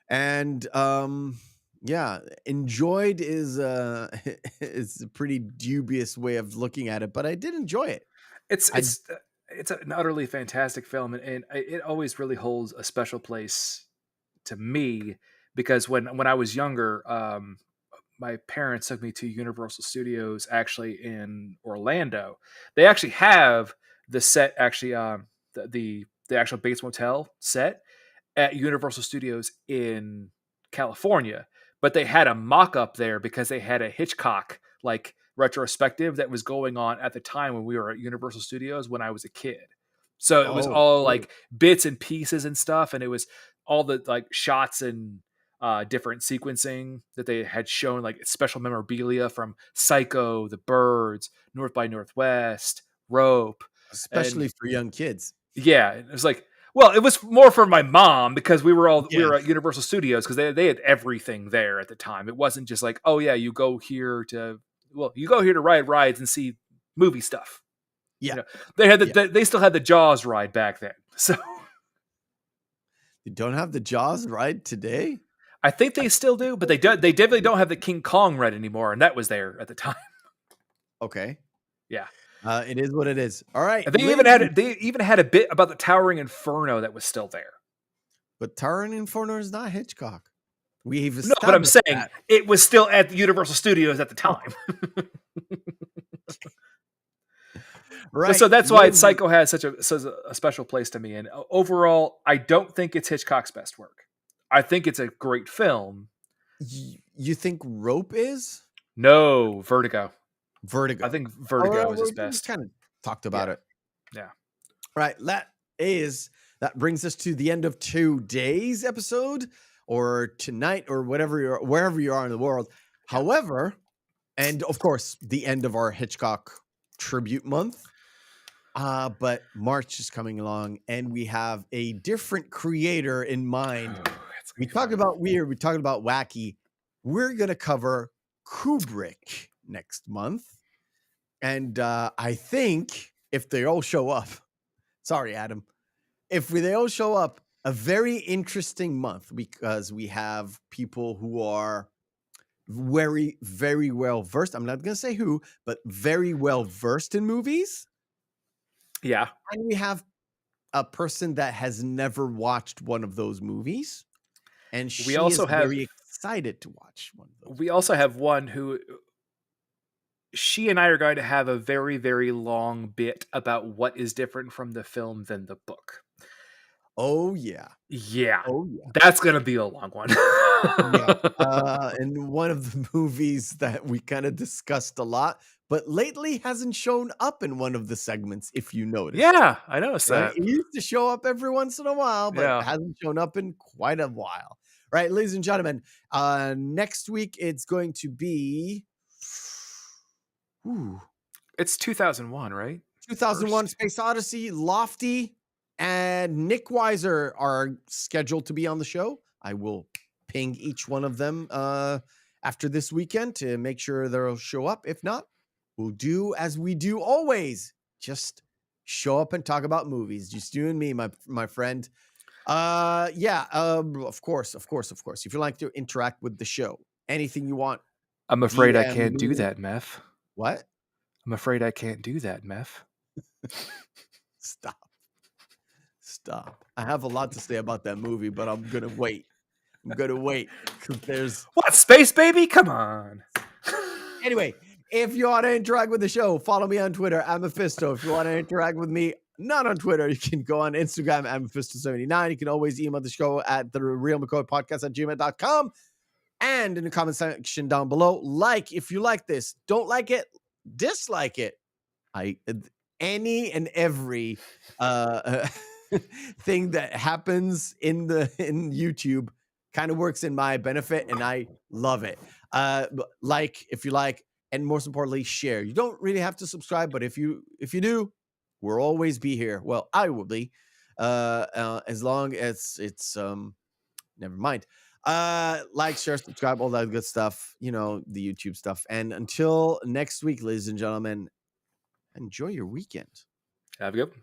And enjoyed is is a pretty dubious way of looking at it, but I did enjoy it. It's an utterly fantastic film, and it always really holds a special place to me because when I was younger, my parents took me to Universal Studios actually in Orlando. They actually have the set actually the actual Bates Motel set at Universal Studios in California, but they had a mock-up there because they had a Hitchcock like retrospective that was going on at the time when we were at Universal Studios when I was a kid. So it was all like bits and pieces and stuff, and it was all the like shots and different sequencing that they had shown, like special memorabilia from Psycho, The Birds, North by Northwest, Rope, especially for young kids. Yeah, it was like, well, it was more for my mom because we were at Universal Studios because they had everything there at the time. It wasn't just like, oh yeah, you go here to ride rides and see movie stuff. Yeah, they had they still had the Jaws ride back then. So you don't have the Jaws ride today. I think they still do, but they definitely don't have the King Kong ride anymore, and that was there at the time. Okay. Yeah. It is what it is. All right. They even had a bit about the Towering Inferno that was still there. But Towering Inferno is not Hitchcock. We've no, but I'm saying that. It was still at the Universal Studios at the time. Right. So that's why Psycho has such a special place to me. And overall, I don't think it's Hitchcock's best work. I think it's a great film. You think Rope is? No, Vertigo. I think Vertigo is his best. Kind of talked about it. Yeah. Right. That brings us to the end of today's episode, or tonight, or wherever you are in the world. However, and of course, the end of our Hitchcock tribute month. But March is coming along, and we have a different creator in mind. We talked about weird. We talked about wacky. We're gonna cover Kubrick next month. And I think if they all show up, sorry, Adam, if they all show up, a very interesting month because we have people who are very, very well versed. I'm not going to say who, but very well versed in movies. Yeah. And we have a person that has never watched one of those movies. And she is very excited to watch one of those. We also have one who... She and I are going to have a very, very long bit about what is different from the film than the book. Oh, yeah. Yeah. Oh, yeah. That's going to be a long one. And one of the movies that we kind of discussed a lot, but lately hasn't shown up in one of the segments, if you notice. Yeah, I noticed that. He used to show up every once in a while, but hasn't shown up in quite a while. Right, ladies and gentlemen, next week it's going to be... It's 2001, right? 2001 Space Odyssey, Lofty, and Nick Weiser are scheduled to be on the show. I will ping each one of them after this weekend to make sure they'll show up. If not, we'll do as we do always. Just show up and talk about movies. Just you and me, my friend. Of course. If you like to interact with the show, anything you want. I'm afraid I DM can't do me. that, Meph. What? I'm afraid I can't do that, Meph. Stop. I have a lot to say about that movie, but I'm gonna wait. Because there's What, Space Baby? Come on. anyway. If you want to interact with the show, follow me on Twitter at Meffistoe. If you want to interact with me, not on Twitter, you can go on Instagram at Meffistoe79. You can always email the show at the Reel McCoy podcast at gmail.com. And in the comment section down below, like if you like this. Don't like it, dislike it. Any and every thing that happens in YouTube kind of works in my benefit, and I love it. Like if you like, and most importantly, share. You don't really have to subscribe, but if you do, we'll always be here. Well, I will be, as long as it's never mind. Like, share, subscribe, all that good stuff. You know, the YouTube stuff. And until next week, ladies and gentlemen, enjoy your weekend. Have a good one.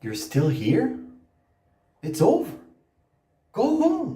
You're still here? It's over. Go home.